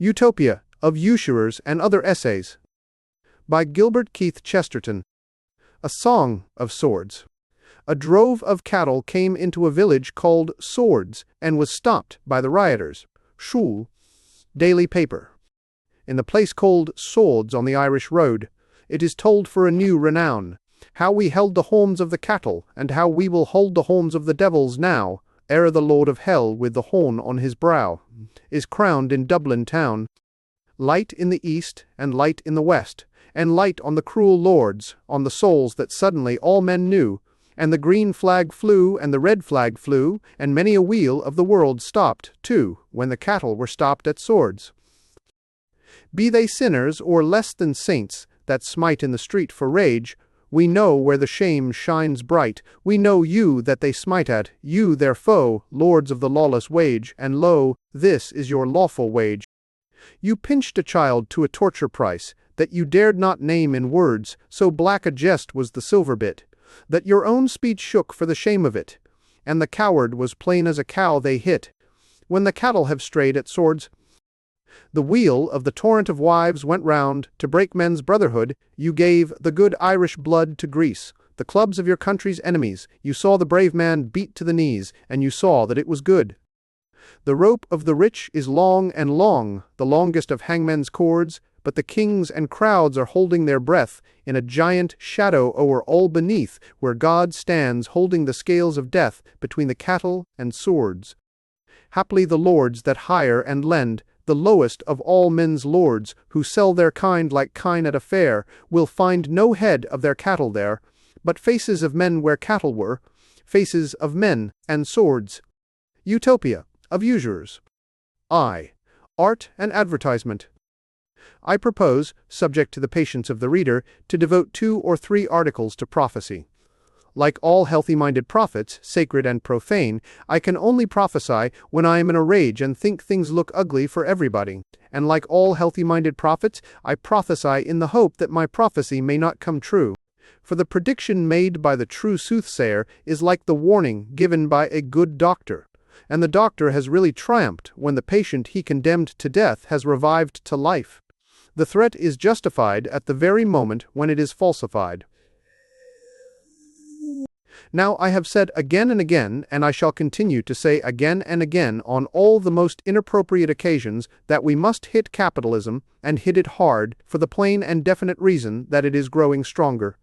Utopia, of Usurers and Other Essays. By Gilbert Keith Chesterton. A Song of Swords. A drove of cattle came into a village called Swords, and was stopped by the rioters. Shul, daily paper. In the place called Swords on the Irish road, it is told for a new renown, how we held the horns of the cattle, and how we will hold the horns of the devils now, ere the Lord of Hell with the horn on his brow is crowned in Dublin town. Light in the east, and light in the west, and light on the cruel lords, on the souls that suddenly all men knew, and the green flag flew, and the red flag flew, and many a wheel of the world stopped, too, when the cattle were stopped at Swords. Be they sinners or less than saints, that smite in the street for rage, we know where the shame shines bright, we know you that they smite at, you their foe, lords of the lawless wage, and lo, this is your lawful wage. You pinched a child to a torture price, that you dared not name in words, so black a jest was the silver bit, that your own speech shook for the shame of it, and the coward was plain as a cow they hit. When the cattle have strayed at Swords, the wheel of the torrent of wives went round, to break men's brotherhood, you gave the good Irish blood to grease, the clubs of your country's enemies, you saw the brave man beat to the knees, and you saw that it was good. The rope of the rich is long and long, the longest of hangmen's cords, but the kings and crowds are holding their breath, in a giant shadow o'er all beneath, where God stands holding the scales of death between the cattle and swords. Haply the lords that hire and lend, the lowest of all men's lords, who sell their kind like kine at a fair, will find no head of their cattle there, but faces of men where cattle were, faces of men and swords. Utopia, of Usurers. Art and Advertisement. I propose, subject to the patience of the reader, to devote 2 or 3 articles to prophecy. Like all healthy-minded prophets, sacred and profane, I can only prophesy when I am in a rage and think things look ugly for everybody. And like all healthy-minded prophets, I prophesy in the hope that my prophecy may not come true. For the prediction made by the true soothsayer is like the warning given by a good doctor. And the doctor has really triumphed when the patient he condemned to death has revived to life. The threat is justified at the very moment when it is falsified. Now I have said again and again, and I shall continue to say again and again on all the most inappropriate occasions, that we must hit capitalism, and hit it hard, for the plain and definite reason that it is growing stronger.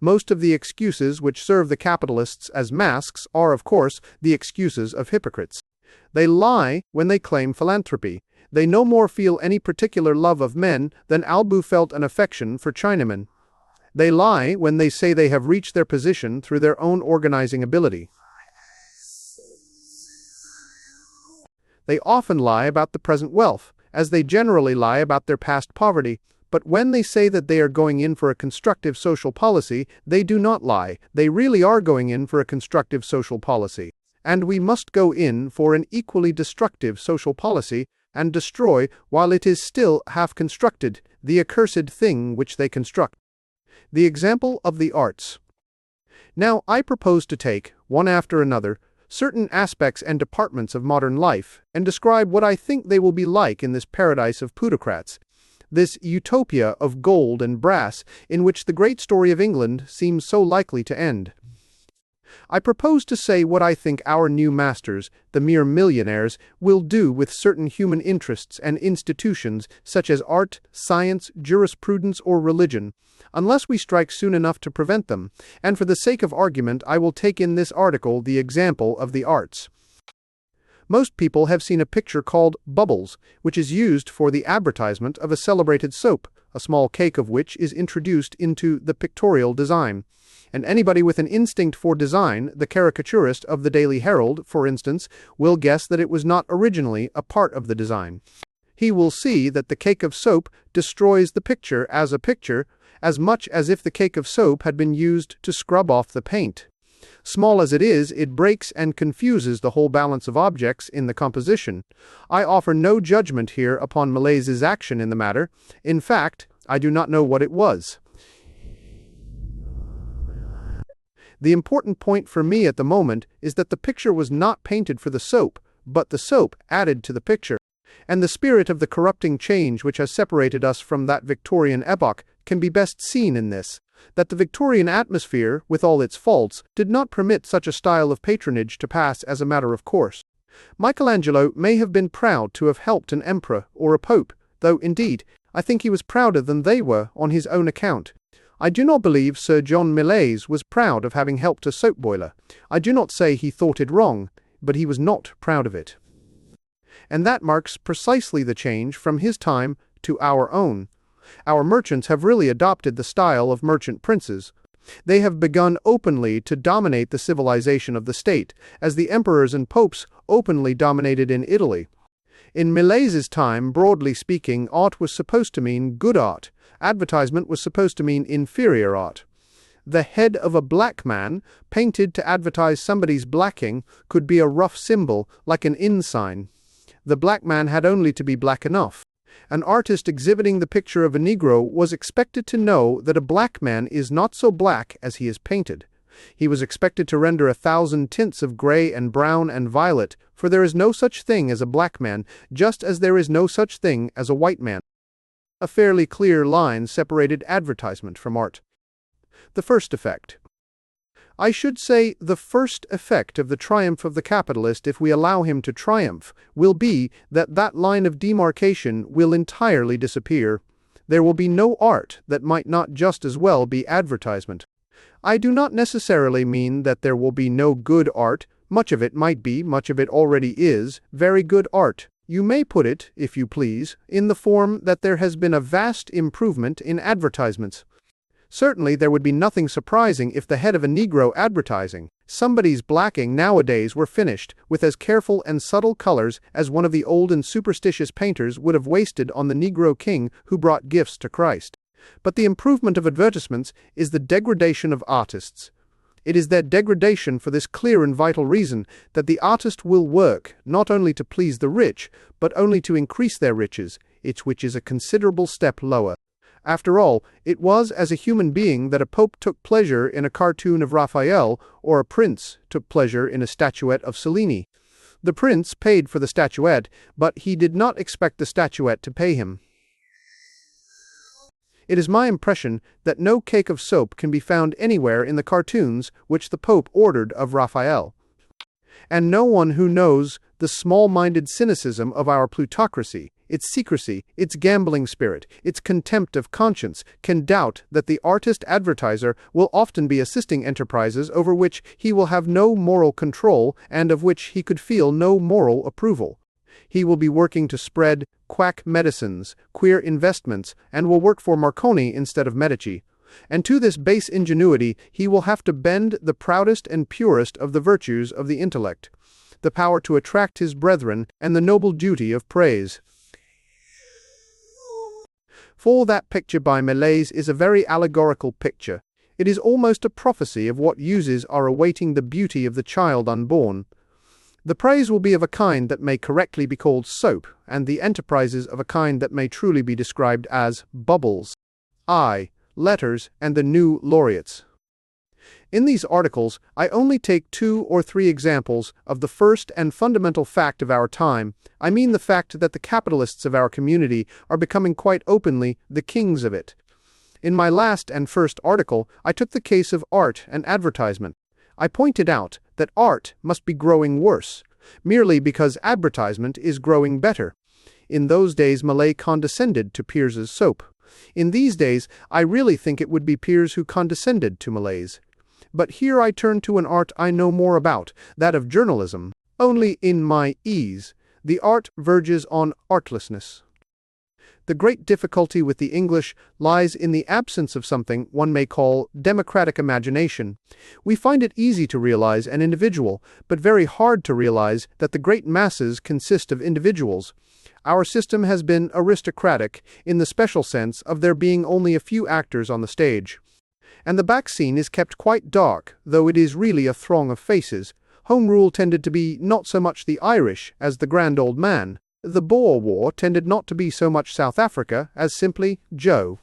Most of the excuses which serve the capitalists as masks are, of course, the excuses of hypocrites. They lie when they claim philanthropy. They no more feel any particular love of men than Albu felt an affection for Chinamen. They lie when they say they have reached their position through their own organizing ability. They often lie about the present wealth, as they generally lie about their past poverty. But when they say that they are going in for a constructive social policy, they do not lie. They really are going in for a constructive social policy. And we must go in for an equally destructive social policy, and destroy, while it is still half constructed, the accursed thing which they construct. The example of the arts. Now I propose to take, one after another, certain aspects and departments of modern life, and describe what I think they will be like in this paradise of plutocrats, this utopia of gold and brass, in which the great story of England seems so likely to end. I propose to say what I think our new masters, the mere millionaires, will do with certain human interests and institutions such as art, science, jurisprudence, or religion, unless we strike soon enough to prevent them, and for the sake of argument I will take in this article the example of the arts. Most people have seen a picture called Bubbles, which is used for the advertisement of a celebrated soap, a small cake of which is introduced into the pictorial design. And anybody with an instinct for design, the caricaturist of the Daily Herald, for instance, will guess that it was not originally a part of the design. He will see that the cake of soap destroys the picture, as much as if the cake of soap had been used to scrub off the paint. Small as it is, it breaks and confuses the whole balance of objects in the composition. I offer no judgment here upon Millais's action in the matter. In fact, I do not know what it was. The important point for me at the moment is that the picture was not painted for the soap, but the soap added to the picture. And the spirit of the corrupting change which has separated us from that Victorian epoch can be best seen in this, that the Victorian atmosphere, with all its faults, did not permit such a style of patronage to pass as a matter of course. Michelangelo may have been proud to have helped an emperor or a pope, though, indeed, I think he was prouder than they were on his own account. I do not believe Sir John Millais was proud of having helped a soap boiler. I do not say he thought it wrong, but he was not proud of it. And that marks precisely the change from his time to our own. Our merchants have really adopted the style of merchant princes. They have begun openly to dominate the civilization of the state, as the emperors and popes openly dominated in Italy. In Millais's time, broadly speaking, art was supposed to mean good art. Advertisement was supposed to mean inferior art. The head of a black man, painted to advertise somebody's blacking, could be a rough symbol, like an inn sign. The black man had only to be black enough. An artist exhibiting the picture of a Negro was expected to know that a black man is not so black as he is painted. He was expected to render 1,000 tints of gray and brown and violet, for there is no such thing as a black man, just as there is no such thing as a white man. A fairly clear line separated advertisement from art. The first effect. I should say the first effect of the triumph of the capitalist, if we allow him to triumph, will be that that line of demarcation will entirely disappear. There will be no art that might not just as well be advertisement. I do not necessarily mean that there will be no good art. Much of it might be, much of it already is, very good art. You may put it, if you please, in the form that there has been a vast improvement in advertisements. Certainly there would be nothing surprising if the head of a Negro advertising somebody's blacking nowadays were finished with as careful and subtle colors as one of the old and superstitious painters would have wasted on the Negro king who brought gifts to Christ. But the improvement of advertisements is the degradation of artists. It is their degradation for this clear and vital reason that the artist will work not only to please the rich, but only to increase their riches, which is a considerable step lower. After all, it was as a human being that a pope took pleasure in a cartoon of Raphael, or a prince took pleasure in a statuette of Cellini. The prince paid for the statuette, but he did not expect the statuette to pay him. It is my impression that no cake of soap can be found anywhere in the cartoons which the Pope ordered of Raphael. And no one who knows the small-minded cynicism of our plutocracy, its secrecy, its gambling spirit, its contempt of conscience, can doubt that the artist-advertiser will often be assisting enterprises over which he will have no moral control and of which he could feel no moral approval. He will be working to spread quack medicines, queer investments, and will work for Marconi instead of Medici. And to this base ingenuity he will have to bend the proudest and purest of the virtues of the intellect, the power to attract his brethren, and the noble duty of praise. For that picture by Millais is a very allegorical picture. It is almost a prophecy of what uses are awaiting the beauty of the child unborn. The praise will be of a kind that may correctly be called soap, and the enterprises of a kind that may truly be described as bubbles, letters, and the new laureates. In these articles, I only take 2 or 3 examples of the first and fundamental fact of our time. I mean the fact that the capitalists of our community are becoming quite openly the kings of it. In my last and first article, I took the case of art and advertisement. I pointed out that art must be growing worse, merely because advertisement is growing better. In those days, Millais condescended to Piers's soap. In these days, I really think it would be Piers who condescended to Millais. But here I turn to an art I know more about, that of journalism. Only in my ease, the art verges on artlessness. The great difficulty with the English lies in the absence of something one may call democratic imagination. We find it easy to realize an individual, but very hard to realize that the great masses consist of individuals. Our system has been aristocratic in the special sense of there being only a few actors on the stage. And the back scene is kept quite dark, though it is really a throng of faces. Home Rule tended to be not so much the Irish as the grand old man. The Boer War tended not to be so much South Africa as simply Joe.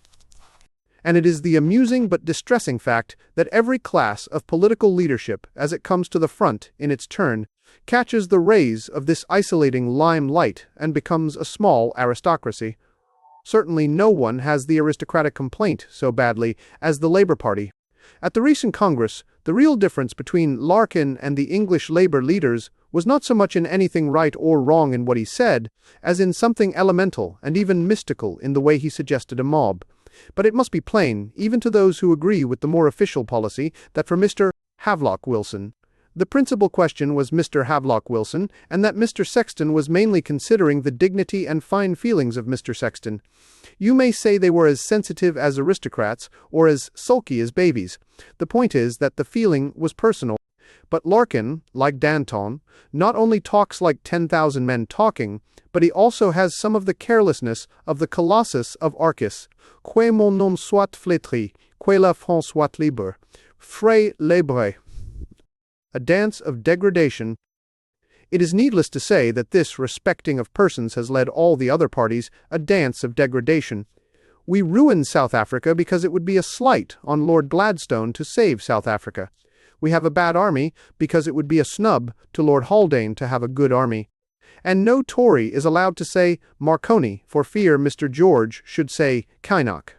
And it is the amusing but distressing fact that every class of political leadership, as it comes to the front in its turn, catches the rays of this isolating limelight and becomes a small aristocracy. Certainly no one has the aristocratic complaint so badly as the Labour Party. At the recent Congress, the real difference between Larkin and the English Labour leaders was not so much in anything right or wrong in what he said, as in something elemental and even mystical in the way he suggested a mob. But it must be plain, even to those who agree with the more official policy, that for Mr. Havelock Wilson, the principal question was Mr. Havelock Wilson, and that Mr. Sexton was mainly considering the dignity and fine feelings of Mr. Sexton. You may say they were as sensitive as aristocrats, or as sulky as babies. The point is that the feeling was personal. But Larkin, like Danton, not only talks like 10,000 men talking, but he also has some of the carelessness of the Colossus of Arcis. Que mon nom soit flétri, que la France soit libre. Frais libre. A dance of degradation. It is needless to say that this respecting of persons has led all the other parties a dance of degradation. We ruined South Africa because it would be a slight on Lord Gladstone to save South Africa. We have a bad army because it would be a snub to Lord Haldane to have a good army. And no Tory is allowed to say Marconi for fear Mr. George should say Kynoch.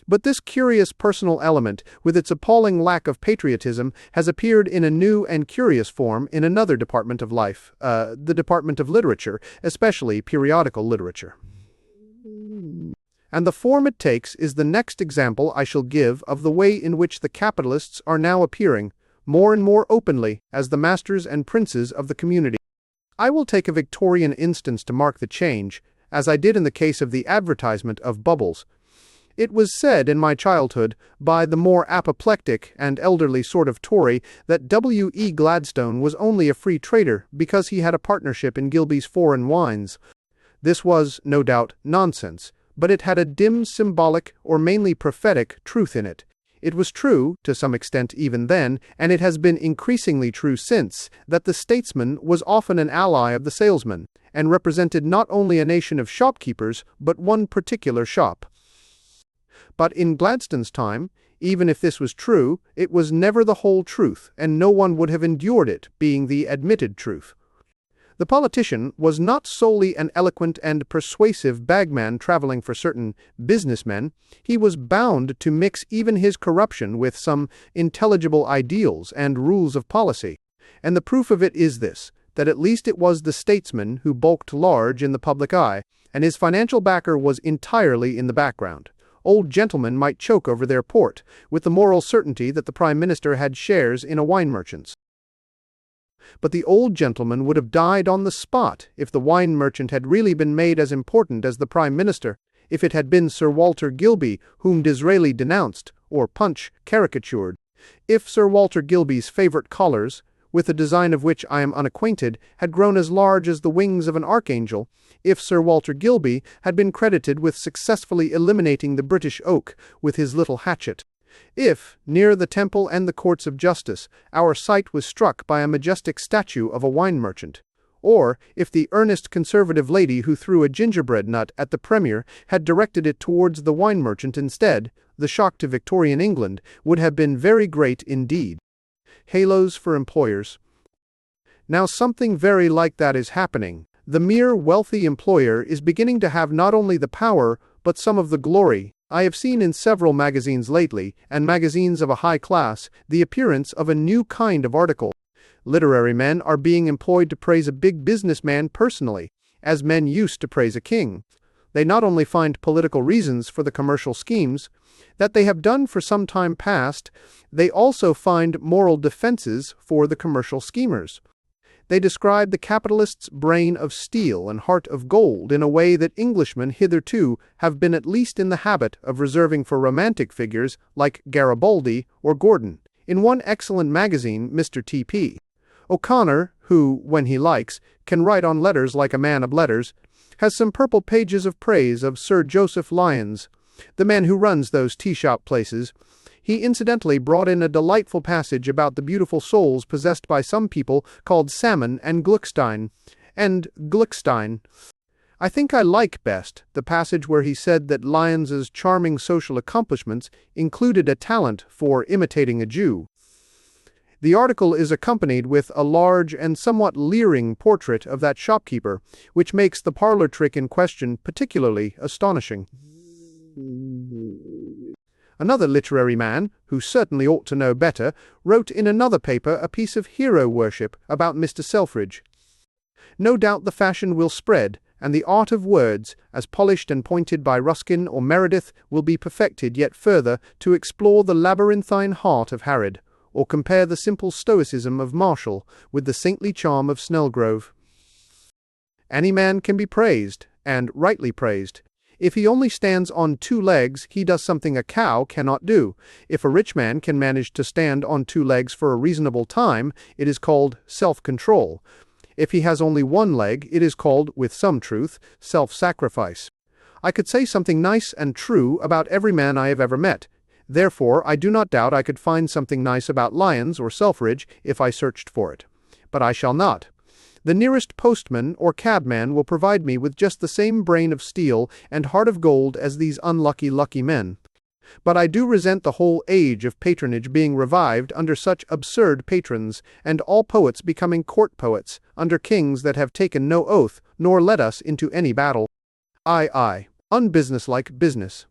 But this curious personal element, with its appalling lack of patriotism, has appeared in a new and curious form in another department of life, the department of literature, especially periodical literature. And the form it takes is the next example I shall give of the way in which the capitalists are now appearing, more and more openly, as the masters and princes of the community. I will take a Victorian instance to mark the change, as I did in the case of the advertisement of Bubbles. It was said in my childhood, by the more apoplectic and elderly sort of Tory, that W. E. Gladstone was only a free trader because he had a partnership in Gilbey's Foreign Wines. This was, no doubt, nonsense, but it had a dim symbolic, or mainly prophetic, truth in it. It was true, to some extent even then, and it has been increasingly true since, that the statesman was often an ally of the salesman, and represented not only a nation of shopkeepers, but one particular shop. But in Gladstone's time, even if this was true, it was never the whole truth, and no one would have endured it being the admitted truth. The politician was not solely an eloquent and persuasive bagman traveling for certain businessmen. He was bound to mix even his corruption with some intelligible ideals and rules of policy. And the proof of it is this, that at least it was the statesman who bulked large in the public eye, and his financial backer was entirely in the background. Old gentlemen might choke over their port, with the moral certainty that the Prime Minister had shares in a wine merchant's. But the old gentleman would have died on the spot if the wine merchant had really been made as important as the Prime Minister, if it had been Sir Walter Gilbey whom Disraeli denounced, or Punch caricatured, if Sir Walter Gilbey's favourite collars, with the design of which I am unacquainted, had grown as large as the wings of an archangel, if Sir Walter Gilbey had been credited with successfully eliminating the British oak with his little hatchet, if, near the Temple and the Courts of Justice, our sight was struck by a majestic statue of a wine merchant, or if the earnest conservative lady who threw a gingerbread nut at the Premier had directed it towards the wine merchant instead, the shock to Victorian England would have been very great indeed. Halos for employers. Now something very like that is happening. The mere wealthy employer is beginning to have not only the power, but some of the glory. I have seen in several magazines lately, and magazines of a high class, the appearance of a new kind of article. Literary men are being employed to praise a big businessman personally, as men used to praise a king. They not only find political reasons for the commercial schemes that they have done for some time past, they also find moral defenses for the commercial schemers. They describe the capitalist's brain of steel and heart of gold in a way that Englishmen hitherto have been at least in the habit of reserving for romantic figures like Garibaldi or Gordon. In one excellent magazine, Mr. T.P. O'Connor, who, when he likes, can write on letters like a man of letters, has some purple pages of praise of Sir Joseph Lyons, the man who runs those tea-shop places. He incidentally brought in a delightful passage about the beautiful souls possessed by some people called Salmon and Gluckstein. I think I like best the passage where he said that Lyons's charming social accomplishments included a talent for imitating a Jew. The article is accompanied with a large and somewhat leering portrait of that shopkeeper, which makes the parlor trick in question particularly astonishing. Another literary man, who certainly ought to know better, wrote in another paper a piece of hero worship about Mr. Selfridge. No doubt the fashion will spread, and the art of words, as polished and pointed by Ruskin or Meredith, will be perfected yet further to explore the labyrinthine heart of Harrod, or compare the simple stoicism of Marshall with the saintly charm of Snelgrove. Any man can be praised, and rightly praised. If he only stands on 2 legs, he does something a cow cannot do. If a rich man can manage to stand on 2 legs for a reasonable time, it is called self-control. If he has only 1 leg, it is called, with some truth, self-sacrifice. I could say something nice and true about every man I have ever met. Therefore, I do not doubt I could find something nice about Lyons or Selfridge if I searched for it. But I shall not. The nearest postman or cabman will provide me with just the same brain of steel and heart of gold as these unlucky lucky men. But I do resent the whole age of patronage being revived under such absurd patrons, and all poets becoming court poets, under kings that have taken no oath, nor led us into any battle. Aye, unbusinesslike business.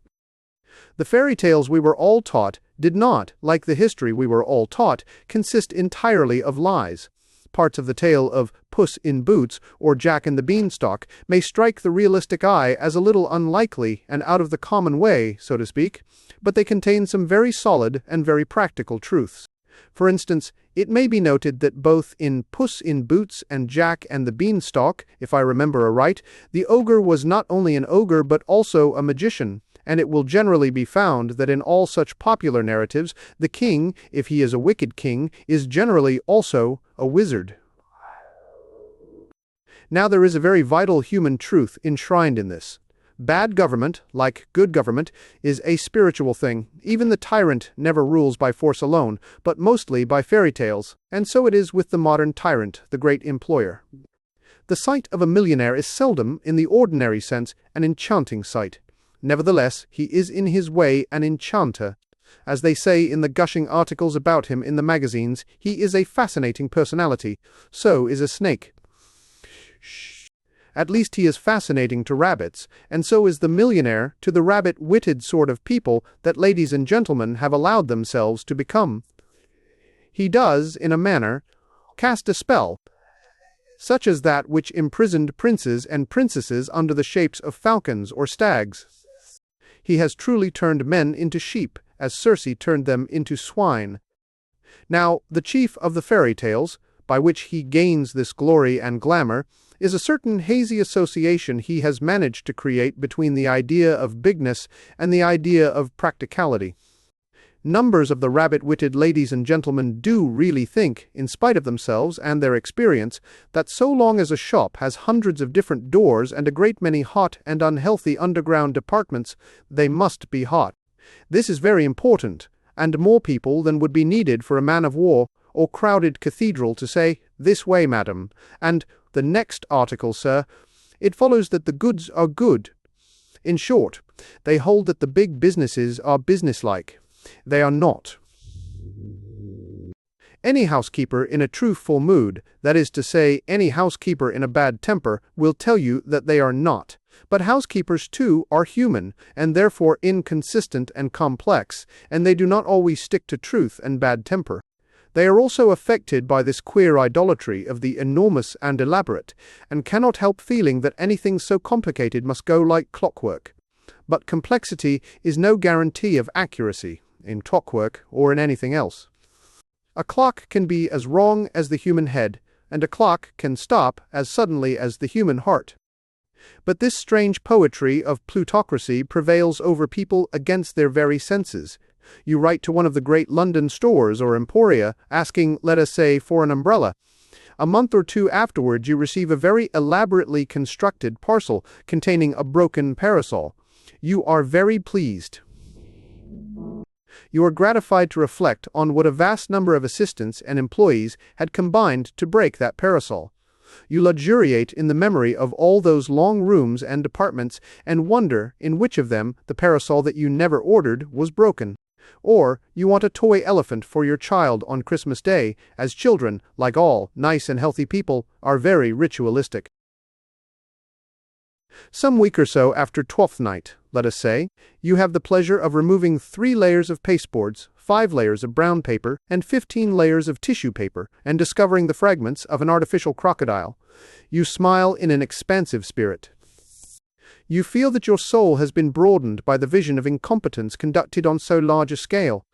The fairy tales we were all taught did not, like the history we were all taught, consist entirely of lies. Parts of the tale of Puss in Boots or Jack and the Beanstalk may strike the realistic eye as a little unlikely and out of the common way, so to speak, but they contain some very solid and very practical truths. For instance, it may be noted that both in Puss in Boots and Jack and the Beanstalk, if I remember aright, the ogre was not only an ogre but also a magician, and it will generally be found that in all such popular narratives, the king, if he is a wicked king, is generally also a wizard. Now there is a very vital human truth enshrined in this. Bad government, like good government, is a spiritual thing. Even the tyrant never rules by force alone, but mostly by fairy tales, and so it is with the modern tyrant, the great employer. The sight of a millionaire is seldom, in the ordinary sense, an enchanting sight. Nevertheless, he is in his way an enchanter. As they say in the gushing articles about him in the magazines, he is a fascinating personality. So is a snake. At least he is fascinating to rabbits, and so is the millionaire to the rabbit-witted sort of people that ladies and gentlemen have allowed themselves to become. He does, in a manner, cast a spell, such as that which imprisoned princes and princesses under the shapes of falcons or stags. He has truly turned men into sheep, as Circe turned them into swine. Now, the chief of the fairy tales, by which he gains this glory and glamour, is a certain hazy association he has managed to create between the idea of bigness and the idea of practicality. Numbers of the rabbit-witted ladies and gentlemen do really think, in spite of themselves and their experience, that so long as a shop has hundreds of different doors and a great many hot and unhealthy underground departments, they must be hot. This is very important, and more people than would be needed for a man-of-war or crowded cathedral to say, "This way, madam," and "The next article, sir." It follows that the goods are good. In short, they hold that the big businesses are businesslike. They are not. Any housekeeper in a truthful mood, that is to say, any housekeeper in a bad temper, will tell you that they are not. But housekeepers, too, are human, and therefore inconsistent and complex, and they do not always stick to truth and bad temper. They are also affected by this queer idolatry of the enormous and elaborate, and cannot help feeling that anything so complicated must go like clockwork. But complexity is no guarantee of accuracy, in clockwork or in anything else. A clock can be as wrong as the human head, and a clock can stop as suddenly as the human heart. But this strange poetry of plutocracy prevails over people against their very senses. You write to one of the great London stores or emporia, asking, let us say, for an umbrella. A month or 2 afterwards you receive a very elaborately constructed parcel containing a broken parasol. You are very pleased. You are gratified to reflect on what a vast number of assistants and employees had combined to break that parasol. You luxuriate in the memory of all those long rooms and departments, and wonder in which of them the parasol that you never ordered was broken. Or you want a toy elephant for your child on Christmas Day, as children, like all nice and healthy people, are very ritualistic. Some week or so after Twelfth Night, let us say, you have the pleasure of removing 3 layers of pasteboards, 5 layers of brown paper, and 15 layers of tissue paper, and discovering the fragments of an artificial crocodile. You smile in an expansive spirit. You feel that your soul has been broadened by the vision of incompetence conducted on so large a scale.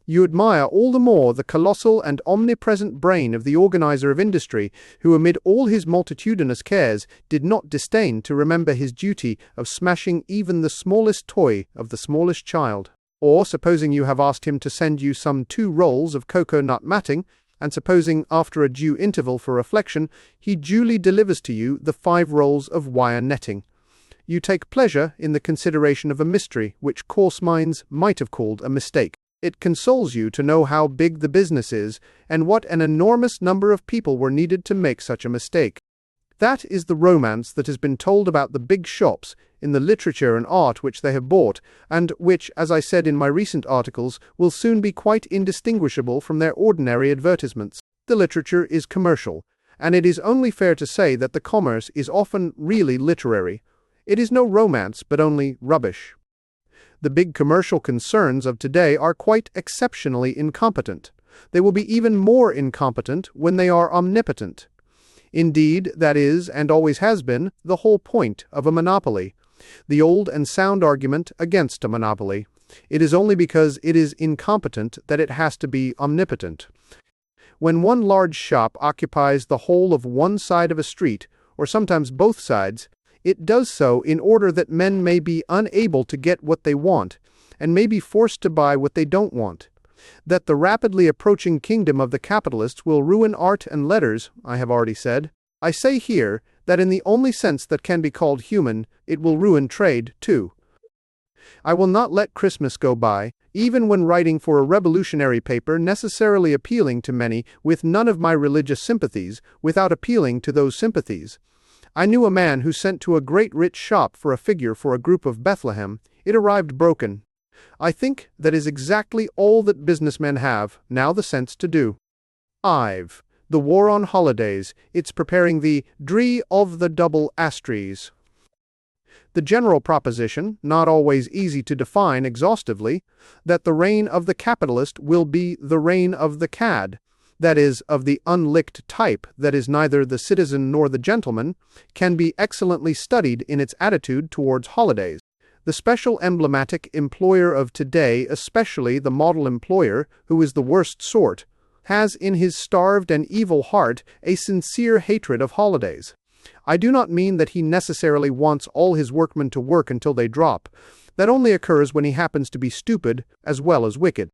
You admire all the more the colossal and omnipresent brain of the organizer of industry, who amid all his multitudinous cares did not disdain to remember his duty of smashing even the smallest toy of the smallest child. Or, supposing you have asked him to send you some 2 rolls of cocoa-nut matting, and supposing, after a due interval for reflection, he duly delivers to you the 5 rolls of wire netting. You take pleasure in the consideration of a mystery which coarse minds might have called a mistake. It consoles you to know how big the business is, and what an enormous number of people were needed to make such a mistake. That is the romance that has been told about the big shops, in the literature and art which they have bought, and which, as I said in my recent articles, will soon be quite indistinguishable from their ordinary advertisements. The literature is commercial, and it is only fair to say that the commerce is often really literary. It is no romance, but only rubbish. The big commercial concerns of today are quite exceptionally incompetent. They will be even more incompetent when they are omnipotent. Indeed, that is, and always has been, the whole point of a monopoly. The old and sound argument against a monopoly. It is only because it is incompetent that it has to be omnipotent. When one large shop occupies the whole of one side of a street, or sometimes both sides, it does so in order that men may be unable to get what they want, and may be forced to buy what they don't want. That the rapidly approaching kingdom of the capitalists will ruin art and letters, I have already said. I say here that in the only sense that can be called human, it will ruin trade, too. I will not let Christmas go by, even when writing for a revolutionary paper necessarily appealing to many with none of my religious sympathies, without appealing to those sympathies. I knew a man who sent to a great rich shop for a figure for a group of Bethlehem. It arrived broken. I think that is exactly all that businessmen have now the sense to do. I've the war on holidays. It's preparing the dree of the double astries. The general proposition, not always easy to define exhaustively, that the reign of the capitalist will be the reign of the cad, that is, of the unlicked type that is neither the citizen nor the gentleman, can be excellently studied in its attitude towards holidays. The special emblematic employer of today, especially the model employer, who is the worst sort, has in his starved and evil heart a sincere hatred of holidays. I do not mean that he necessarily wants all his workmen to work until they drop. That only occurs when he happens to be stupid as well as wicked.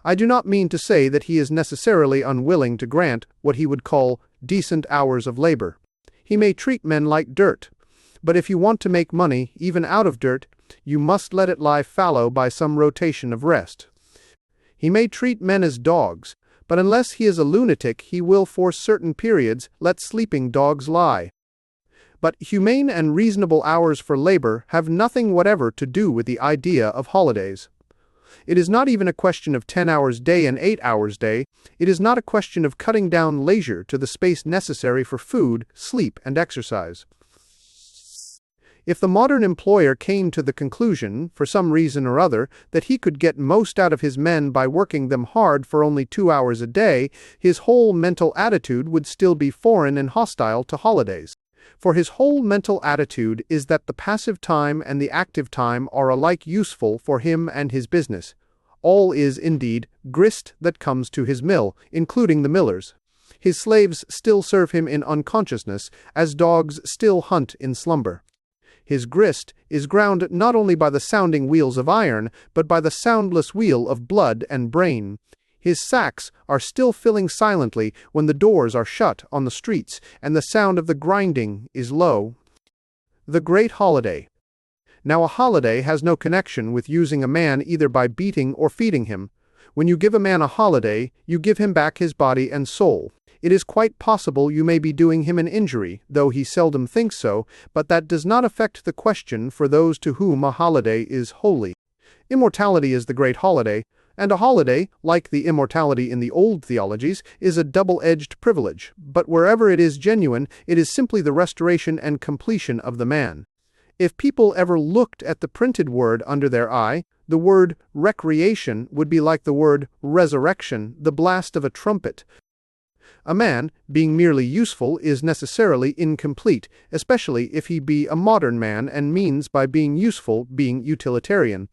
I do not mean to say that he is necessarily unwilling to grant what he would call decent hours of labor. He may treat men like dirt. But if you want to make money, even out of dirt, you must let it lie fallow by some rotation of rest. He may treat men as dogs, but unless he is a lunatic, he will for certain periods let sleeping dogs lie. But humane and reasonable hours for labor have nothing whatever to do with the idea of holidays. It is not even a question of 10 hours day and 8 hours day. It is not a question of cutting down leisure to the space necessary for food, sleep, and exercise. If the modern employer came to the conclusion, for some reason or other, that he could get most out of his men by working them hard for only 2 hours a day, his whole mental attitude would still be foreign and hostile to holidays. For his whole mental attitude is that the passive time and the active time are alike useful for him and his business. All is, indeed, grist that comes to his mill, including the millers. His slaves still serve him in unconsciousness, as dogs still hunt in slumber. His grist is ground not only by the sounding wheels of iron, but by the soundless wheel of blood and brain. His sacks are still filling silently when the doors are shut on the streets, and the sound of the grinding is low. The great holiday. Now a holiday has no connection with using a man either by beating or feeding him. When you give a man a holiday, you give him back his body and soul. It is quite possible you may be doing him an injury, though he seldom thinks so, but that does not affect the question for those to whom a holiday is holy. Immortality is the great holiday, And a holiday, like the immortality in the old theologies, is a double-edged privilege, but wherever it is genuine, it is simply the restoration and completion of the man. If people ever looked at the printed word under their eye, the word recreation would be like the word resurrection, the blast of a trumpet. A man, being merely useful, is necessarily incomplete, especially if he be a modern man and means by being useful being utilitarian.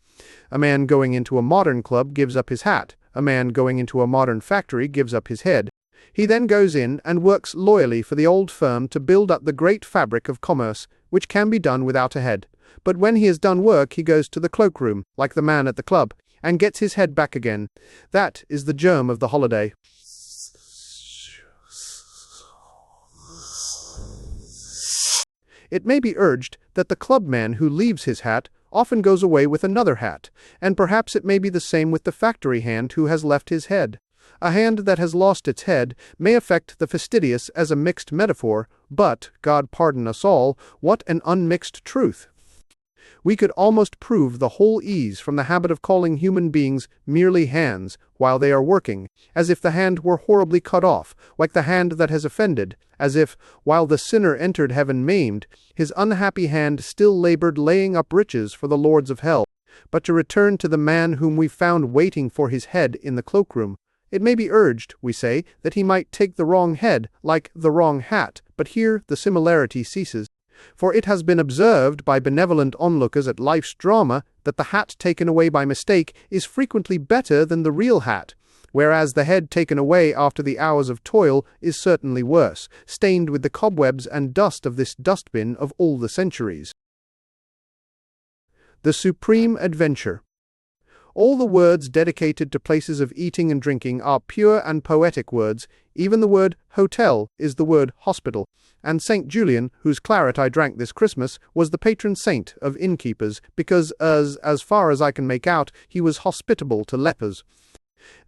A man going into a modern club gives up his hat. A man going into a modern factory gives up his head. He then goes in and works loyally for the old firm to build up the great fabric of commerce, which can be done without a head. But when he has done work, he goes to the cloakroom, like the man at the club, and gets his head back again. That is the germ of the holiday. It may be urged that the clubman who leaves his hat often goes away with another hat, and perhaps it may be the same with the factory hand who has left his head. A hand that has lost its head may affect the fastidious as a mixed metaphor, but, God pardon us all, what an unmixed truth! We could almost prove the whole ease from the habit of calling human beings merely hands while they are working, as if the hand were horribly cut off, like the hand that has offended, as if, while the sinner entered heaven maimed, his unhappy hand still labored laying up riches for the lords of hell. But to return to the man whom we found waiting for his head in the cloakroom, it may be urged, we say, that he might take the wrong head, like the wrong hat, but here the similarity ceases. For it has been observed by benevolent onlookers at life's drama that the hat taken away by mistake is frequently better than the real hat, whereas the head taken away after the hours of toil is certainly worse, stained with the cobwebs and dust of this dustbin of all the centuries. The supreme adventure. All the words dedicated to places of eating and drinking are pure and poetic words. Even the word hotel is the word hospital, and St. Julian, whose claret I drank this Christmas, was the patron saint of innkeepers, because, as far as I can make out, he was hospitable to lepers.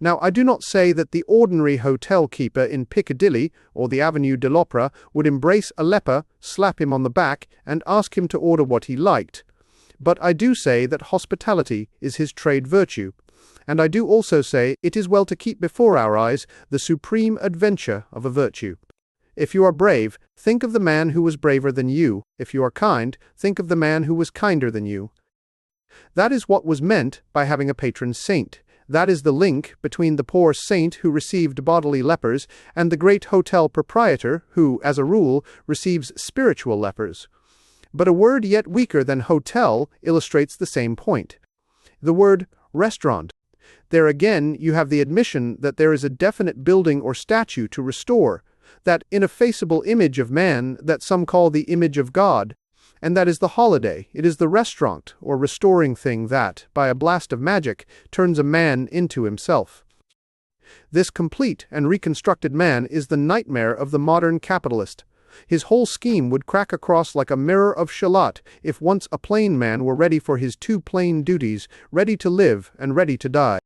Now, I do not say that the ordinary hotel keeper in Piccadilly or the Avenue de l'Opera would embrace a leper, slap him on the back, and ask him to order what he liked. But I do say that hospitality is his trade virtue, and I do also say it is well to keep before our eyes the supreme adventure of a virtue. If you are brave, think of the man who was braver than you. If you are kind, think of the man who was kinder than you. That is what was meant by having a patron saint. That is the link between the poor saint who received bodily lepers and the great hotel proprietor who, as a rule, receives spiritual lepers. But a word yet weaker than hotel illustrates the same point. The word restaurant. There again you have the admission that there is a definite building or statue to restore, that ineffaceable image of man that some call the image of God, and that is the holiday. It is the restaurant or restoring thing that, by a blast of magic, turns a man into himself. This complete and reconstructed man is the nightmare of the modern capitalist. His whole scheme would crack across like a mirror of Shalott if once a plain man were ready for his two plain duties, ready to live and ready to die.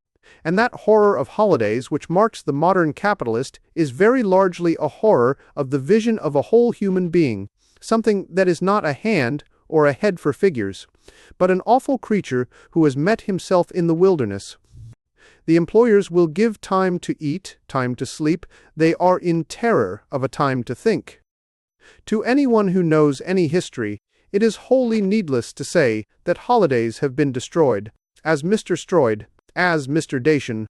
And that horror of holidays which marks the modern capitalist is very largely a horror of the vision of a whole human being, something that is not a hand or a head for figures, but an awful creature who has met himself in the wilderness. The employers will give time to eat, time to sleep. They are in terror of a time to think. To anyone who knows any history, it is wholly needless to say that holidays have been destroyed, as Mr. Stroid, as Mr. Dacian.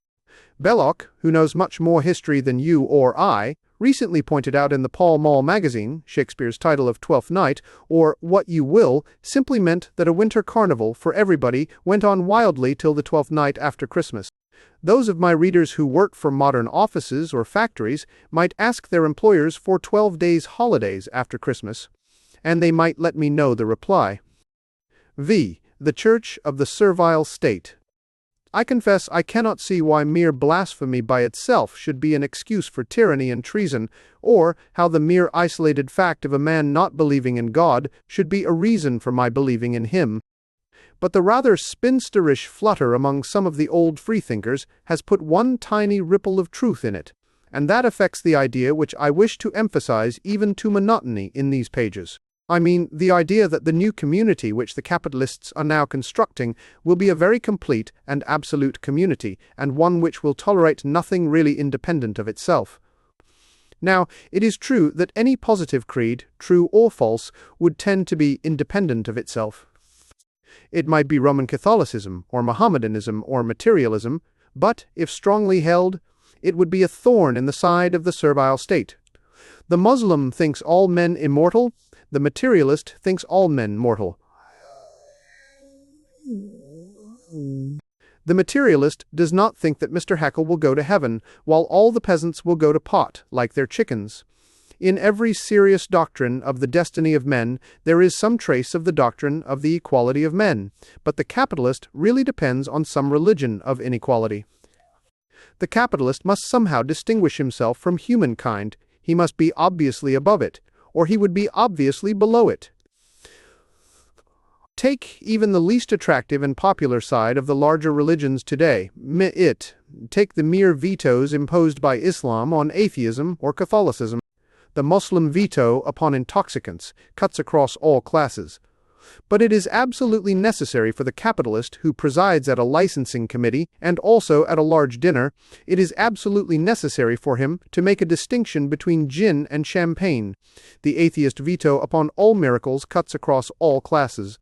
Belloc, who knows much more history than you or I, recently pointed out in the Pall Mall magazine, Shakespeare's title of Twelfth Night, or What You Will, simply meant that a winter carnival for everybody went on wildly till the 12th night after Christmas. Those of my readers who work for modern offices or factories might ask their employers for 12 days holidays after Christmas, and they might let me know the reply. V. The Church of the Servile State. I confess I cannot see why mere blasphemy by itself should be an excuse for tyranny and treason, or how the mere isolated fact of a man not believing in God should be a reason for my believing in him. But the rather spinsterish flutter among some of the old freethinkers has put one tiny ripple of truth in it, and that affects the idea which I wish to emphasize even to monotony in these pages. I mean, the idea that the new community which the capitalists are now constructing will be a very complete and absolute community, and one which will tolerate nothing really independent of itself. Now, it is true that any positive creed, true or false, would tend to be independent of itself. It might be Roman Catholicism, or Mohammedanism, or materialism, but, if strongly held, it would be a thorn in the side of the servile state. The Muslim thinks all men immortal, the materialist thinks all men mortal. The materialist does not think that Mr. Haeckel will go to heaven, while all the peasants will go to pot, like their chickens. In every serious doctrine of the destiny of men, there is some trace of the doctrine of the equality of men, but the capitalist really depends on some religion of inequality. The capitalist must somehow distinguish himself from humankind. He must be obviously above it, or he would be obviously below it. Take even the least attractive and popular side of the larger religions today. Take the mere vetoes imposed by Islam on atheism or Catholicism. The Muslim veto upon intoxicants cuts across all classes. But it is absolutely necessary for the capitalist who presides at a licensing committee and also at a large dinner, it is absolutely necessary for him to make a distinction between gin and champagne. The atheist veto upon all miracles cuts across all classes.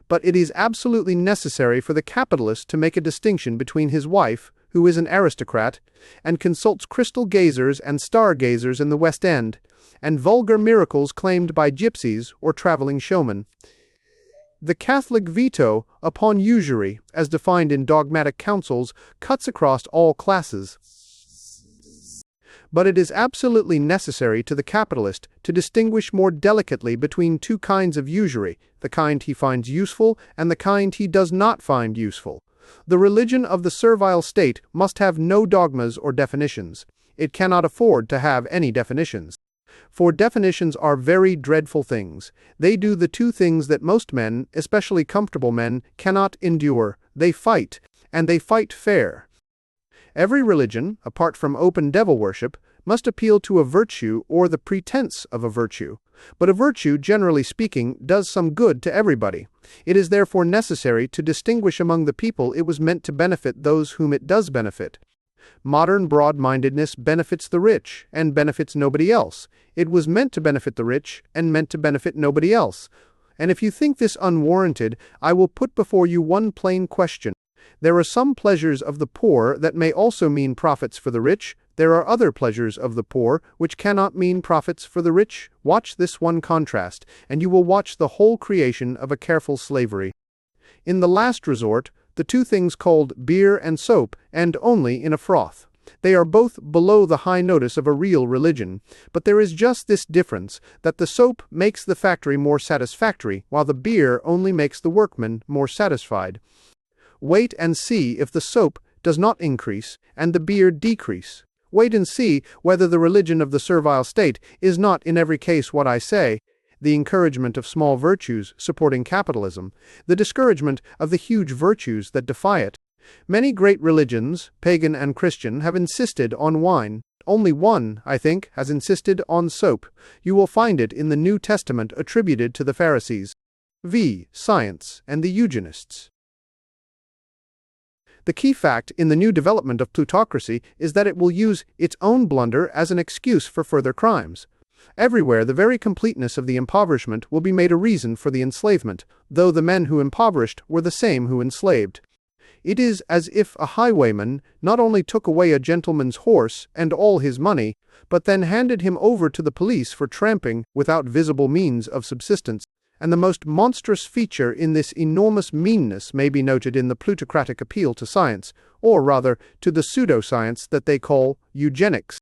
But it is absolutely necessary for the capitalist to make a distinction between his wife, who is an aristocrat, and consults crystal gazers and stargazers in the West End, and vulgar miracles claimed by gypsies or traveling showmen. The Catholic veto upon usury, as defined in dogmatic councils, cuts across all classes. But it is absolutely necessary to the capitalist to distinguish more delicately between two kinds of usury, the kind he finds useful and the kind he does not find useful. The religion of the servile state must have no dogmas or definitions. It cannot afford to have any definitions. For definitions are very dreadful things. They do the two things that most men, especially comfortable men, cannot endure. They fight, and they fight fair. Every religion, apart from open devil worship, must appeal to a virtue or the pretense of a virtue. But a virtue, generally speaking, does some good to everybody. It is therefore necessary to distinguish among the people it was meant to benefit those whom it does benefit. Modern broad-mindedness benefits the rich and benefits nobody else. It was meant to benefit the rich and meant to benefit nobody else. And if you think this unwarranted, I will put before you one plain question. There are some pleasures of the poor that may also mean profits for the rich. There are other pleasures of the poor which cannot mean profits for the rich. Watch this one contrast, and you will watch the whole creation of a careful slavery. In the last resort, the two things called beer and soap end only in a froth. They are both below the high notice of a real religion, but there is just this difference, that the soap makes the factory more satisfactory, while the beer only makes the workman more satisfied. Wait and see if the soap does not increase and the beer decrease. Wait and see whether the religion of the servile state is not in every case what I say, the encouragement of small virtues supporting capitalism, the discouragement of the huge virtues that defy it. Many great religions, pagan and Christian, have insisted on wine. Only one, I think, has insisted on soap. You will find it in the New Testament attributed to the Pharisees. Science and the Eugenists. The key fact in the new development of plutocracy is that it will use its own blunder as an excuse for further crimes. Everywhere the very completeness of the impoverishment will be made a reason for the enslavement, though the men who impoverished were the same who enslaved. It is as if a highwayman not only took away a gentleman's horse and all his money, but then handed him over to the police for tramping without visible means of subsistence. And the most monstrous feature in this enormous meanness may be noted in the plutocratic appeal to science, or rather to the pseudoscience that they call eugenics.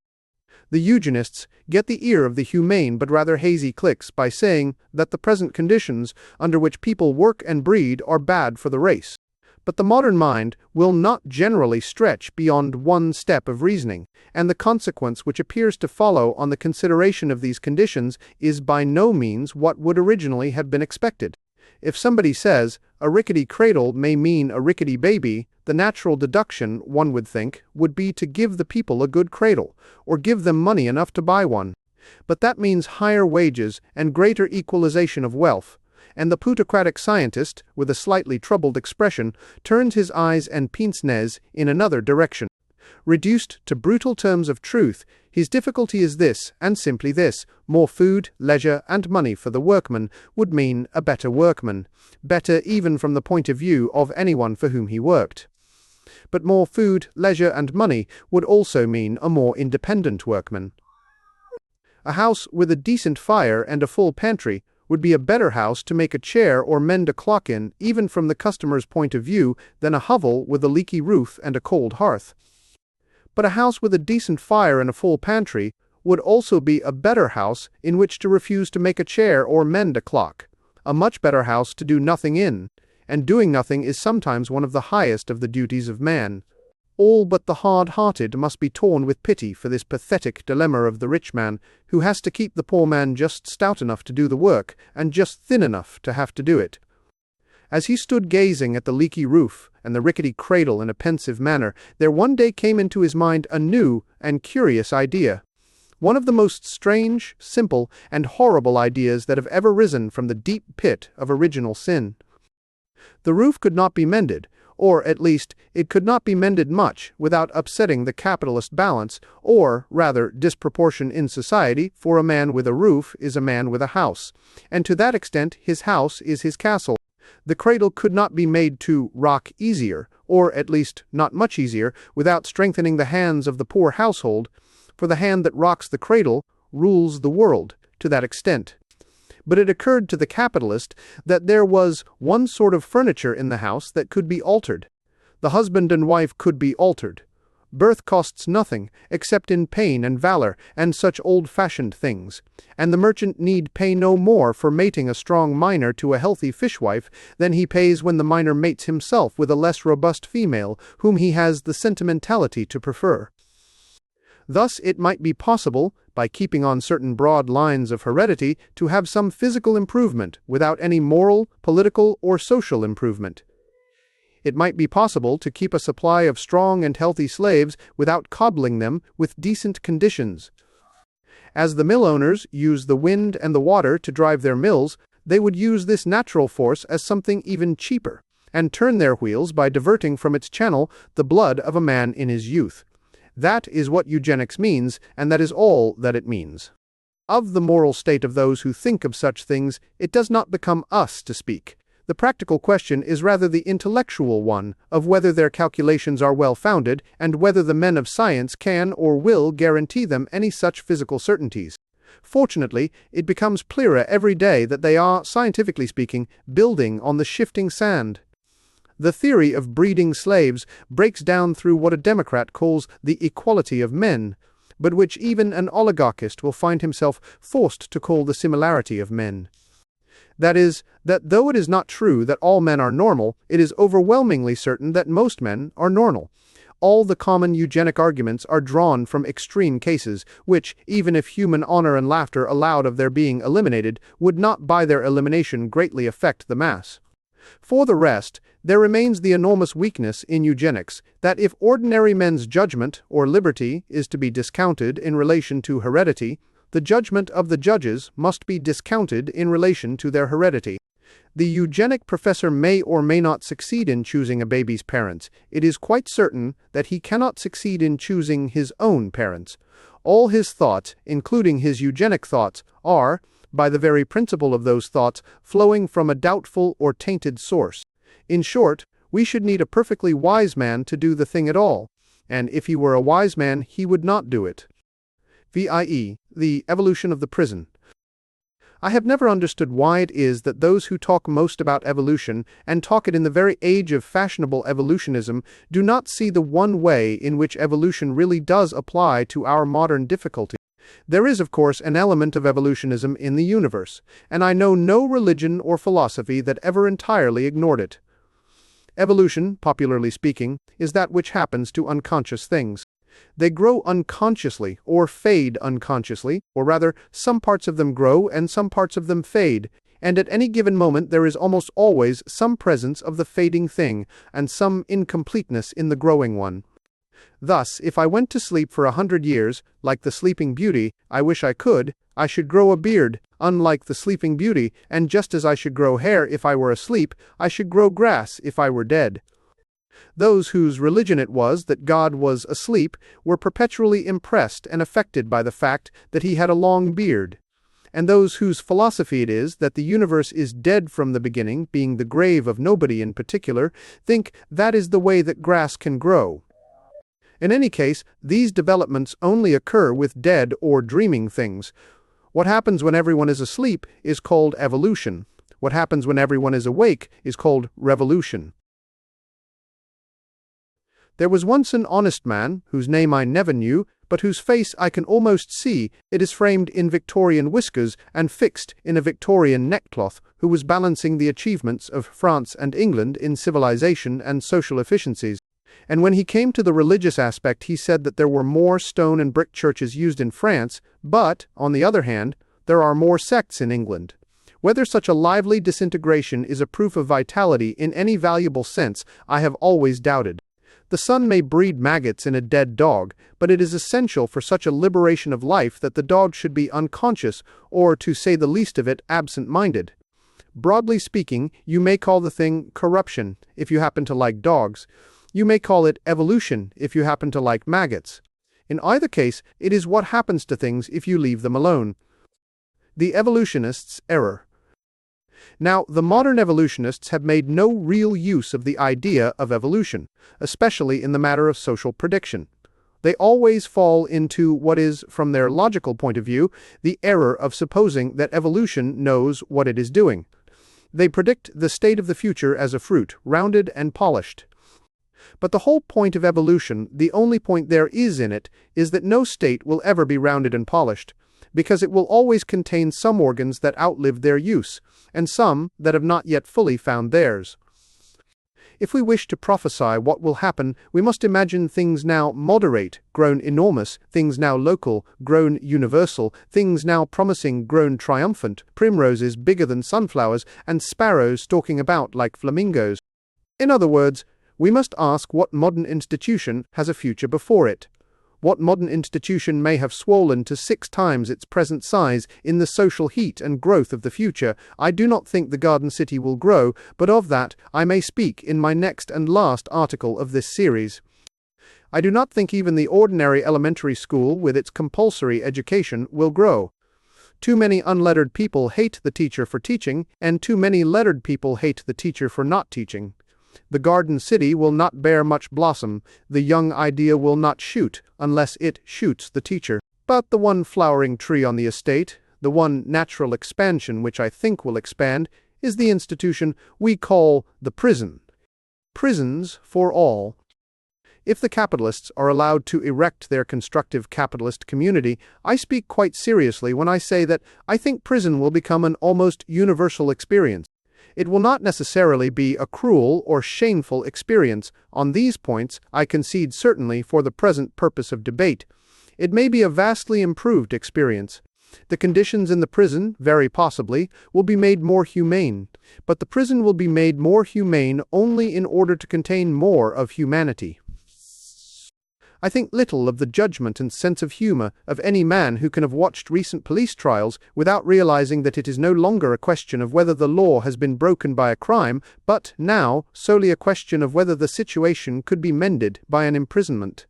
The eugenists get the ear of the humane but rather hazy cliques by saying that the present conditions under which people work and breed are bad for the race. But the modern mind will not generally stretch beyond one step of reasoning, and the consequence which appears to follow on the consideration of these conditions is by no means what would originally have been expected. If somebody says, a rickety cradle may mean a rickety baby, the natural deduction, one would think, would be to give the people a good cradle, or give them money enough to buy one. But that means higher wages and greater equalization of wealth, and the plutocratic scientist, with a slightly troubled expression, turns his eyes and pince-nez in another direction. Reduced to brutal terms of truth, his difficulty is this, and simply this: more food, leisure, and money for the workman would mean a better workman, better even from the point of view of anyone for whom he worked. But more food, leisure, and money would also mean a more independent workman. A house with a decent fire and a full pantry would be a better house to make a chair or mend a clock in, even from the customer's point of view, than a hovel with a leaky roof and a cold hearth. But a house with a decent fire and a full pantry would also be a better house in which to refuse to make a chair or mend a clock, a much better house to do nothing in, and doing nothing is sometimes one of the highest of the duties of man. All but the hard-hearted must be torn with pity for this pathetic dilemma of the rich man, who has to keep the poor man just stout enough to do the work, and just thin enough to have to do it. As he stood gazing at the leaky roof and the rickety cradle in a pensive manner, there one day came into his mind a new and curious idea. One of the most strange, simple, and horrible ideas that have ever risen from the deep pit of original sin. The roof could not be mended, or at least it could not be mended much without upsetting the capitalist balance, or rather disproportion in society, for a man with a roof is a man with a house, and to that extent his house is his castle. The cradle could not be made to rock easier, or at least not much easier, without strengthening the hands of the poor household, for the hand that rocks the cradle rules the world to that extent. But it occurred to the capitalist that there was one sort of furniture in the house that could be altered. The husband and wife could be altered. Birth costs nothing, except in pain and valor, and such old-fashioned things, and the merchant need pay no more for mating a strong miner to a healthy fishwife than he pays when the miner mates himself with a less robust female, whom he has the sentimentality to prefer. Thus it might be possible, by keeping on certain broad lines of heredity, to have some physical improvement without any moral, political, or social improvement. It might be possible to keep a supply of strong and healthy slaves without coddling them with decent conditions. As the mill owners use the wind and the water to drive their mills, they would use this natural force as something even cheaper, and turn their wheels by diverting from its channel the blood of a man in his youth. That is what eugenics means, and that is all that it means. Of the moral state of those who think of such things, it does not become us to speak. The practical question is rather the intellectual one, of whether their calculations are well-founded, and whether the men of science can or will guarantee them any such physical certainties. Fortunately, it becomes clearer every day that they are, scientifically speaking, building on the shifting sand. The theory of breeding slaves breaks down through what a Democrat calls the equality of men, but which even an oligarchist will find himself forced to call the similarity of men. That is, that though it is not true that all men are normal, it is overwhelmingly certain that most men are normal. All the common eugenic arguments are drawn from extreme cases, which, even if human honor and laughter allowed of their being eliminated, would not by their elimination greatly affect the mass. For the rest, there remains the enormous weakness in eugenics that if ordinary men's judgment or liberty is to be discounted in relation to heredity, the judgment of the judges must be discounted in relation to their heredity. The eugenic professor may or may not succeed in choosing a baby's parents. It is quite certain that he cannot succeed in choosing his own parents. All his thoughts, including his eugenic thoughts, are, by the very principle of those thoughts, flowing from a doubtful or tainted source. In short, we should need a perfectly wise man to do the thing at all, and if he were a wise man, he would not do it. VIE, the evolution of the prison. I have never understood why it is that those who talk most about evolution, and talk it in the very age of fashionable evolutionism, do not see the one way in which evolution really does apply to our modern difficulty. There is, of course, an element of evolutionism in the universe, and I know no religion or philosophy that ever entirely ignored it. Evolution, popularly speaking, is that which happens to unconscious things. They grow unconsciously, or fade unconsciously, or rather, some parts of them grow and some parts of them fade, and at any given moment there is almost always some presence of the fading thing, and some incompleteness in the growing one. Thus, if I went to sleep for 100 years, like the Sleeping Beauty, I wish I could, I should grow a beard, unlike the Sleeping Beauty, and just as I should grow hair if I were asleep, I should grow grass if I were dead. Those whose religion it was that God was asleep were perpetually impressed and affected by the fact that he had a long beard. And those whose philosophy it is that the universe is dead from the beginning, being the grave of nobody in particular, think that is the way that grass can grow. In any case, these developments only occur with dead or dreaming things. What happens when everyone is asleep is called evolution. What happens when everyone is awake is called revolution. There was once an honest man, whose name I never knew, but whose face I can almost see. It is framed in Victorian whiskers and fixed in a Victorian neckcloth, who was balancing the achievements of France and England in civilization and social efficiencies. And when he came to the religious aspect, he said that there were more stone and brick churches used in France, but, on the other hand, there are more sects in England. Whether such a lively disintegration is a proof of vitality in any valuable sense, I have always doubted. The sun may breed maggots in a dead dog, but it is essential for such a liberation of life that the dog should be unconscious, or, to say the least of it, absent-minded. Broadly speaking, you may call the thing corruption, if you happen to like dogs. You may call it evolution, if you happen to like maggots. In either case, it is what happens to things if you leave them alone. The evolutionists' error. Now, the modern evolutionists have made no real use of the idea of evolution, especially in the matter of social prediction. They always fall into what is, from their logical point of view, the error of supposing that evolution knows what it is doing. They predict the state of the future as a fruit, rounded and polished. But the whole point of evolution, the only point there is in it, is that no state will ever be rounded and polished, because it will always contain some organs that outlive their use, and some that have not yet fully found theirs. If we wish to prophesy what will happen, we must imagine things now moderate, grown enormous, things now local, grown universal, things now promising, grown triumphant, primroses bigger than sunflowers, and sparrows stalking about like flamingos. In other words, we must ask what modern institution has a future before it. What modern institution may have swollen to 6 times its present size in the social heat and growth of the future? I do not think the Garden City will grow, but of that I may speak in my next and last article of this series. I do not think even the ordinary elementary school with its compulsory education will grow. Too many unlettered people hate the teacher for teaching, and too many lettered people hate the teacher for not teaching. The Garden City will not bear much blossom, the young idea will not shoot, unless it shoots the teacher. But the one flowering tree on the estate, the one natural expansion which I think will expand, is the institution we call the prison. Prisons for all. If the capitalists are allowed to erect their constructive capitalist community, I speak quite seriously when I say that I think prison will become an almost universal experience. It will not necessarily be a cruel or shameful experience. On these points, I concede certainly for the present purpose of debate. It may be a vastly improved experience. The conditions in the prison, very possibly, will be made more humane, but the prison will be made more humane only in order to contain more of humanity. I think little of the judgment and sense of humor of any man who can have watched recent police trials without realizing that it is no longer a question of whether the law has been broken by a crime, but now solely a question of whether the situation could be mended by an imprisonment.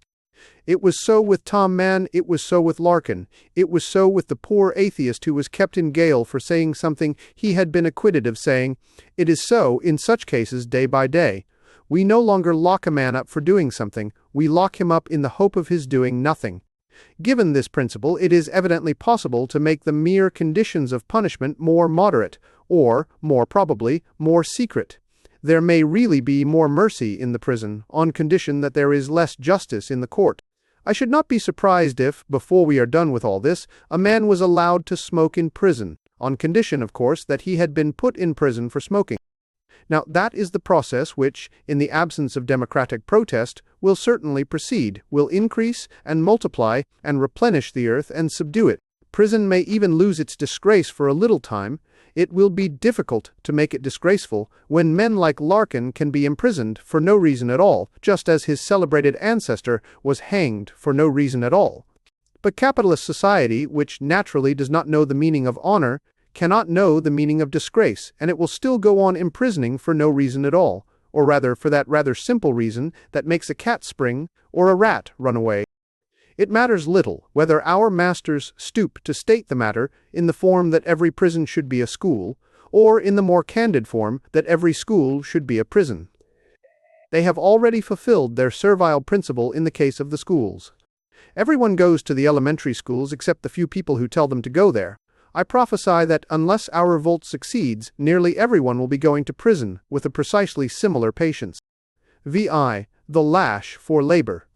It was so with Tom Mann, it was so with Larkin, it was so with the poor atheist who was kept in gaol for saying something he had been acquitted of saying. It is so in such cases day by day. We no longer lock a man up for doing something, we lock him up in the hope of his doing nothing. Given this principle, it is evidently possible to make the mere conditions of punishment more moderate, or, more probably, more secret. There may really be more mercy in the prison, on condition that there is less justice in the court. I should not be surprised if, before we are done with all this, a man was allowed to smoke in prison, on condition, of course, that he had been put in prison for smoking. Now, that is the process which, in the absence of democratic protest, will certainly proceed, will increase and multiply and replenish the earth and subdue it. Prison may even lose its disgrace for a little time. It will be difficult to make it disgraceful when men like Larkin can be imprisoned for no reason at all, just as his celebrated ancestor was hanged for no reason at all. But capitalist society, which naturally does not know the meaning of honor, cannot know the meaning of disgrace, and it will still go on imprisoning for no reason at all, or rather for that rather simple reason that makes a cat spring or a rat run away. It matters little whether our masters stoop to state the matter in the form that every prison should be a school, or in the more candid form that every school should be a prison. They have already fulfilled their servile principle in the case of the schools. Everyone goes to the elementary schools except the few people who tell them to go there. I prophesy that unless our revolt succeeds, nearly everyone will be going to prison with a precisely similar patience. VI. The lash for labor.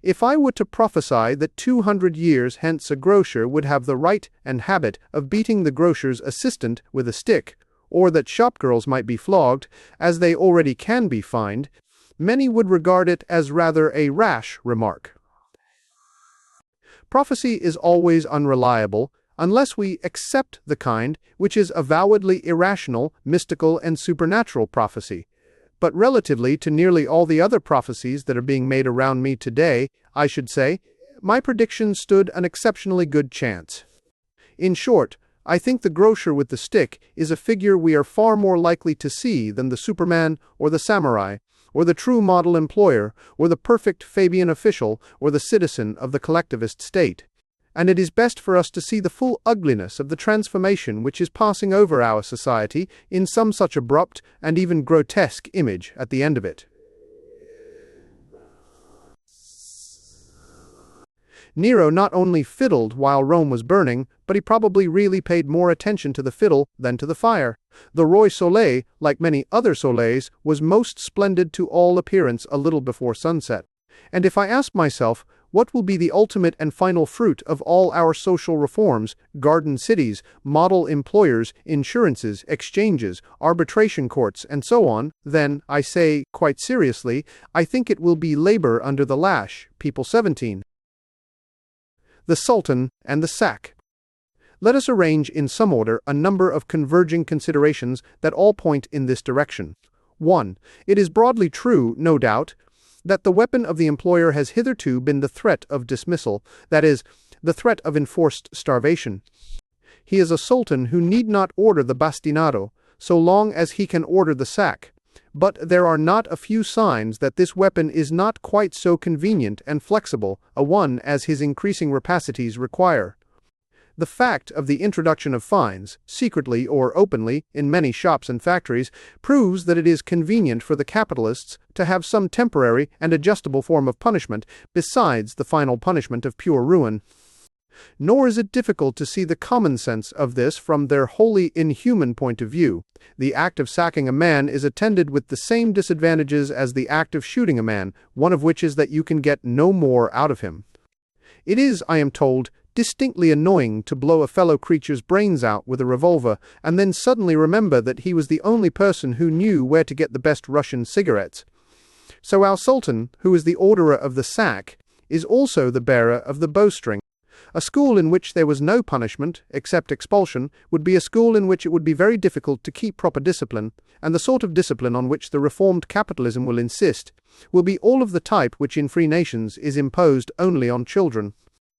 If I were to prophesy that 200 years hence a grocer would have the right and habit of beating the grocer's assistant with a stick, or that shopgirls might be flogged, as they already can be fined, many would regard it as rather a rash remark. Prophecy is always unreliable, unless we accept the kind which is avowedly irrational, mystical, and supernatural prophecy. But relatively to nearly all the other prophecies that are being made around me today, I should say, my prediction stood an exceptionally good chance. In short, I think the grocer with the stick is a figure we are far more likely to see than the Superman or the samurai, or the true model employer, or the perfect Fabian official, or the citizen of the collectivist state. And it is best for us to see the full ugliness of the transformation which is passing over our society in some such abrupt and even grotesque image at the end of it. Nero not only fiddled while Rome was burning, but he probably really paid more attention to the fiddle than to the fire. The Roi Soleil, like many other soleils, was most splendid to all appearance a little before sunset. And if I ask myself, what will be the ultimate and final fruit of all our social reforms, garden cities, model employers, insurances, exchanges, arbitration courts, and so on, then, I say, quite seriously, I think it will be labor under the lash, people 17. The Sultan and the Sack. Let us arrange in some order a number of converging considerations that all point in this direction. 1. It is broadly true, no doubt, that the weapon of the employer has hitherto been the threat of dismissal, that is, the threat of enforced starvation. He is a sultan who need not order the bastinado, so long as he can order the sack. But there are not a few signs that this weapon is not quite so convenient and flexible a one as his increasing rapacities require. The fact of the introduction of fines, secretly or openly, in many shops and factories, proves that it is convenient for the capitalists to have some temporary and adjustable form of punishment besides the final punishment of pure ruin. Nor is it difficult to see the common sense of this from their wholly inhuman point of view. The act of sacking a man is attended with the same disadvantages as the act of shooting a man, one of which is that you can get no more out of him. It is, I am told, distinctly annoying to blow a fellow creature's brains out with a revolver and then suddenly remember that he was the only person who knew where to get the best Russian cigarettes. So our Sultan, who is the orderer of the sack, is also the bearer of the bowstring. A school in which there was no punishment, except expulsion, would be a school in which it would be very difficult to keep proper discipline, and the sort of discipline on which the reformed capitalism will insist will be all of the type which in free nations is imposed only on children.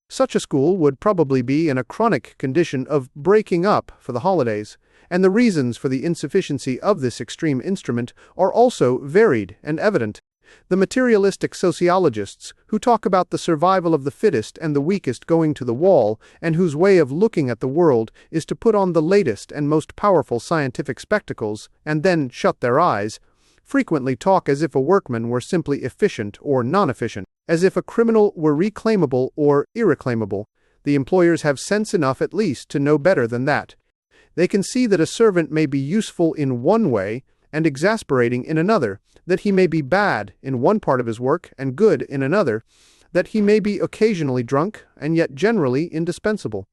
Such a school would probably be in a chronic condition of breaking up for the holidays, and the reasons for the insufficiency of this extreme instrument are also varied and evident. The materialistic sociologists, who talk about the survival of the fittest and the weakest going to the wall, and whose way of looking at the world is to put on the latest and most powerful scientific spectacles, and then shut their eyes, frequently talk as if a workman were simply efficient or non-efficient, as if a criminal were reclaimable or irreclaimable. The employers have sense enough at least to know better than that. They can see that a servant may be useful in one way and exasperating in another, that he may be bad in one part of his work and good in another, that he may be occasionally drunk and yet generally indispensable.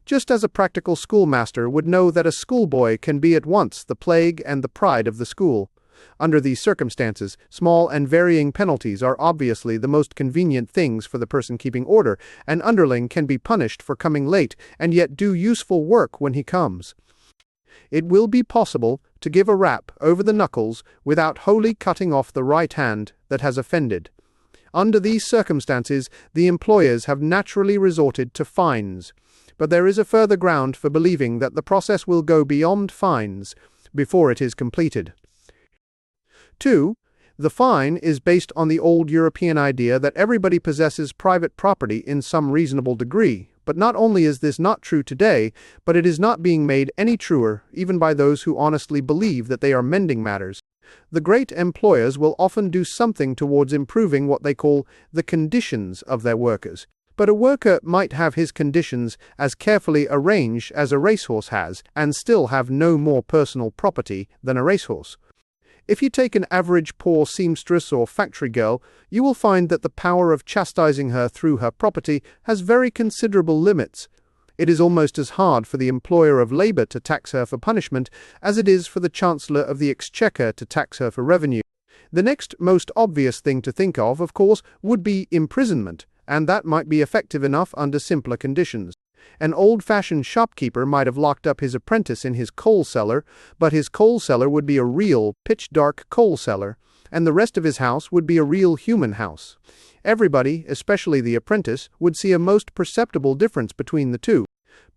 Just as a practical schoolmaster would know that a schoolboy can be at once the plague and the pride of the school. Under these circumstances, small and varying penalties are obviously the most convenient things for the person keeping order. An underling can be punished for coming late and yet do useful work when he comes. It will be possible to give a rap over the knuckles without wholly cutting off the right hand that has offended. Under these circumstances, the employers have naturally resorted to fines, but there is a further ground for believing that the process will go beyond fines before it is completed. 2. The fine is based on the old European idea that everybody possesses private property in some reasonable degree, but not only is this not true today, but it is not being made any truer even by those who honestly believe that they are mending matters. The great employers will often do something towards improving what they call the conditions of their workers. But a worker might have his conditions as carefully arranged as a racehorse has, and still have no more personal property than a racehorse. If you take an average poor seamstress or factory girl, you will find that the power of chastising her through her property has very considerable limits. It is almost as hard for the employer of labour to tax her for punishment as it is for the Chancellor of the Exchequer to tax her for revenue. The next most obvious thing to think of course, would be imprisonment, and that might be effective enough under simpler conditions. An old-fashioned shopkeeper might have locked up his apprentice in his coal cellar, but his coal cellar would be a real, pitch-dark coal cellar, and the rest of his house would be a real human house. Everybody, especially the apprentice, would see a most perceptible difference between the two.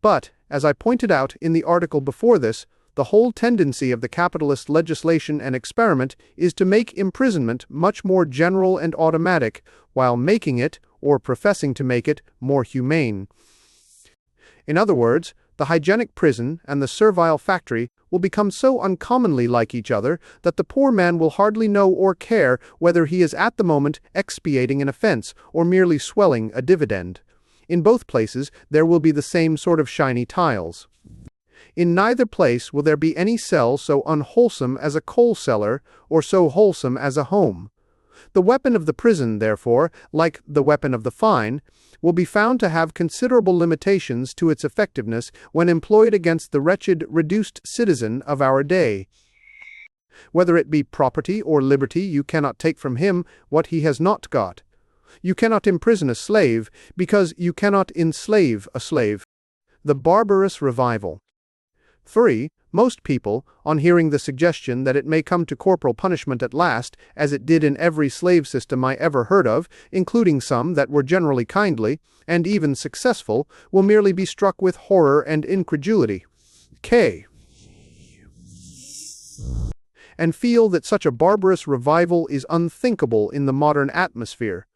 But, as I pointed out in the article before this, the whole tendency of the capitalist legislation and experiment is to make imprisonment much more general and automatic, while making it, or professing to make it, more humane. In other words, the hygienic prison and the servile factory will become so uncommonly like each other that the poor man will hardly know or care whether he is at the moment expiating an offense or merely swelling a dividend. In both places there will be the same sort of shiny tiles. In neither place will there be any cell so unwholesome as a coal cellar or so wholesome as a home. The weapon of the prison, therefore, like the weapon of the fine, will be found to have considerable limitations to its effectiveness when employed against the wretched, reduced citizen of our day. Whether it be property or liberty, you cannot take from him what he has not got. You cannot imprison a slave, because you cannot enslave a slave. The barbarous revival. 3. Most people, on hearing the suggestion that it may come to corporal punishment at last, as it did in every slave system I ever heard of, including some that were generally kindly, and even successful, will merely be struck with horror and incredulity. And feel that such a barbarous revival is unthinkable in the modern atmosphere.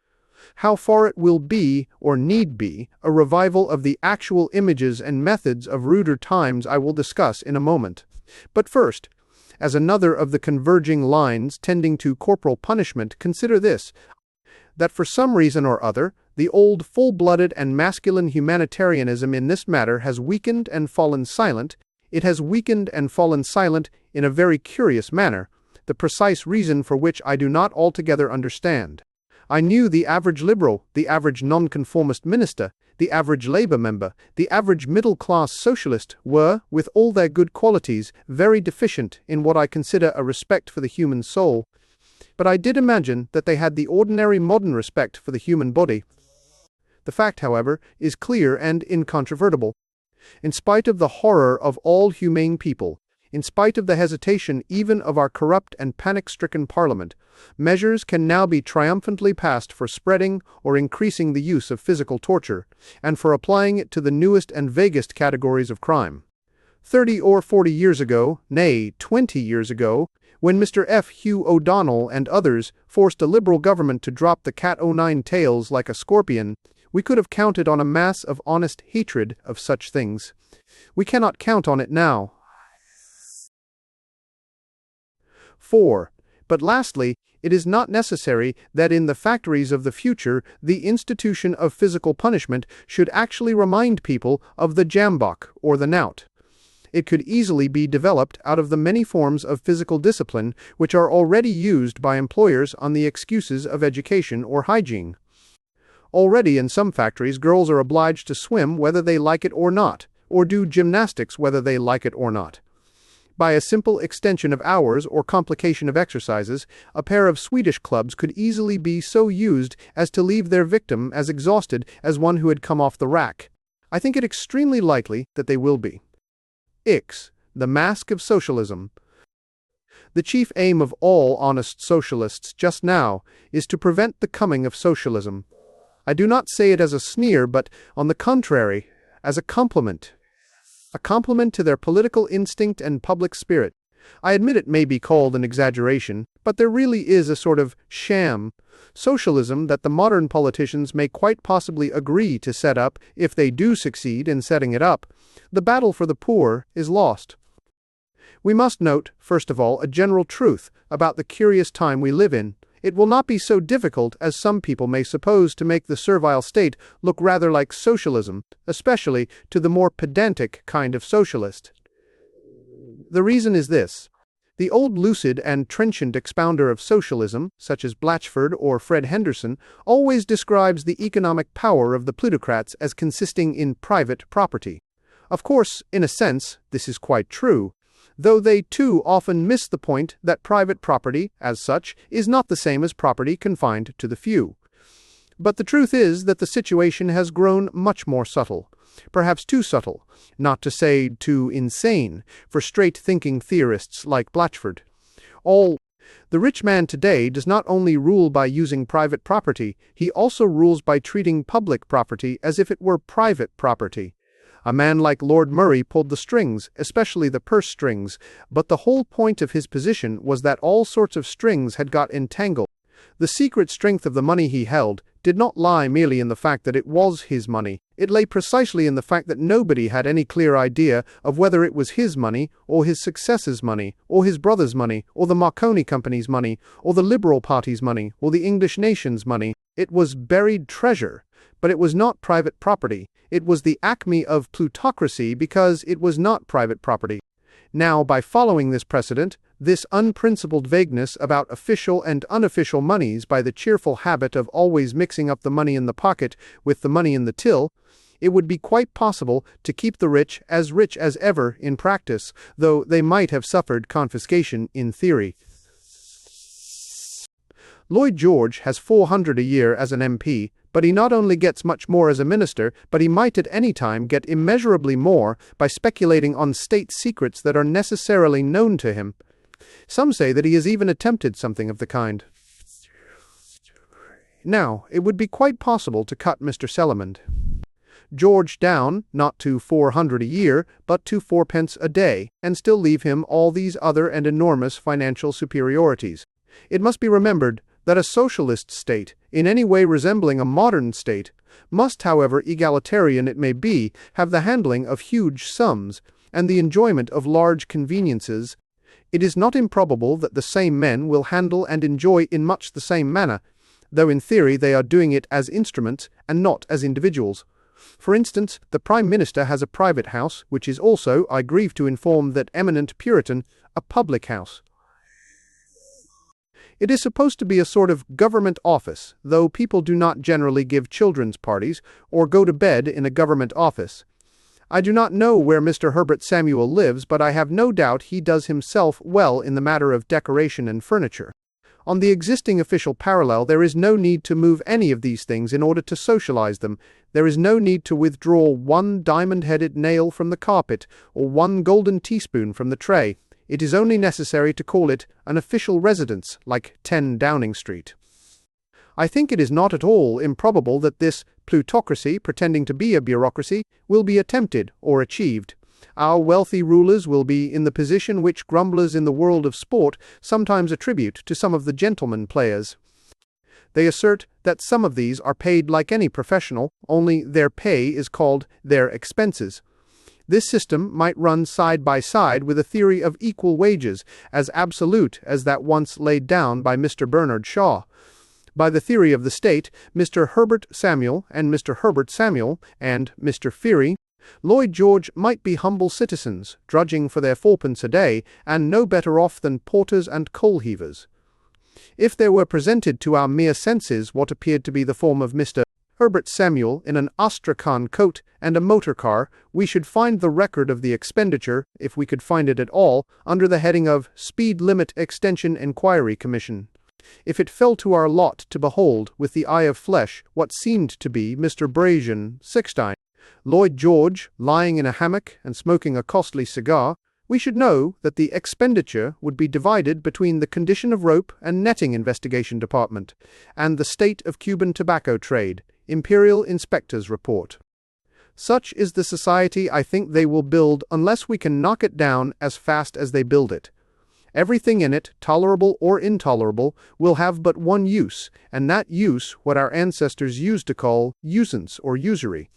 How far it will be, or need be, a revival of the actual images and methods of ruder times I will discuss in a moment. But first, as another of the converging lines tending to corporal punishment, consider this, that for some reason or other, the old full-blooded and masculine humanitarianism in this matter has weakened and fallen silent. It has weakened and fallen silent in a very curious manner, the precise reason for which I do not altogether understand. I knew the average liberal, the average nonconformist minister, the average labor member, the average middle-class socialist were, with all their good qualities, very deficient in what I consider a respect for the human soul. But I did imagine that they had the ordinary modern respect for the human body. The fact, however, is clear and incontrovertible. In spite of the horror of all humane people, in spite of the hesitation even of our corrupt and panic-stricken Parliament, measures can now be triumphantly passed for spreading or increasing the use of physical torture, and for applying it to the newest and vaguest categories of crime. 30 or 40 years ago, nay, 20 years ago, when Mr. F. Hugh O'Donnell and others forced a Liberal government to drop the cat o' nine tails like a scorpion, we could have counted on a mass of honest hatred of such things. We cannot count on it now. 4. But lastly, it is not necessary that in the factories of the future the institution of physical punishment should actually remind people of the jambok or the knout. It could easily be developed out of the many forms of physical discipline which are already used by employers on the excuses of education or hygiene. Already in some factories girls are obliged to swim whether they like it or not, or do gymnastics whether they like it or not. By a simple extension of hours or complication of exercises, a pair of Swedish clubs could easily be so used as to leave their victim as exhausted as one who had come off the rack. I think it extremely likely that they will be. The Mask of Socialism. The chief aim of all honest socialists just now is to prevent the coming of socialism. I do not say it as a sneer, but, on the contrary, as a compliment. A compliment to their political instinct and public spirit. I admit it may be called an exaggeration, but there really is a sort of sham socialism that the modern politicians may quite possibly agree to set up if they do succeed in setting it up. The battle for the poor is lost. We must note, first of all, a general truth about the curious time we live in. It will not be so difficult as some people may suppose to make the servile state look rather like socialism, especially to the more pedantic kind of socialist. The reason is this. The old lucid and trenchant expounder of socialism, such as Blatchford or Fred Henderson, always describes the economic power of the plutocrats as consisting in private property. Of course, in a sense, this is quite true, though they too often miss the point that private property, as such, is not the same as property confined to the few. But the truth is that the situation has grown much more subtle, perhaps too subtle, not to say too insane, for straight-thinking theorists like Blatchford. The rich man today does not only rule by using private property, he also rules by treating public property as if it were private property. A man like Lord Murray pulled the strings, especially the purse strings, but the whole point of his position was that all sorts of strings had got entangled. The secret strength of the money he held did not lie merely in the fact that it was his money. It lay precisely in the fact that nobody had any clear idea of whether it was his money, or his successor's money, or his brother's money, or the Marconi Company's money, or the Liberal Party's money, or the English nation's money. It was buried treasure, but it was not private property. It was the acme of plutocracy because it was not private property. Now, by following this precedent, this unprincipled vagueness about official and unofficial monies by the cheerful habit of always mixing up the money in the pocket with the money in the till, it would be quite possible to keep the rich as ever in practice, though they might have suffered confiscation in theory. Lloyd George has $400 a year as an MP, but he not only gets much more as a minister, but he might at any time get immeasurably more by speculating on state secrets that are necessarily known to him. Some say that he has even attempted something of the kind. Now, it would be quite possible to cut Mr. Cellamond George down, not to $400 a year, but to 4p a day, and still leave him all these other and enormous financial superiorities. It must be remembered that a socialist state, in any way resembling a modern state, must, however egalitarian it may be, have the handling of huge sums, and the enjoyment of large conveniences. It is not improbable that the same men will handle and enjoy in much the same manner, though in theory they are doing it as instruments and not as individuals. For instance, the Prime Minister has a private house, which is also, I grieve to inform that eminent Puritan, a public house. It is supposed to be a sort of government office, though people do not generally give children's parties or go to bed in a government office. I do not know where Mr. Herbert Samuel lives, but I have no doubt he does himself well in the matter of decoration and furniture. On the existing official parallel, there is no need to move any of these things in order to socialize them. There is no need to withdraw one diamond-headed nail from the carpet or one golden teaspoon from the tray. It is only necessary to call it an official residence, like 10 Downing Street. I think it is not at all improbable that this plutocracy, pretending to be a bureaucracy, will be attempted or achieved. Our wealthy rulers will be in the position which grumblers in the world of sport sometimes attribute to some of the gentlemen players. They assert that some of these are paid like any professional, only their pay is called their expenses. This system might run side by side with a theory of equal wages, as absolute as that once laid down by Mr. Bernard Shaw. By the theory of the state, Mr. Herbert Samuel and Mr. Herbert Samuel and Mr. Feary, Lloyd George might be humble citizens, drudging for their 4p a day, and no better off than porters and coal-heavers. If there were presented to our mere senses what appeared to be the form of Mr. Herbert Samuel in an Astrakhan coat and a motor car, we should find the record of the expenditure, if we could find it at all, under the heading of Speed Limit Extension Enquiry Commission. If it fell to our lot to behold, with the eye of flesh, what seemed to be Mr. Brazen, 16, Lloyd George, lying in a hammock and smoking a costly cigar, We should know that the expenditure would be divided between the condition of rope and netting investigation department and the state of Cuban tobacco trade, Imperial Inspector's report. Such is the society I think they will build unless we can knock it down as fast as they build it. Everything in it, tolerable or intolerable, will have but one use, and that use what our ancestors used to call usance or usury.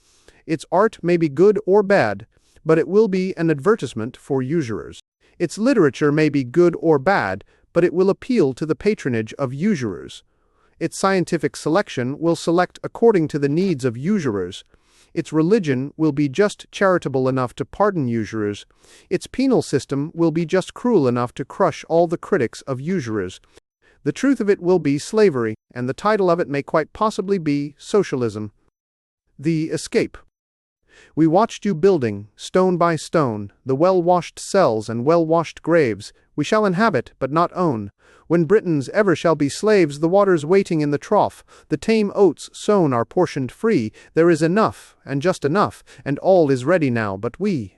Its art may be good or bad, but it will be an advertisement for usurers. Its literature may be good or bad, but it will appeal to the patronage of usurers. Its scientific selection will select according to the needs of usurers. Its religion will be just charitable enough to pardon usurers. Its penal system will be just cruel enough to crush all the critics of usurers. The truth of it will be slavery, and the title of it may quite possibly be socialism. The Escape. We watched you building, stone by stone, the well-washed cells and well-washed graves. We shall inhabit, but not own. When Britons ever shall be slaves, the waters waiting in the trough, the tame oats sown are portioned free. There is enough, and just enough, and all is ready now, but we.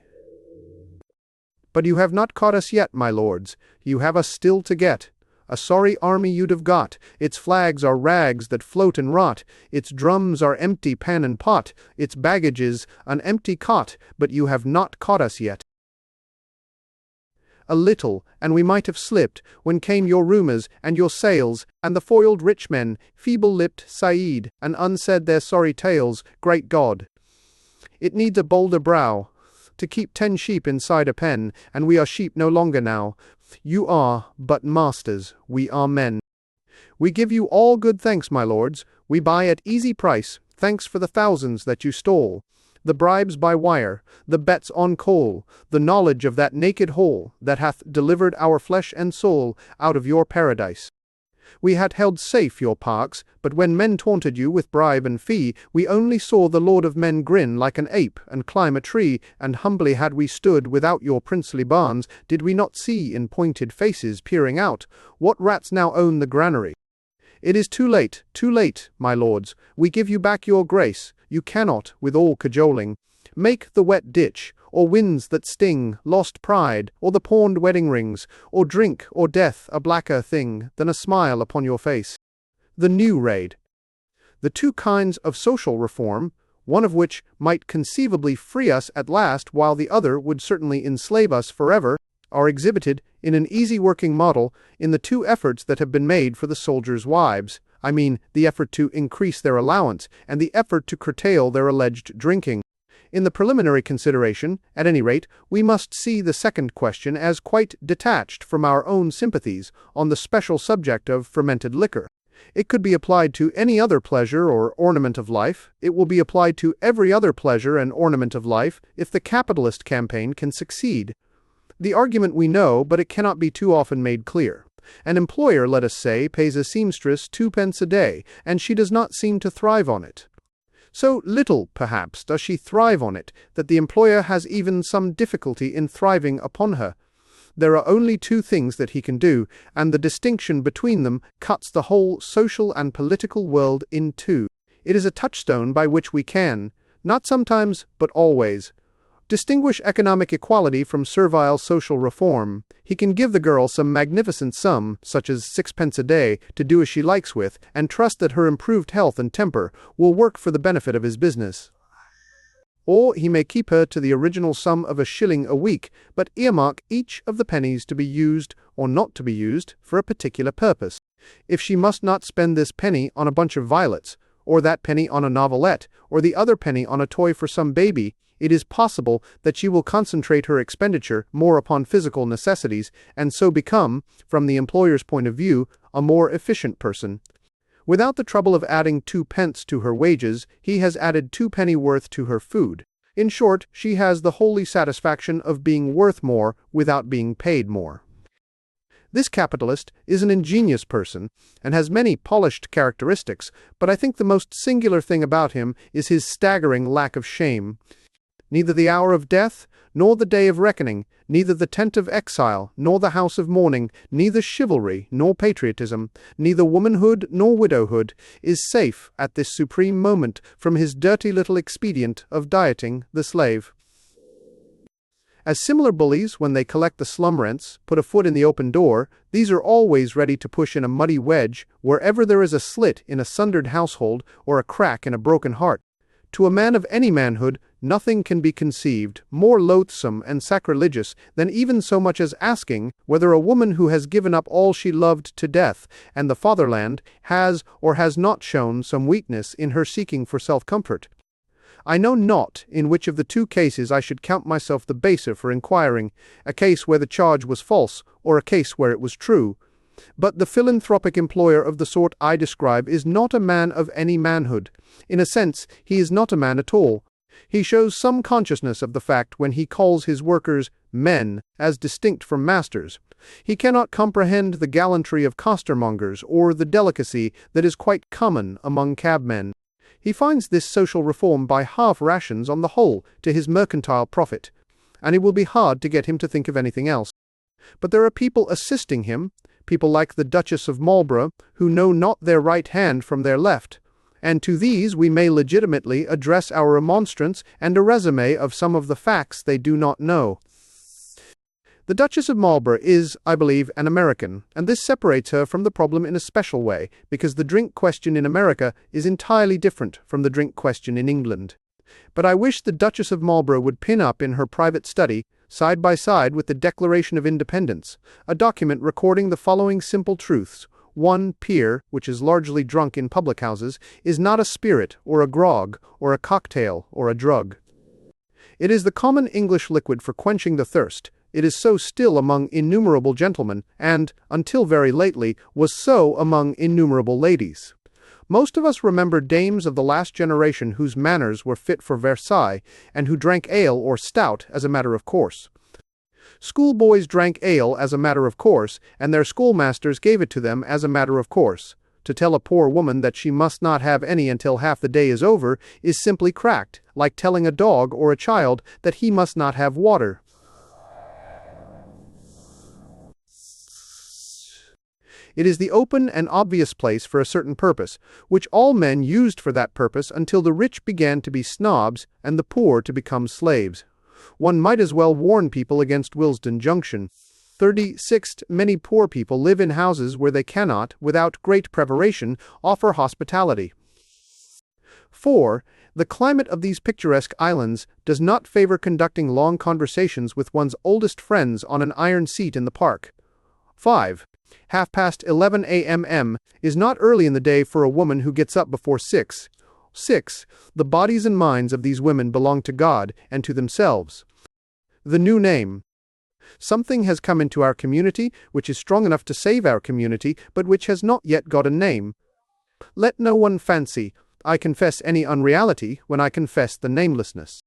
But you have not caught us yet, my lords. You have us still to get. A sorry army you'd have got. Its flags are rags that float and rot. Its drums are empty pan and pot. Its baggage is an empty cot. But you have not caught us yet. A little, and we might have slipped, when came your rumours, and your sales, and the foiled rich men, feeble-lipped Saeed, and unsaid their sorry tales. Great God! It needs a bolder brow to keep 10 sheep inside a pen, and we are sheep no longer now. You are but masters, we are men. We give you all good thanks, my lords. We buy at easy price, thanks for the thousands that you stole. The bribes by wire, the bets on coal, the knowledge of that naked hole that hath delivered our flesh and soul out of your paradise. We had held safe your parks, but when men taunted you with bribe and fee, we only saw the Lord of Men grin like an ape and climb a tree, and humbly had we stood without your princely barns, did we not see in pointed faces peering out, what rats now own the granary. It is too late, my lords. We give you back your grace. You cannot, with all cajoling, make the wet ditch, or winds that sting, lost pride, or the pawned wedding rings, or drink or death a blacker thing than a smile upon your face. The new raid. The two kinds of social reform, one of which might conceivably free us at last while the other would certainly enslave us forever, are exhibited in an easy working model in the two efforts that have been made for the soldiers' wives. I mean, the effort to increase their allowance and the effort to curtail their alleged drinking. In the preliminary consideration, at any rate, we must see the second question as quite detached from our own sympathies on the special subject of fermented liquor. It could be applied to any other pleasure or ornament of life. It will be applied to every other pleasure and ornament of life if the capitalist campaign can succeed. The argument we know, but it cannot be too often made clear. An employer, let us say, pays a seamstress 2 pence a day, and she does not seem to thrive on it. So little, perhaps, does she thrive on it, that the employer has even some difficulty in thriving upon her. There are only 2 things that he can do, and the distinction between them cuts the whole social and political world in two. It is a touchstone by which we can, not sometimes, but always, distinguish economic equality from servile social reform. He can give the girl some magnificent sum, such as 6 pence a day, to do as she likes with, and trust that her improved health and temper will work for the benefit of his business. Or he may keep her to the original sum of £1 a week, but earmark each of the pennies to be used or not to be used for a particular purpose. If she must not spend this penny on a bunch of violets, or that penny on a novelette, or the other penny on a toy for some baby, it is possible that she will concentrate her expenditure more upon physical necessities, and so become, from the employer's point of view, a more efficient person. Without the trouble of adding 2 pence to her wages, he has added 2 pennyworth to her food. In short, she has the holy satisfaction of being worth more without being paid more. This capitalist is an ingenious person, and has many polished characteristics, but I think the most singular thing about him is his staggering lack of shame. Neither the hour of death, nor the day of reckoning, neither the tent of exile, nor the house of mourning, neither chivalry, nor patriotism, neither womanhood nor widowhood, is safe at this supreme moment from his dirty little expedient of dieting the slave. As similar bullies, when they collect the slum rents, put a foot in the open door, these are always ready to push in a muddy wedge wherever there is a slit in a sundered household or a crack in a broken heart. To a man of any manhood, nothing can be conceived more loathsome and sacrilegious than even so much as asking whether a woman who has given up all she loved to death and the fatherland has or has not shown some weakness in her seeking for self-comfort. I know not in which of the two cases I should count myself the baser for inquiring, a case where the charge was false or a case where it was true. But the philanthropic employer of the sort I describe is not a man of any manhood. In a sense, he is not a man at all. He shows some consciousness of the fact when he calls his workers men, as distinct from masters. He cannot comprehend the gallantry of costermongers or the delicacy that is quite common among cabmen. He finds this social reform by half rations on the whole to his mercantile profit, and it will be hard to get him to think of anything else. But there are people assisting him, people like the Duchess of Marlborough, who know not their right hand from their left, and to these we may legitimately address our remonstrance and a resume of some of the facts they do not know. The Duchess of Marlborough is, I believe, an American, and this separates her from the problem in a special way, because the drink question in America is entirely different from the drink question in England. But I wish the Duchess of Marlborough would pin up in her private study, side by side with the Declaration of Independence, a document recording the following simple truths. 1. Beer, which is largely drunk in public houses, is not a spirit, or a grog, or a cocktail, or a drug. It is the common English liquid for quenching the thirst. It is so still among innumerable gentlemen, and, until very lately, was so among innumerable ladies. Most of us remember dames of the last generation whose manners were fit for Versailles, and who drank ale or stout as a matter of course. Schoolboys drank ale as a matter of course, and their schoolmasters gave it to them as a matter of course. To tell a poor woman that she must not have any until half the day is over is simply cracked, like telling a dog or a child that he must not have water. It is the open and obvious place for a certain purpose, which all men used for that purpose until the rich began to be snobs and the poor to become slaves. One might as well warn people against Willesden Junction. 36. Many poor people live in houses where they cannot, without great preparation, offer hospitality. 4. The climate of these picturesque islands does not favor conducting long conversations with one's oldest friends on an iron seat in the park. 5. 11:30 a.m. is not early in the day for a woman who gets up before 6. 6. The bodies and minds of these women belong to God and to themselves. The new name. Something has come into our community which is strong enough to save our community, but which has not yet got a name. Let no one fancy I confess any unreality when I confess the namelessness.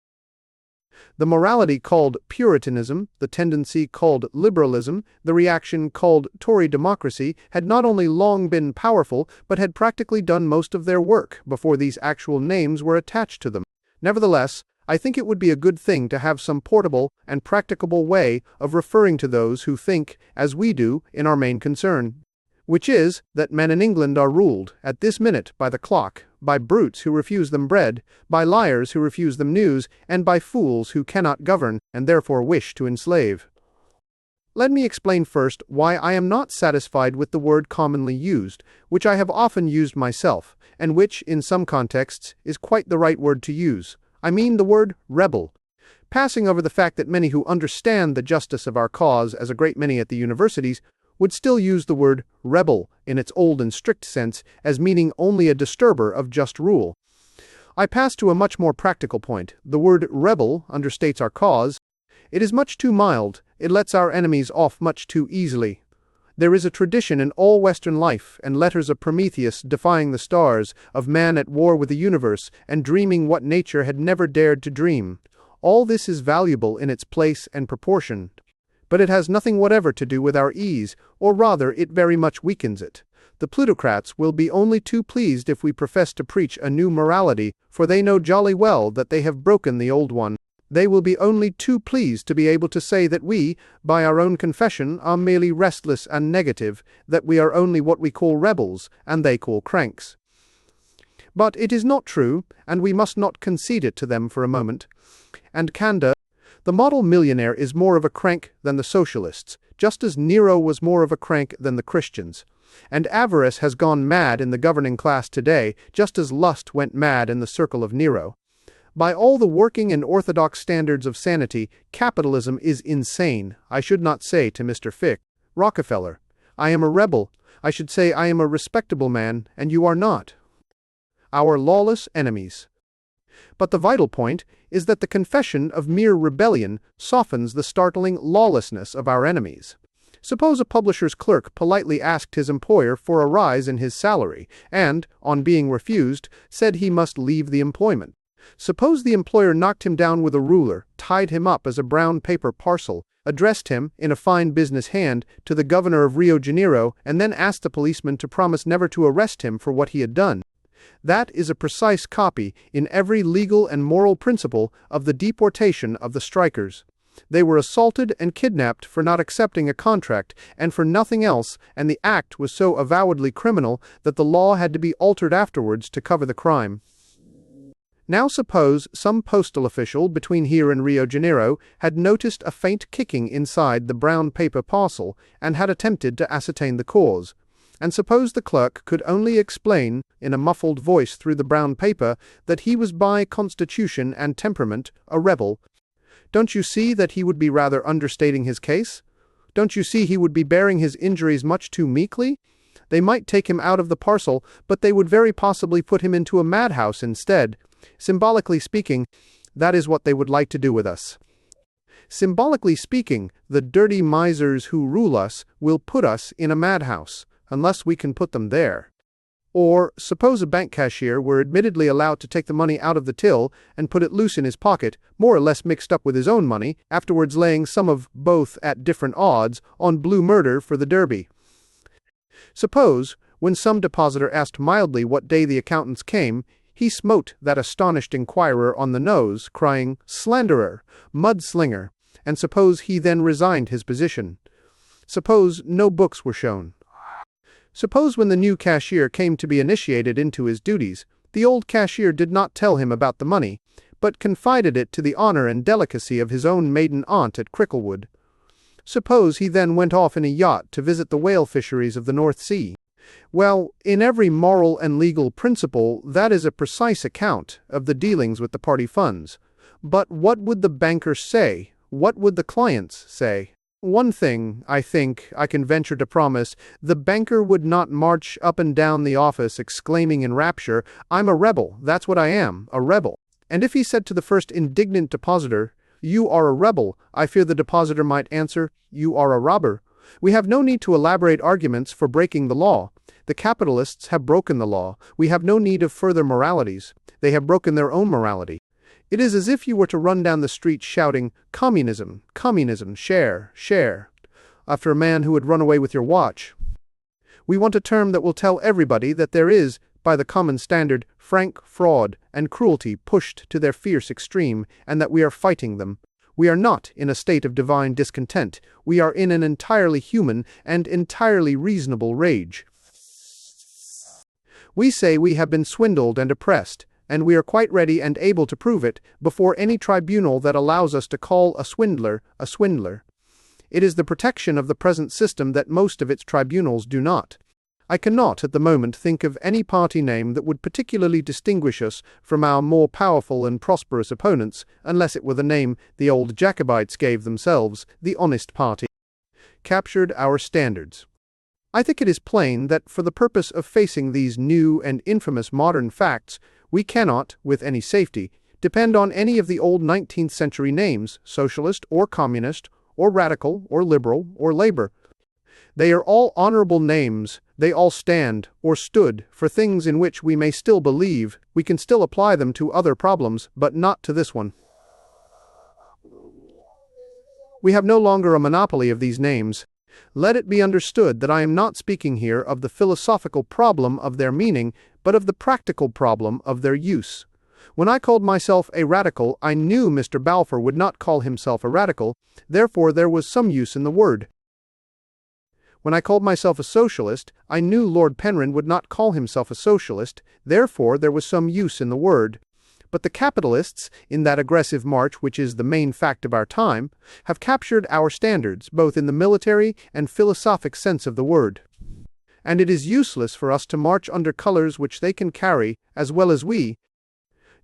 The morality called Puritanism, the tendency called liberalism, the reaction called Tory democracy had not only long been powerful, but had practically done most of their work before these actual names were attached to them. Nevertheless, I think it would be a good thing to have some portable and practicable way of referring to those who think, as we do, in our main concern, which is, that men in England are ruled, at this minute, by the clock, by brutes who refuse them bread, by liars who refuse them news, and by fools who cannot govern, and therefore wish to enslave. Let me explain first why I am not satisfied with the word commonly used, which I have often used myself, and which, in some contexts, is quite the right word to use. I mean the word rebel. Passing over the fact that many who understand the justice of our cause, as a great many at the universities, would still use the word rebel in its old and strict sense as meaning only a disturber of just rule. I pass to a much more practical point. The word rebel understates our cause. It is much too mild. It lets our enemies off much too easily. There is a tradition in all Western life, and letters of Prometheus defying the stars, of man at war with the universe, and dreaming what nature had never dared to dream. All this is valuable in its place and proportion. But it has nothing whatever to do with our ease, or rather it very much weakens it. The plutocrats will be only too pleased if we profess to preach a new morality, for they know jolly well that they have broken the old one. They will be only too pleased to be able to say that we, by our own confession, are merely restless and negative, that we are only what we call rebels, and they call cranks. But it is not true, and we must not concede it to them for a moment. And candour, The model millionaire is more of a crank than the socialists, just as Nero was more of a crank than the Christians. And avarice has gone mad in the governing class today, just as lust went mad in the circle of Nero. By all the working and orthodox standards of sanity, capitalism is insane. I should not say to Mr. Fick, Rockefeller, I am a rebel. I should say I am a respectable man, and you are not. Our lawless enemies. But the vital point is that the confession of mere rebellion softens the startling lawlessness of our enemies. Suppose a publisher's clerk politely asked his employer for a rise in his salary, and, on being refused, said he must leave the employment. Suppose the employer knocked him down with a ruler, tied him up as a brown paper parcel, addressed him, in a fine business hand, to the governor of Rio de Janeiro, and then asked the policeman to promise never to arrest him for what he had done. That is a precise copy, in every legal and moral principle, of the deportation of the strikers. They were assaulted and kidnapped for not accepting a contract, and for nothing else, and the act was so avowedly criminal that the law had to be altered afterwards to cover the crime. Now suppose some postal official between here and Rio de Janeiro had noticed a faint kicking inside the brown paper parcel and had attempted to ascertain the cause. And suppose the clerk could only explain, in a muffled voice through the brown paper, that he was by constitution and temperament a rebel. Don't you see that he would be rather understating his case? Don't you see he would be bearing his injuries much too meekly? They might take him out of the parcel, but they would very possibly put him into a madhouse instead. Symbolically speaking, that is what they would like to do with us. Symbolically speaking, the dirty misers who rule us will put us in a madhouse, unless we can put them there. Or, suppose a bank cashier were admittedly allowed to take the money out of the till and put it loose in his pocket, more or less mixed up with his own money, afterwards laying some of both at different odds on blue murder for the Derby. Suppose, when some depositor asked mildly what day the accountants came, he smote that astonished inquirer on the nose, crying, "Slanderer! Mudslinger!" and suppose he then resigned his position. Suppose no books were shown. Suppose when the new cashier came to be initiated into his duties, the old cashier did not tell him about the money, but confided it to the honor and delicacy of his own maiden aunt at Cricklewood. Suppose he then went off in a yacht to visit the whale fisheries of the North Sea. Well, in every moral and legal principle, that is a precise account of the dealings with the party funds. But what would the bankers say? What would the clients say? One thing, I think, I can venture to promise, the banker would not march up and down the office exclaiming in rapture, "I'm a rebel, that's what I am, a rebel." And if he said to the first indignant depositor, "You are a rebel," I fear the depositor might answer, "You are a robber." We have no need to elaborate arguments for breaking the law. The capitalists have broken the law. We have no need of further moralities. They have broken their own morality. It is as if you were to run down the street shouting, "Communism, communism, share, share," after a man who had run away with your watch. We want a term that will tell everybody that there is, by the common standard, frank fraud and cruelty pushed to their fierce extreme, and that we are fighting them. We are not in a state of divine discontent. We are in an entirely human and entirely reasonable rage. We say we have been swindled and oppressed, and we are quite ready and able to prove it before any tribunal that allows us to call a swindler a swindler. It is the protection of the present system that most of its tribunals do not. I cannot at the moment think of any party name that would particularly distinguish us from our more powerful and prosperous opponents, unless it were the name the old Jacobites gave themselves, the Honest Party. Captured our standards. I think it is plain that for the purpose of facing these new and infamous modern facts, we cannot, with any safety, depend on any of the old 19th century names, socialist or communist, or radical, or liberal, or labor. They are all honorable names. They all stand, or stood, for things in which we may still believe. We can still apply them to other problems, but not to this one. We have no longer a monopoly of these names. Let it be understood that I am not speaking here of the philosophical problem of their meaning, but of the practical problem of their use. When I called myself a radical, I knew Mr. Balfour would not call himself a radical, therefore there was some use in the word. When I called myself a socialist, I knew Lord Penrhyn would not call himself a socialist, therefore there was some use in the word. But the capitalists, in that aggressive march which is the main fact of our time, have captured our standards, both in the military and philosophic sense of the word. And it is useless for us to march under colors which they can carry, as well as we.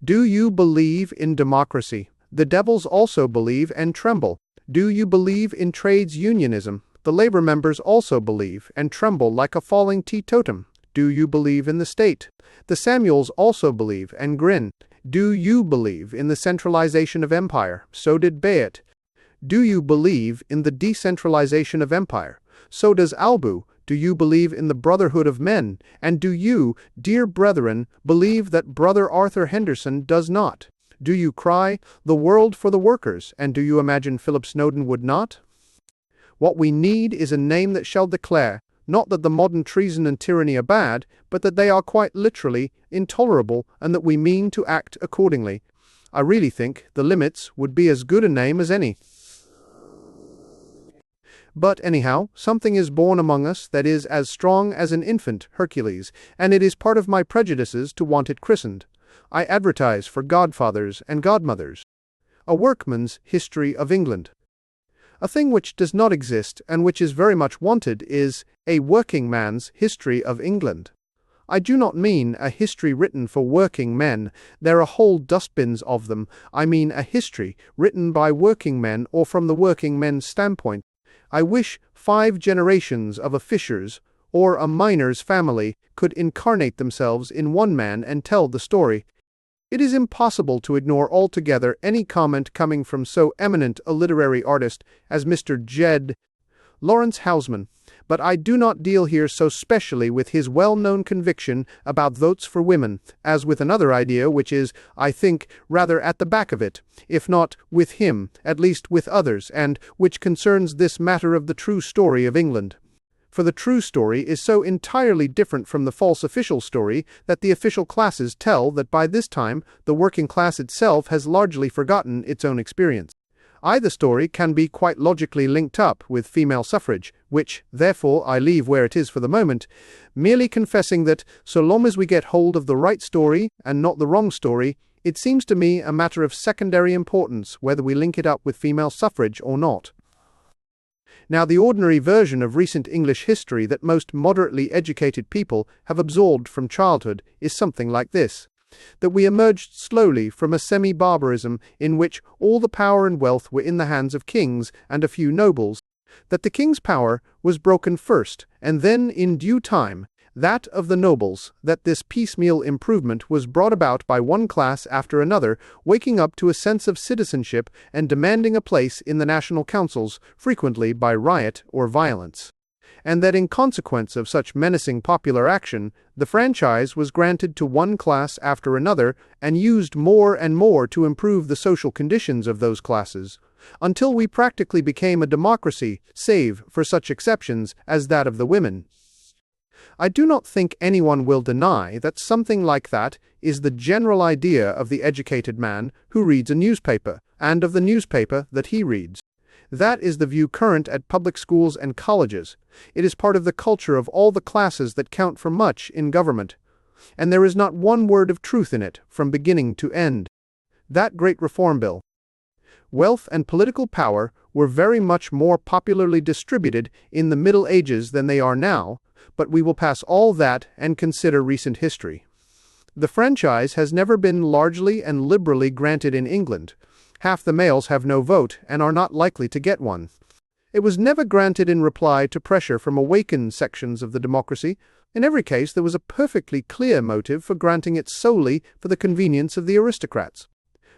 Do you believe in democracy? The devils also believe and tremble. Do you believe in trades unionism? The labor members also believe and tremble like a falling teetotum. Do you believe in the state? The Samuels also believe and grin. Do you believe in the centralization of empire? So did Bayet. Do you believe in the decentralization of empire? So does Albu. Do you believe in the brotherhood of men? And do you, dear brethren, believe that Brother Arthur Henderson does not? Do you cry, "The world for the workers," and do you imagine Philip Snowden would not? What we need is a name that shall declare, not that the modern treason and tyranny are bad, but that they are quite literally intolerable, and that we mean to act accordingly. I really think the limits would be as good a name as any. But anyhow, something is born among us that is as strong as an infant Hercules, and it is part of my prejudices to want it christened. I advertise for godfathers and godmothers. A workman's history of England. A thing which does not exist, and which is very much wanted, is a working man's history of England. I do not mean a history written for working men. There are whole dustbins of them. I mean a history written by working men or from the working men's standpoint. I wish 5 generations of a fisher's or a miner's family could incarnate themselves in one man and tell the story. It is impossible to ignore altogether any comment coming from so eminent a literary artist as Mr. Jed Lawrence Housman, but I do not deal here so specially with his well-known conviction about votes for women, as with another idea which is, I think, rather at the back of it, if not with him, at least with others, and which concerns this matter of the true story of England. For the true story is so entirely different from the false official story that the official classes tell that by this time the working class itself has largely forgotten its own experience. Either story can be quite logically linked up with female suffrage, which, therefore, I leave where it is for the moment, merely confessing that, so long as we get hold of the right story and not the wrong story, it seems to me a matter of secondary importance whether we link it up with female suffrage or not. Now, the ordinary version of recent English history that most moderately educated people have absorbed from childhood is something like this: that we emerged slowly from a semi-barbarism in which all the power and wealth were in the hands of kings and a few nobles, that the king's power was broken first, and then, in due time, that of the nobles, that this piecemeal improvement was brought about by one class after another, waking up to a sense of citizenship and demanding a place in the national councils, frequently by riot or violence. And that in consequence of such menacing popular action, the franchise was granted to one class after another and used more and more to improve the social conditions of those classes, until we practically became a democracy, save for such exceptions as that of the women. I do not think anyone will deny that something like that is the general idea of the educated man who reads a newspaper, and of the newspaper that he reads. That is the view current at public schools and colleges. It is part of the culture of all the classes that count for much in government. And there is not one word of truth in it, from beginning to end. That great Reform Bill. Wealth and political power were very much more popularly distributed in the Middle Ages than they are now, but we will pass all that and consider recent history. The franchise has never been largely and liberally granted in England. Half the males have no vote and are not likely to get one. It was never granted in reply to pressure from awakened sections of the democracy. In every case, there was a perfectly clear motive for granting it solely for the convenience of the aristocrats.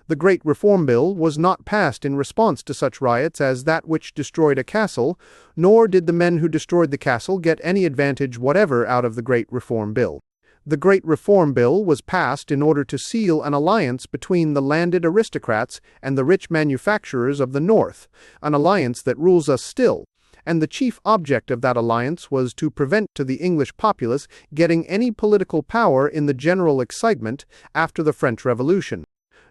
The Great Reform Bill was not passed in response to such riots as that which destroyed a castle, nor did the men who destroyed the castle get any advantage whatever out of the Great Reform Bill. The Great Reform Bill was passed in order to seal an alliance between the landed aristocrats and the rich manufacturers of the North, an alliance that rules us still, and the chief object of that alliance was to prevent to the English populace getting any political power in the general excitement after the French Revolution.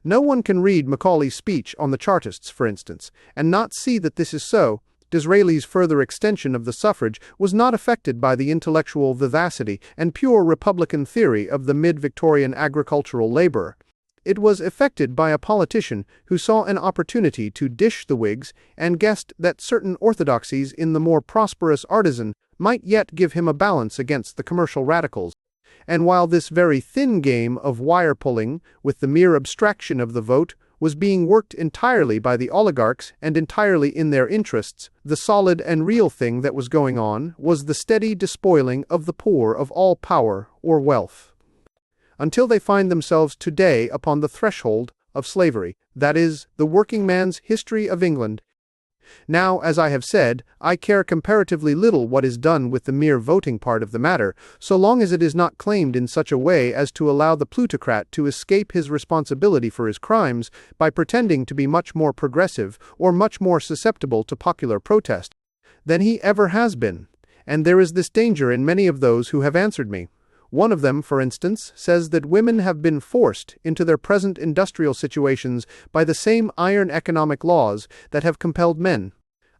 No one can read Macaulay's speech on the Chartists, for instance, and not see that this is so. Disraeli's further extension of the suffrage was not affected by the intellectual vivacity and pure republican theory of the mid-Victorian agricultural labourer. It was effected by a politician who saw an opportunity to dish the Whigs and guessed that certain orthodoxies in the more prosperous artisan might yet give him a balance against the commercial radicals. And while this very thin game of wire-pulling, with the mere abstraction of the vote, was being worked entirely by the oligarchs and entirely in their interests, the solid and real thing that was going on was the steady despoiling of the poor of all power or wealth, until they find themselves today upon the threshold of slavery, that is, the working man's history of England. Now, as I have said, I care comparatively little what is done with the mere voting part of the matter, so long as it is not claimed in such a way as to allow the plutocrat to escape his responsibility for his crimes by pretending to be much more progressive or much more susceptible to popular protest than he ever has been. And there is this danger in many of those who have answered me. One of them, for instance, says that women have been forced into their present industrial situations by the same iron economic laws that have compelled men.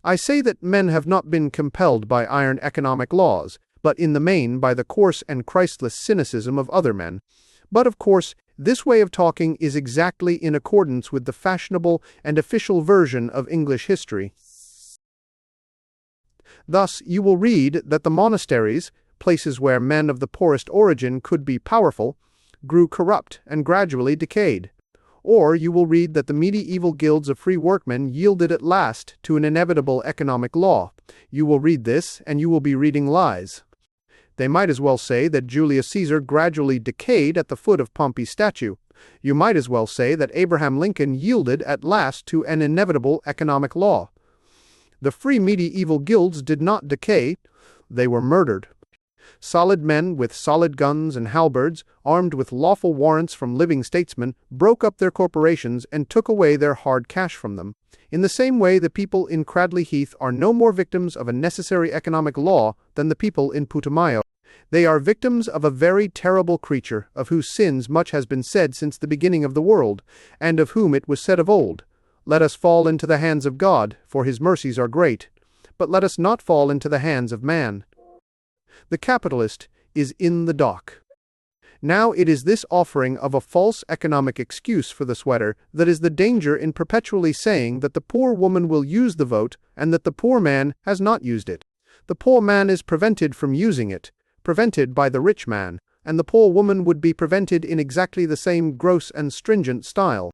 I say that men have not been compelled by iron economic laws, but in the main by the coarse and Christless cynicism of other men. But of course, this way of talking is exactly in accordance with the fashionable and official version of English history. Thus, you will read that the monasteries, places where men of the poorest origin could be powerful, grew corrupt and gradually decayed. Or you will read that the medieval guilds of free workmen yielded at last to an inevitable economic law. You will read this, and you will be reading lies. They might as well say that Julius Caesar gradually decayed at the foot of Pompey's statue. You might as well say that Abraham Lincoln yielded at last to an inevitable economic law. The free medieval guilds did not decay, they were murdered. Solid men with solid guns and halberds, armed with lawful warrants from living statesmen, broke up their corporations and took away their hard cash from them. In the same way, the people in Cradley Heath are no more victims of a necessary economic law than the people in Putumayo. They are victims of a very terrible creature, of whose sins much has been said since the beginning of the world, and of whom it was said of old, "Let us fall into the hands of God, for his mercies are great. But let us not fall into the hands of man." The capitalist is in the dock. Now it is this offering of a false economic excuse for the sweater that is the danger in perpetually saying that the poor woman will use the vote and that the poor man has not used it. The poor man is prevented from using it, prevented by the rich man, and the poor woman would be prevented in exactly the same gross and stringent style.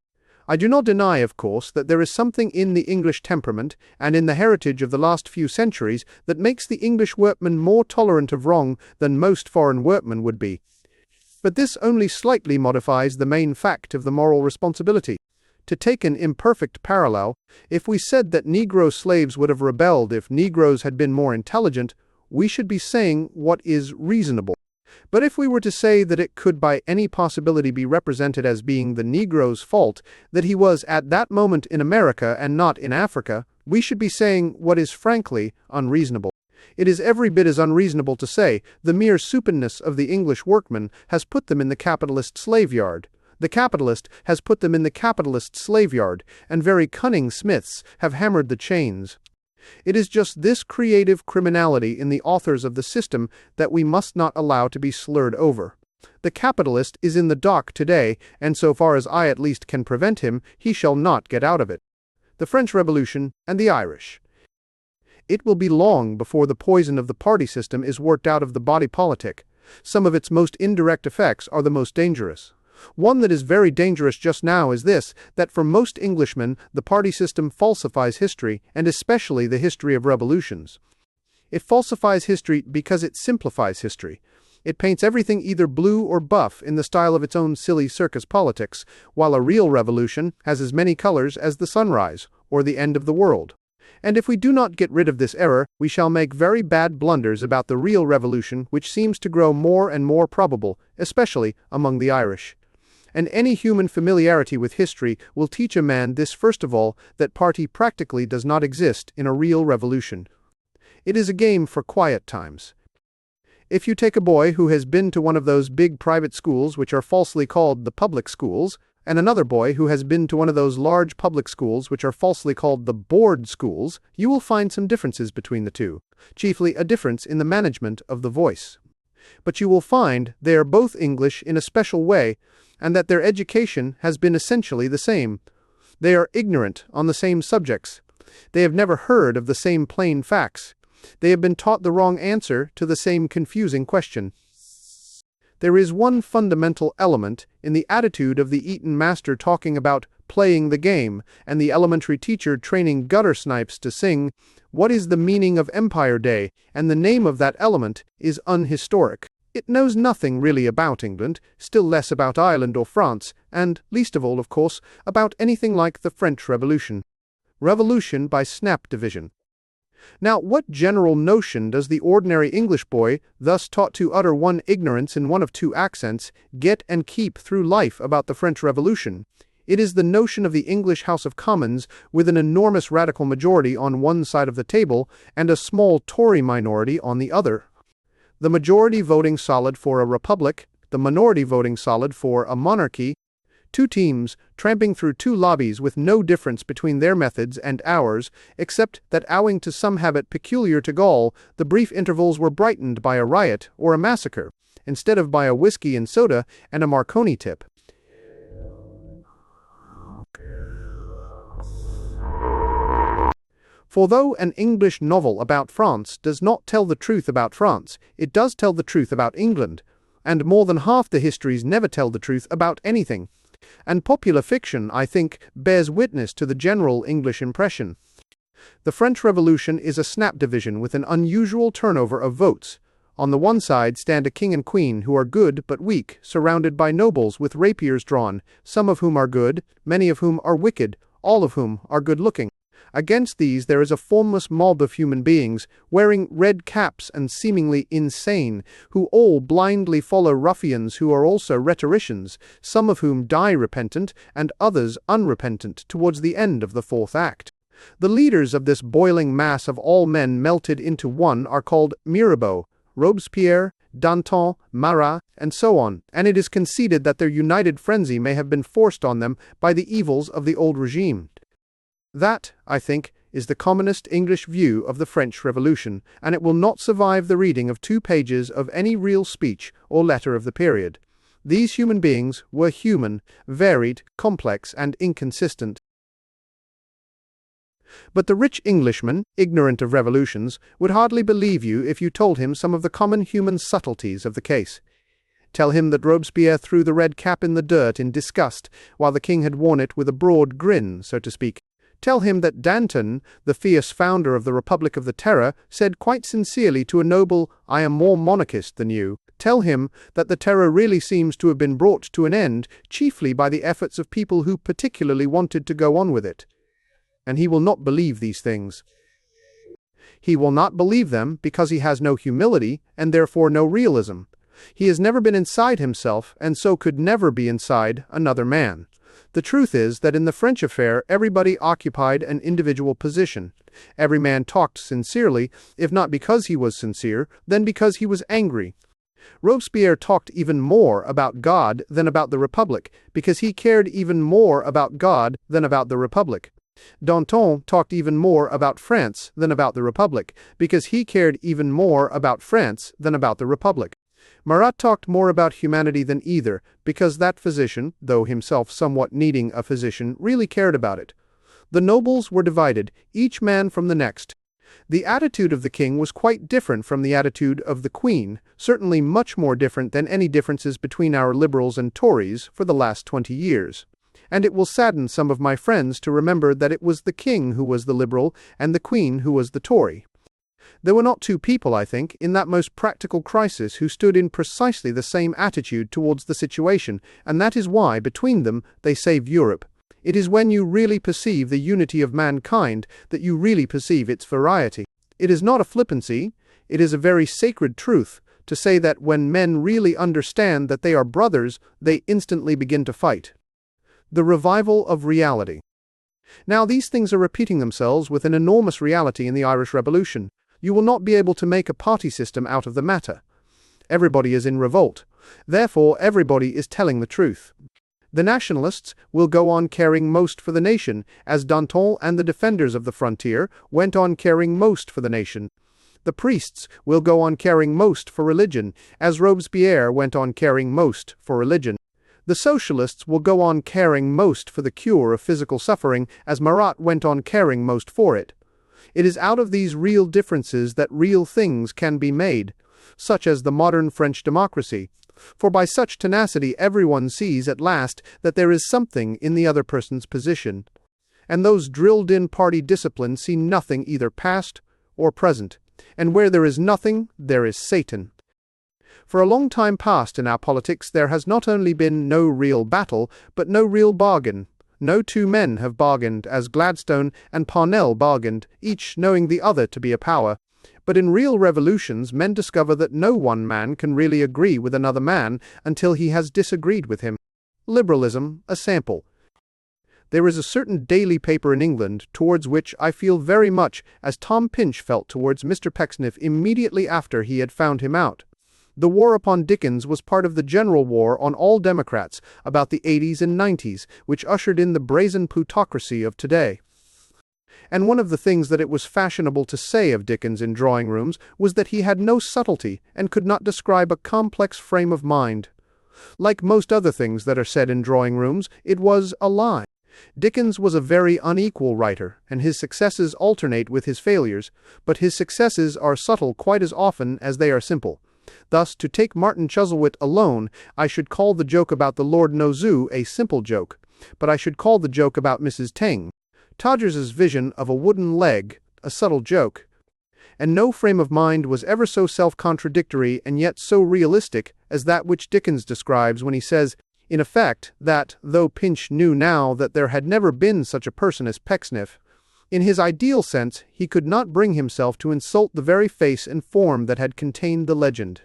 I do not deny, of course, that there is something in the English temperament and in the heritage of the last few centuries that makes the English workman more tolerant of wrong than most foreign workmen would be. But this only slightly modifies the main fact of the moral responsibility. To take an imperfect parallel, if we said that Negro slaves would have rebelled if Negroes had been more intelligent, we should be saying what is reasonable. But if we were to say that it could by any possibility be represented as being the Negro's fault that he was at that moment in America and not in Africa, we should be saying what is frankly unreasonable. It is every bit as unreasonable to say the mere supineness of the English workman has put them in the capitalist slave yard. The capitalist has put them in the capitalist slave yard, and very cunning smiths have hammered the chains. It is just this creative criminality in the authors of the system that we must not allow to be slurred over. The capitalist is in the dock today, and so far as I at least can prevent him, he shall not get out of it. The French Revolution and the Irish. It will be long before the poison of the party system is worked out of the body politic. Some of its most indirect effects are the most dangerous. One that is very dangerous just now is this, that for most Englishmen the party system falsifies history, and especially the history of revolutions. It falsifies history because it simplifies history. It paints everything either blue or buff in the style of its own silly circus politics, while a real revolution has as many colors as the sunrise, or the end of the world. And if we do not get rid of this error, we shall make very bad blunders about the real revolution, which seems to grow more and more probable, especially among the Irish. And any human familiarity with history will teach a man this first of all, that party practically does not exist in a real revolution. It is a game for quiet times. If you take a boy who has been to one of those big private schools which are falsely called the public schools, and another boy who has been to one of those large public schools which are falsely called the board schools, you will find some differences between the two, chiefly a difference in the management of the voice. But you will find they are both English in a special way, and that their education has been essentially the same. They are ignorant on the same subjects. They have never heard of the same plain facts. They have been taught the wrong answer to the same confusing question. There is one fundamental element in the attitude of the Eton master talking about playing the game, and the elementary teacher training gutter snipes to sing, "What is the meaning of Empire Day?" And the name of that element is unhistoric. It knows nothing really about England, still less about Ireland or France, and, least of all, of course, about anything like the French Revolution. Revolution by snap division. Now, what general notion does the ordinary English boy, thus taught to utter one ignorance in one of two accents, get and keep through life about the French Revolution? It is the notion of the English House of Commons with an enormous radical majority on one side of the table and a small Tory minority on the other. The majority voting solid for a republic, the minority voting solid for a monarchy, two teams tramping through two lobbies with no difference between their methods and ours, except that owing to some habit peculiar to Gaul, the brief intervals were brightened by a riot or a massacre, instead of by a whiskey and soda and a Marconi tip. For though an English novel about France does not tell the truth about France, it does tell the truth about England, and more than half the histories never tell the truth about anything. And popular fiction, I think, bears witness to the general English impression. The French Revolution is a snap division with an unusual turnover of votes. On the one side stand a king and queen who are good but weak, surrounded by nobles with rapiers drawn, some of whom are good, many of whom are wicked, all of whom are good-looking. Against these there is a formless mob of human beings, wearing red caps and seemingly insane, who all blindly follow ruffians who are also rhetoricians, some of whom die repentant and others unrepentant towards the end of the fourth act. The leaders of this boiling mass of all men melted into one are called Mirabeau, Robespierre, Danton, Marat, and so on, and it is conceded that their united frenzy may have been forced on them by the evils of the old regime. That, I think, is the commonest English view of the French Revolution, and it will not survive the reading of 2 pages of any real speech or letter of the period. These human beings were human, varied, complex, and inconsistent. But the rich Englishman, ignorant of revolutions, would hardly believe you if you told him some of the common human subtleties of the case. Tell him that Robespierre threw the red cap in the dirt in disgust, while the king had worn it with a broad grin, so to speak. Tell him that Danton, the fierce founder of the Republic of the Terror, said quite sincerely to a noble, "I am more monarchist than you." Tell him that the Terror really seems to have been brought to an end, chiefly by the efforts of people who particularly wanted to go on with it. And he will not believe these things. He will not believe them because he has no humility, and therefore no realism. He has never been inside himself, and so could never be inside another man. The truth is that in the French affair everybody occupied an individual position. Every man talked sincerely, if not because he was sincere, then because he was angry. Robespierre talked even more about God than about the Republic, because he cared even more about God than about the Republic. Danton talked even more about France than about the Republic, because he cared even more about France than about the Republic. Marat talked more about humanity than either, because that physician, though himself somewhat needing a physician, really cared about it. The nobles were divided, each man from the next. The attitude of the king was quite different from the attitude of the queen, certainly much more different than any differences between our liberals and Tories for the last 20 years. And it will sadden some of my friends to remember that it was the king who was the liberal and the queen who was the Tory. There were not two people, I think, in that most practical crisis who stood in precisely the same attitude towards the situation, and that is why, between them, they saved Europe. It is when you really perceive the unity of mankind that you really perceive its variety. It is not a flippancy, it is a very sacred truth, to say that when men really understand that they are brothers, they instantly begin to fight. The revival of reality. Now these things are repeating themselves with an enormous reality in the Irish Revolution. You will not be able to make a party system out of the matter. Everybody is in revolt. Therefore, everybody is telling the truth. The nationalists will go on caring most for the nation, as Danton and the defenders of the frontier went on caring most for the nation. The priests will go on caring most for religion, as Robespierre went on caring most for religion. The socialists will go on caring most for the cure of physical suffering, as Marat went on caring most for it. It is out of these real differences that real things can be made, such as the modern French democracy, for by such tenacity everyone sees at last that there is something in the other person's position, and those drilled-in party discipline see nothing either past or present, and where there is nothing, there is Satan. For a long time past in our politics there has not only been no real battle, but no real bargain. No two men have bargained as Gladstone and Parnell bargained, each knowing the other to be a power. But in real revolutions men discover that no one man can really agree with another man until he has disagreed with him. Liberalism, a sample. There is a certain daily paper in England towards which I feel very much as Tom Pinch felt towards Mr. Pecksniff immediately after he had found him out. The war upon Dickens was part of the general war on all Democrats about the 80s and 90s, which ushered in the brazen plutocracy of today. And one of the things that it was fashionable to say of Dickens in drawing rooms was that he had no subtlety and could not describe a complex frame of mind. Like most other things that are said in drawing rooms, it was a lie. Dickens was a very unequal writer, and his successes alternate with his failures, but his successes are subtle quite as often as they are simple. Thus, to take Martin Chuzzlewit alone, I should call the joke about the Lord Nozoo a simple joke, but I should call the joke about Mrs. Ting, Todgers's vision of a wooden leg, a subtle joke. And no frame of mind was ever so self-contradictory and yet so realistic as that which Dickens describes when he says, in effect, that, though Pinch knew now that there had never been such a person as Pecksniff, in his ideal sense he could not bring himself to insult the very face and form that had contained the legend.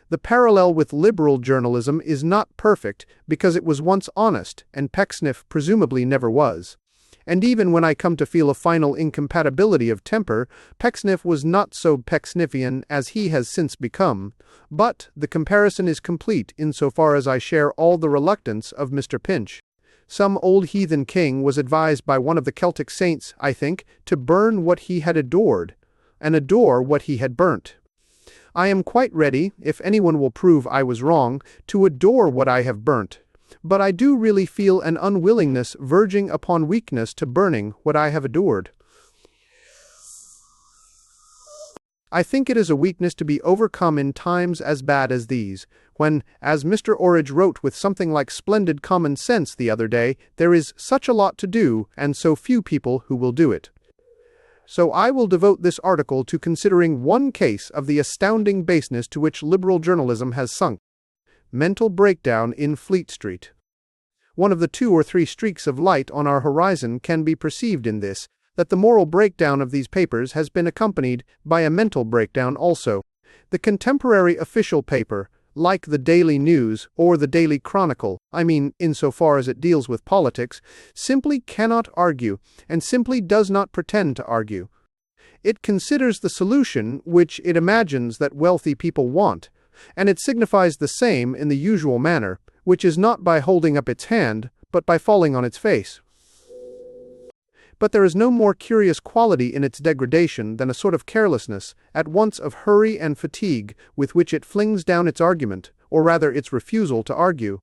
The parallel with liberal journalism is not perfect because it was once honest, and Pecksniff presumably never was. And even when I come to feel a final incompatibility of temper, Pecksniff was not so Pecksniffian as he has since become, but the comparison is complete insofar as I share all the reluctance of Mr. Pinch. Some old heathen king was advised by one of the Celtic saints, I think, to burn what he had adored, and adore what he had burnt. I am quite ready, if anyone will prove I was wrong, to adore what I have burnt, but I do really feel an unwillingness verging upon weakness to burning what I have adored. I think it is a weakness to be overcome in times as bad as these, when, as Mr. Orridge wrote with something like splendid common sense the other day, there is such a lot to do, and so few people who will do it. So I will devote this article to considering one case of the astounding baseness to which liberal journalism has sunk. Mental breakdown in Fleet Street. One of the 2 or 3 streaks of light on our horizon can be perceived in this, that the moral breakdown of these papers has been accompanied by a mental breakdown also. The contemporary official paper, like the Daily News or the Daily Chronicle, I mean insofar as it deals with politics, simply cannot argue, and simply does not pretend to argue. It considers the solution which it imagines that wealthy people want, and it signifies the same in the usual manner, which is not by holding up its hand, but by falling on its face. But there is no more curious quality in its degradation than a sort of carelessness, at once of hurry and fatigue, with which it flings down its argument, or rather its refusal to argue.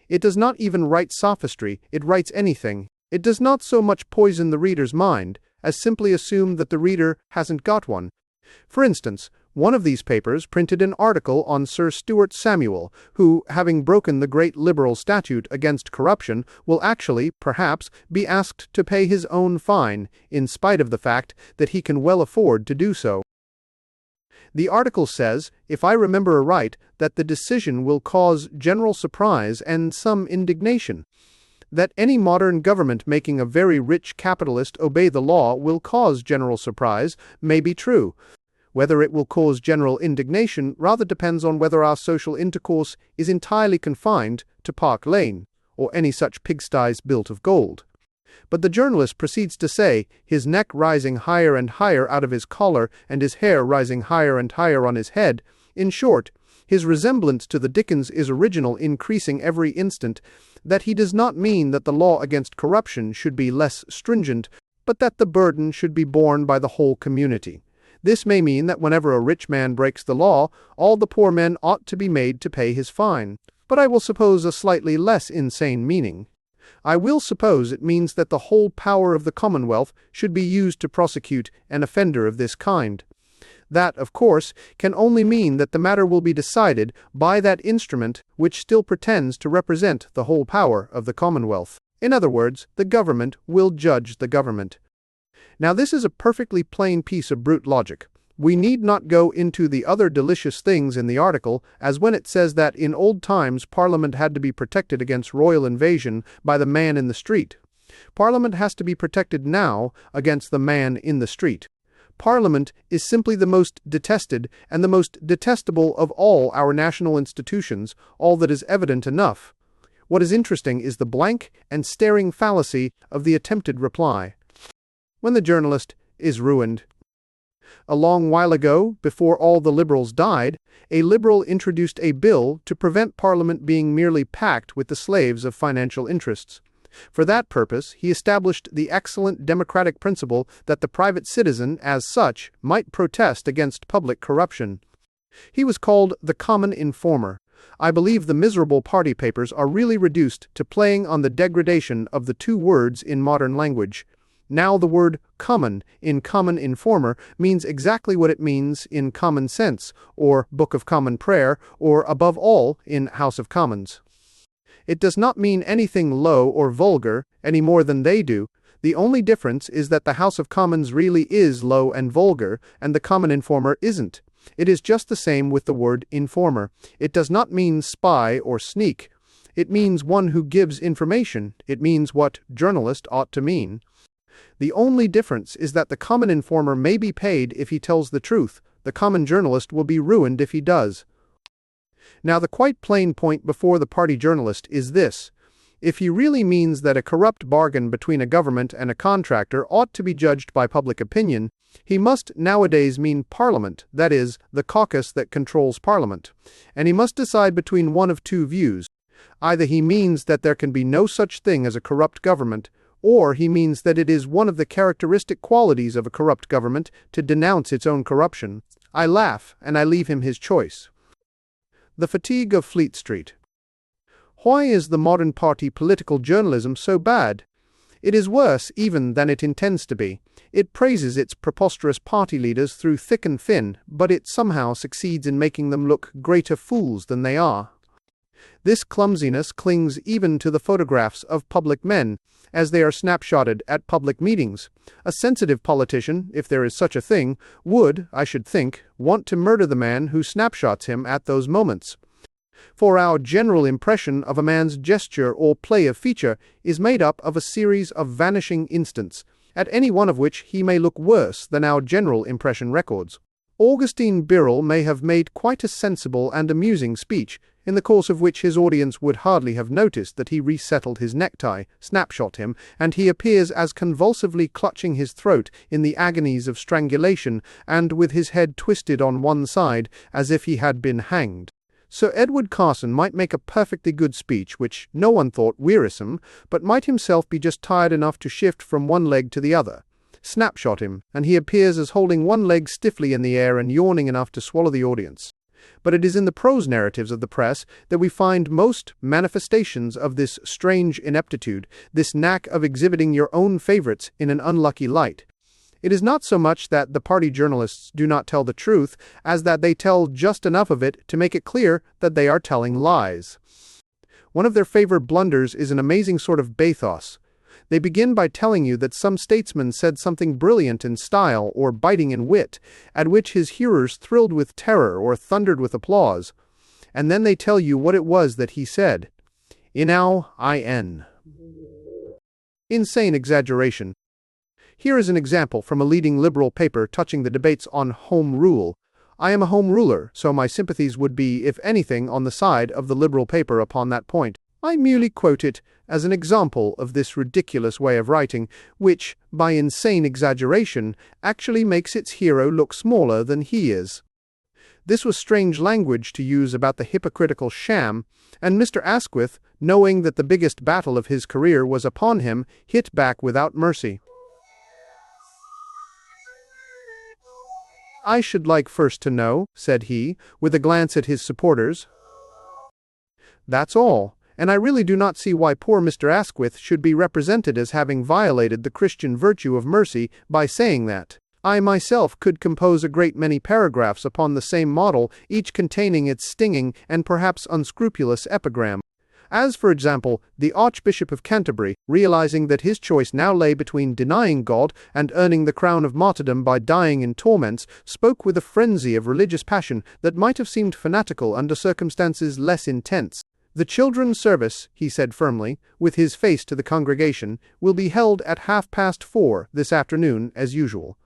It does not even write sophistry, it writes anything. It does not so much poison the reader's mind, as simply assume that the reader hasn't got one. For instance, one of these papers printed an article on Sir Stuart Samuel, who, having broken the great liberal statute against corruption, will actually, perhaps, be asked to pay his own fine, in spite of the fact that he can well afford to do so. The article says, if I remember aright, that the decision will cause general surprise and some indignation. That any modern government making a very rich capitalist obey the law will cause general surprise may be true. Whether it will cause general indignation rather depends on whether our social intercourse is entirely confined to Park Lane, or any such pigsties built of gold. But the journalist proceeds to say, his neck rising higher and higher out of his collar, and his hair rising higher and higher on his head, in short, his resemblance to the Dickens is original, increasing every instant, that he does not mean that the law against corruption should be less stringent, but that the burden should be borne by the whole community. This may mean that whenever a rich man breaks the law, all the poor men ought to be made to pay his fine. but I will suppose a slightly less insane meaning. I will suppose it means that the whole power of the Commonwealth should be used to prosecute an offender of this kind. That, of course, can only mean that the matter will be decided by that instrument which still pretends to represent the whole power of the Commonwealth. In other words, the government will judge the government. Now this is a perfectly plain piece of brute logic. We need not go into the other delicious things in the article, as when it says that in old times Parliament had to be protected against royal invasion by the man in the street. Parliament has to be protected now against the man in the street. Parliament is simply the most detested and the most detestable of all our national institutions, all that is evident enough. What is interesting is the blank and staring fallacy of the attempted reply. When the journalist is ruined. A long while ago, before all the Liberals died, a Liberal introduced a bill to prevent Parliament being merely packed with the slaves of financial interests. For that purpose, he established the excellent democratic principle that the private citizen, as such, might protest against public corruption. He was called the Common Informer. I believe the miserable party papers are really reduced to playing on the degradation of the two words in modern language. Now the word common in Common Informer means exactly what it means in Common Sense, or Book of Common Prayer, or above all, in House of Commons. It does not mean anything low or vulgar, any more than they do. The only difference is that the House of Commons really is low and vulgar, and the Common Informer isn't. It is just the same with the word informer. It does not mean spy or sneak. It means one who gives information. It means what journalist ought to mean. The only difference is that the common informer may be paid if he tells the truth. The common journalist will be ruined if he does. Now the quite plain point before the party journalist is this. If he really means that a corrupt bargain between a government and a contractor ought to be judged by public opinion, he must nowadays mean Parliament, that is, the caucus that controls Parliament. And he must decide between one of two views. Either he means that there can be no such thing as a corrupt government, or he means that it is one of the characteristic qualities of a corrupt government to denounce its own corruption. I laugh, and I leave him his choice. The fatigue of Fleet Street. Why is the modern party political journalism so bad? It is worse even than it intends to be. It praises its preposterous party leaders through thick and thin, but it somehow succeeds in making them look greater fools than they are. This clumsiness clings even to the photographs of public men, as they are snapshotted at public meetings. A sensitive politician, if there is such a thing, would, I should think, want to murder the man who snapshots him at those moments. For our general impression of a man's gesture or play of feature is made up of a series of vanishing instants, at any one of which he may look worse than our general impression records. Augustine Birrell may have made quite a sensible and amusing speech, in the course of which his audience would hardly have noticed that he resettled his necktie, snapshot him, and he appears as convulsively clutching his throat in the agonies of strangulation, and with his head twisted on one side, as if he had been hanged. Sir Edward Carson might make a perfectly good speech which no one thought wearisome, but might himself be just tired enough to shift from one leg to the other. Snapshot him, and he appears as holding one leg stiffly in the air and yawning enough to swallow the audience. But it is in the prose narratives of the press that we find most manifestations of this strange ineptitude, this knack of exhibiting your own favorites in an unlucky light. It is not so much that the party journalists do not tell the truth, as that they tell just enough of it to make it clear that they are telling lies. One of their favorite blunders is an amazing sort of bathos. They begin by telling you that some statesman said something brilliant in style or biting in wit, at which his hearers thrilled with terror or thundered with applause. And then they tell you what it was that he said. Insane exaggeration. Here is an example from a leading Liberal paper touching the debates on Home Rule. I am a Home Ruler, so my sympathies would be, if anything, on the side of the Liberal paper upon that point. I merely quote it as an example of this ridiculous way of writing, which, by insane exaggeration, actually makes its hero look smaller than he is. This was strange language to use about the hypocritical sham, and Mr. Asquith, knowing that the biggest battle of his career was upon him, hit back without mercy. I should like first to know, said he, with a glance at his supporters, That's all, and I really do not see why poor Mr. Asquith should be represented as having violated the Christian virtue of mercy by saying that. I myself could compose a great many paragraphs upon the same model, each containing its stinging and perhaps unscrupulous epigram. As, for example, the Archbishop of Canterbury, realizing that his choice now lay between denying God and earning the crown of martyrdom by dying in torments, spoke with a frenzy of religious passion that might have seemed fanatical under circumstances less intense. The children's service, he said firmly, with his face to the congregation, will be held at 4:30 this afternoon as usual.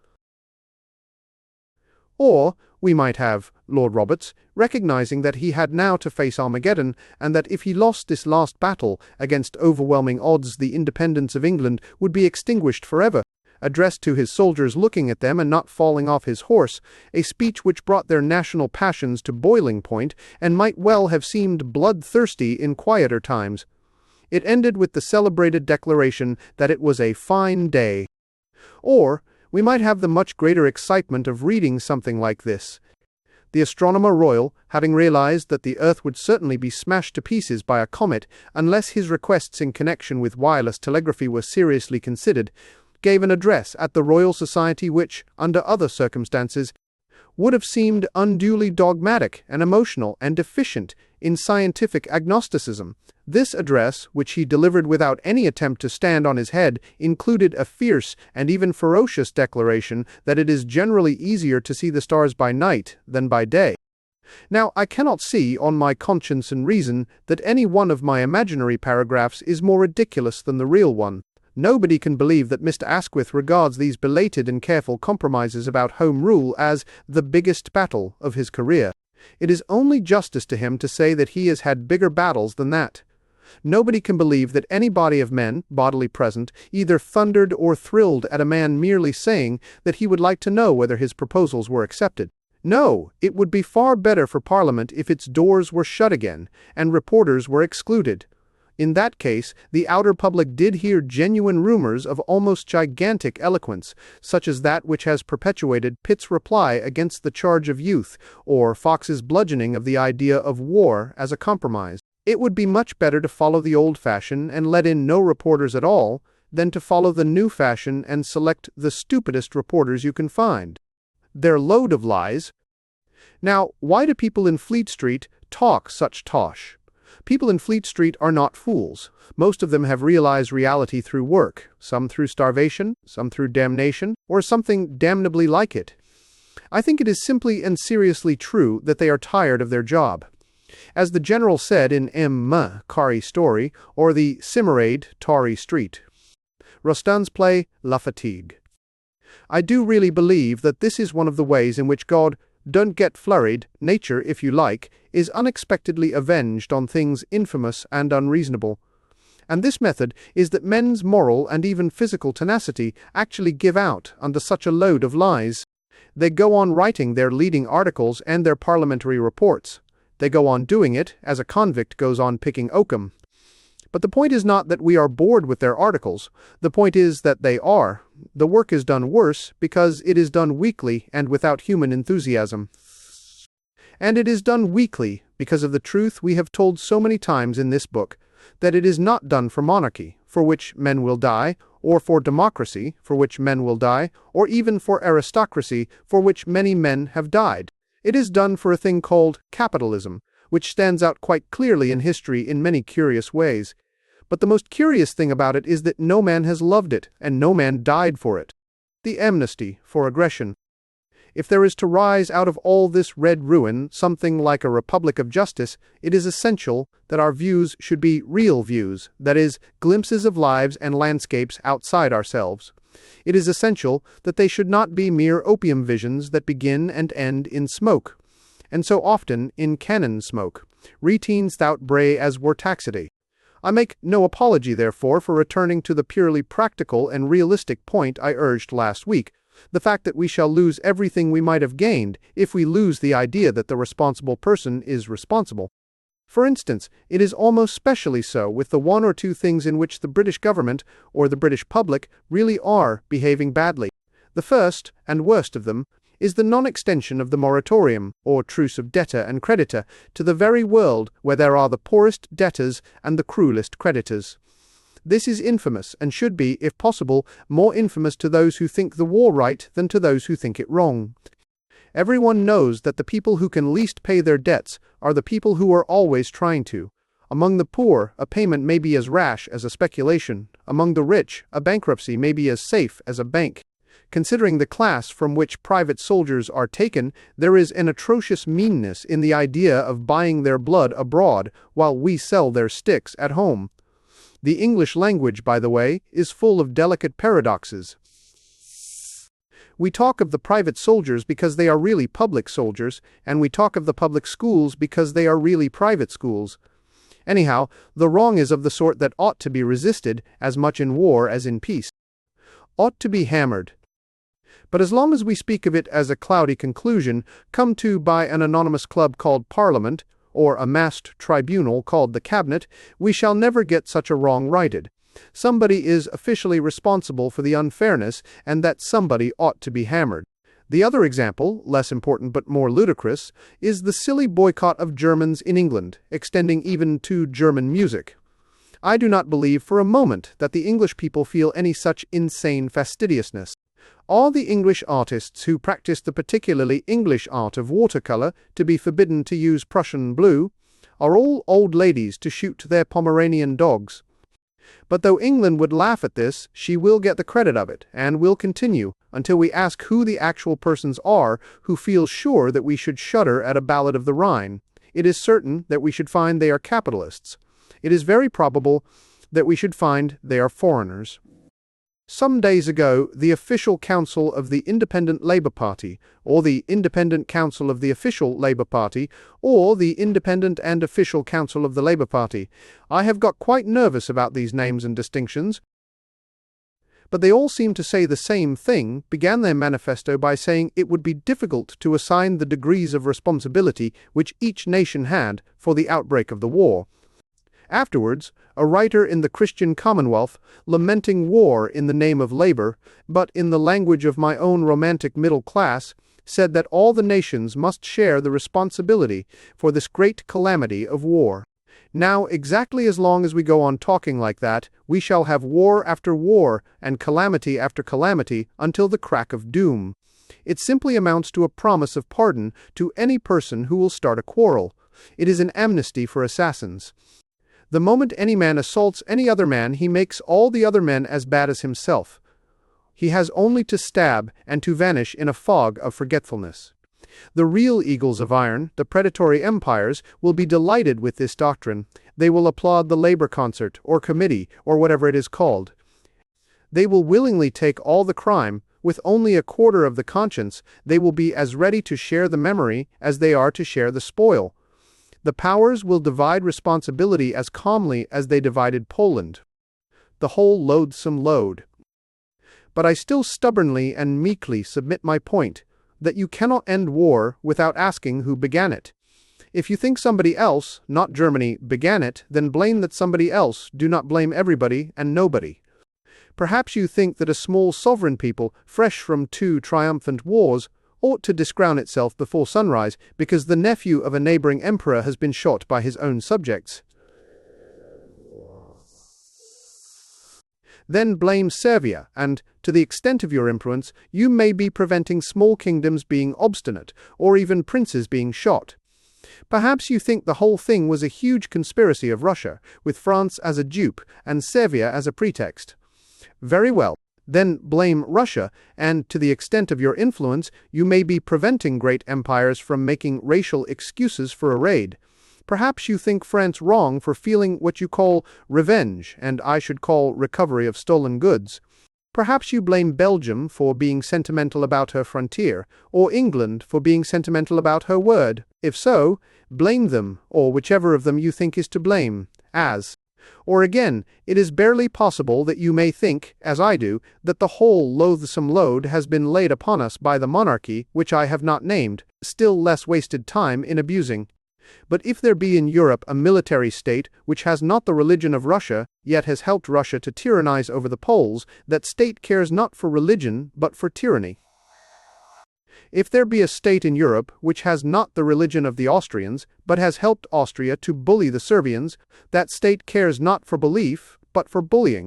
Or, we might have Lord Roberts, recognizing that he had now to face Armageddon, and that if he lost this last battle, against overwhelming odds the independence of England would be extinguished forever, addressed to his soldiers looking at them and not falling off his horse, a speech which brought their national passions to boiling point, and might well have seemed bloodthirsty in quieter times. It ended with the celebrated declaration that it was a fine day. Or, we might have the much greater excitement of reading something like this. The Astronomer Royal, having realized that the Earth would certainly be smashed to pieces by a comet unless his requests in connection with wireless telegraphy were seriously considered, gave an address at the Royal Society which, under other circumstances, would have seemed unduly dogmatic and emotional and deficient in scientific agnosticism. This address, which he delivered without any attempt to stand on his head, included a fierce and even ferocious declaration that it is generally easier to see the stars by night than by day. Now, I cannot see, on my conscience and reason, that any one of my imaginary paragraphs is more ridiculous than the real one. Nobody can believe that Mr. Asquith regards these belated and careful compromises about Home Rule as the biggest battle of his career. It is only justice to him to say that he has had bigger battles than that. Nobody can believe that any body of men, bodily present, either thundered or thrilled at a man merely saying that he would like to know whether his proposals were accepted. No, it would be far better for Parliament if its doors were shut again, and reporters were excluded. In that case, the outer public did hear genuine rumors of almost gigantic eloquence, such as that which has perpetuated Pitt's reply against the charge of youth, or Fox's bludgeoning of the idea of war as a compromise. It would be much better to follow the old fashion and let in no reporters at all, than to follow the new fashion and select the stupidest reporters you can find. They're load of lies. Now, why do people in Fleet Street talk such tosh? People in Fleet Street are not fools. Most of them have realized reality through work, some through starvation, some through damnation, or something damnably like it. I think it is simply and seriously true that they are tired of their job. As the General said in M. Carrey's story, or the Cimarade, Tarry Street. Rostand's play, La Fatigue. I do really believe that this is one of the ways in which God, don't get flurried, nature, if you like, is unexpectedly avenged on things infamous and unreasonable. And this method is that men's moral and even physical tenacity actually give out under such a load of lies. They go on writing their leading articles and their parliamentary reports. They go on doing it as a convict goes on picking oakum. But the point is not that we are bored with their articles. The point is that they are. The work is done worse because it is done weakly and without human enthusiasm. And it is done weakly because of the truth we have told so many times in this book, that it is not done for monarchy, for which men will die, or for democracy, for which men will die, or even for aristocracy, for which many men have died. It is done for a thing called capitalism, which stands out quite clearly in history in many curious ways. But the most curious thing about it is that no man has loved it, and no man died for it. The amnesty for aggression. If there is to rise out of all this red ruin something like a republic of justice, it is essential that our views should be real views, that is, glimpses of lives and landscapes outside ourselves. It is essential that they should not be mere opium visions that begin and end in smoke, and so often in cannon smoke, retines thou bray as were taxidy. I make no apology, therefore, for returning to the purely practical and realistic point I urged last week, the fact that we shall lose everything we might have gained if we lose the idea that the responsible person is responsible. For instance, it is almost specially so with the one or two things in which the British government, or the British public, really are behaving badly. The first, and worst of them, is the non-extension of the moratorium, or truce of debtor and creditor, to the very world where there are the poorest debtors and the cruelest creditors. This is infamous, and should be, if possible, more infamous to those who think the war right than to those who think it wrong. Everyone knows that the people who can least pay their debts are the people who are always trying to. Among the poor, a payment may be as rash as a speculation. Among the rich, a bankruptcy may be as safe as a bank. Considering the class from which private soldiers are taken, there is an atrocious meanness in the idea of buying their blood abroad while we sell their sticks at home. The English language, by the way, is full of delicate paradoxes. We talk of the private soldiers because they are really public soldiers, and we talk of the public schools because they are really private schools. Anyhow, the wrong is of the sort that ought to be resisted as much in war as in peace. Ought to be hammered. But as long as we speak of it as a cloudy conclusion, come to by an anonymous club called Parliament, or a massed tribunal called the Cabinet, we shall never get such a wrong righted. Somebody is officially responsible for the unfairness, and that somebody ought to be hammered. The other example, less important but more ludicrous, is the silly boycott of Germans in England, extending even to German music. I do not believe for a moment that the English people feel any such insane fastidiousness. All the English artists who practice the particularly English art of watercolor, to be forbidden to use Prussian blue, are all old ladies to shoot their Pomeranian dogs. But though England would laugh at this, she will get the credit of it, and will continue, until we ask who the actual persons are who feel sure that we should shudder at a ballad of the Rhine. It is certain that we should find they are capitalists. It is very probable that we should find they are foreigners. Some days ago, the official council of the Independent Labour Party, or the Independent Council of the Official Labour Party, or the Independent and Official Council of the Labour Party. I have got quite nervous about these names and distinctions. But they all seem to say the same thing, began their manifesto by saying it would be difficult to assign the degrees of responsibility which each nation had for the outbreak of the war. Afterwards, a writer in the Christian Commonwealth, lamenting war in the name of labor, but in the language of my own romantic middle class, said that all the nations must share the responsibility for this great calamity of war. Now, exactly as long as we go on talking like that, we shall have war after war and calamity after calamity until the crack of doom. It simply amounts to a promise of pardon to any person who will start a quarrel. It is an amnesty for assassins. The moment any man assaults any other man, he makes all the other men as bad as himself. He has only to stab and to vanish in a fog of forgetfulness. The real eagles of iron, the predatory empires, will be delighted with this doctrine. They will applaud the labor concert, or committee, or whatever it is called. They will willingly take all the crime. With only a quarter of the conscience, they will be as ready to share the memory as they are to share the spoil. The powers will divide responsibility as calmly as they divided Poland. The whole loathsome load. But I still stubbornly and meekly submit my point, that you cannot end war without asking who began it. If you think somebody else, not Germany, began it, then blame that somebody else, do not blame everybody and nobody. Perhaps you think that a small sovereign people, fresh from 2 triumphant wars, ought to discrown itself before sunrise because the nephew of a neighboring emperor has been shot by his own subjects. Then blame Servia, and, to the extent of your influence, you may be preventing small kingdoms being obstinate, or even princes being shot. Perhaps you think the whole thing was a huge conspiracy of Russia, with France as a dupe and Servia as a pretext. Very well. Then blame Russia, and to the extent of your influence, you may be preventing great empires from making racial excuses for a raid. Perhaps you think France wrong for feeling what you call revenge, and I should call recovery of stolen goods. Perhaps you blame Belgium for being sentimental about her frontier, or England for being sentimental about her word. If so, blame them, or whichever of them you think is to blame, as. Or again, it is barely possible that you may think, as I do, that the whole loathsome load has been laid upon us by the monarchy, which I have not named, still less wasted time in abusing. But if there be in Europe a military state which has not the religion of Russia, yet has helped Russia to tyrannize over the Poles, that state cares not for religion but for tyranny. If there be a state in Europe which has not the religion of the Austrians, but has helped Austria to bully the Servians, that state cares not for belief, but for bullying.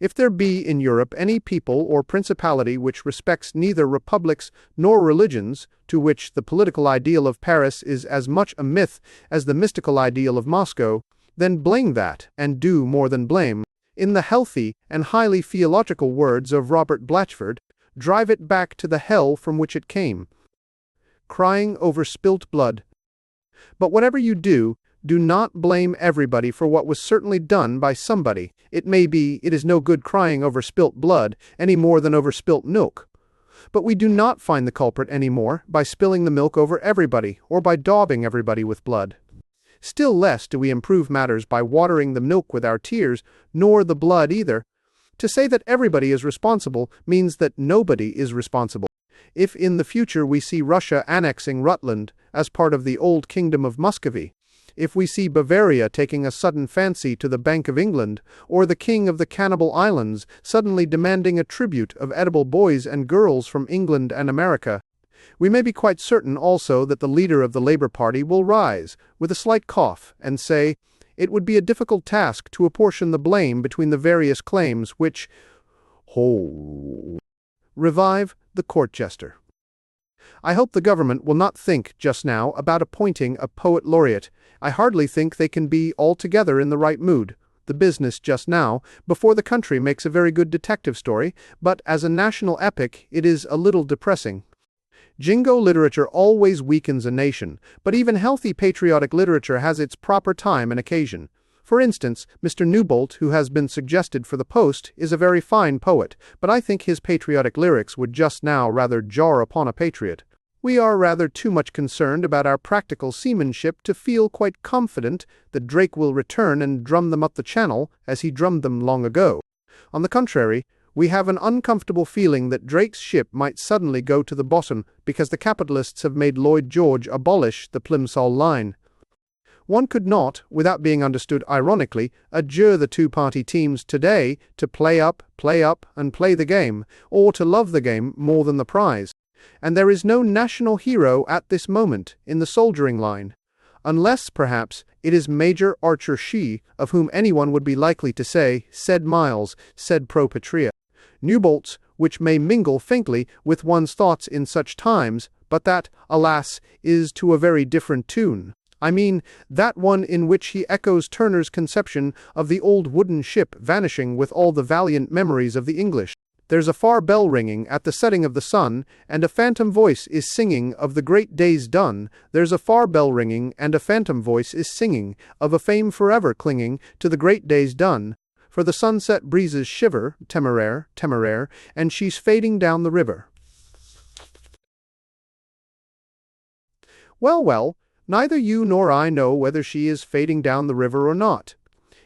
If there be in Europe any people or principality which respects neither republics nor religions, to which the political ideal of Paris is as much a myth as the mystical ideal of Moscow, then blame that, and do more than blame. In the healthy and highly theological words of Robert Blatchford, drive it back to the hell from which it came. Crying over spilt blood. But whatever you do, do not blame everybody for what was certainly done by somebody. It may be it is no good crying over spilt blood any more than over spilt milk. But we do not find the culprit any more by spilling the milk over everybody or by daubing everybody with blood. Still less do we improve matters by watering the milk with our tears, nor the blood either. To say that everybody is responsible means that nobody is responsible. If in the future we see Russia annexing Rutland as part of the old kingdom of Muscovy, if we see Bavaria taking a sudden fancy to the Bank of England, or the King of the Cannibal Islands suddenly demanding a tribute of edible boys and girls from England and America, we may be quite certain also that the leader of the Labour Party will rise, with a slight cough, and say, it would be a difficult task to apportion the blame between the various claims which revive the court jester. I hope the government will not think just now about appointing a poet laureate. I hardly think they can be altogether in the right mood. The business just now, before the country makes a very good detective story, but as a national epic it is a little depressing. Jingo literature always weakens a nation, but even healthy patriotic literature has its proper time and occasion. For instance, Mr. Newbolt, who has been suggested for the post, is a very fine poet, but I think his patriotic lyrics would just now rather jar upon a patriot. We are rather too much concerned about our practical seamanship to feel quite confident that Drake will return and drum them up the channel as he drummed them long ago. On the contrary, we have an uncomfortable feeling that Drake's ship might suddenly go to the bottom because the capitalists have made Lloyd George abolish the Plimsoll line. One could not, without being understood ironically, adjure the two-party teams today to play up, and play the game, or to love the game more than the prize. And there is no national hero at this moment in the soldiering line, unless, perhaps, it is Major Archer Shee, of whom anyone would be likely to say, sed Miles, sed pro patria. Newbolts, which may mingle faintly with one's thoughts in such times, but that, alas, is to a very different tune. I mean, that one in which he echoes Turner's conception of the old wooden ship vanishing with all the valiant memories of the English. There's a far bell ringing at the setting of the sun, and a phantom voice is singing of the great days done. There's a far bell ringing, and a phantom voice is singing of a fame forever clinging to the great days done. For the sunset breezes shiver, temeraire, temeraire, and she's fading down the river. Well, neither you nor I know whether she is fading down the river or not.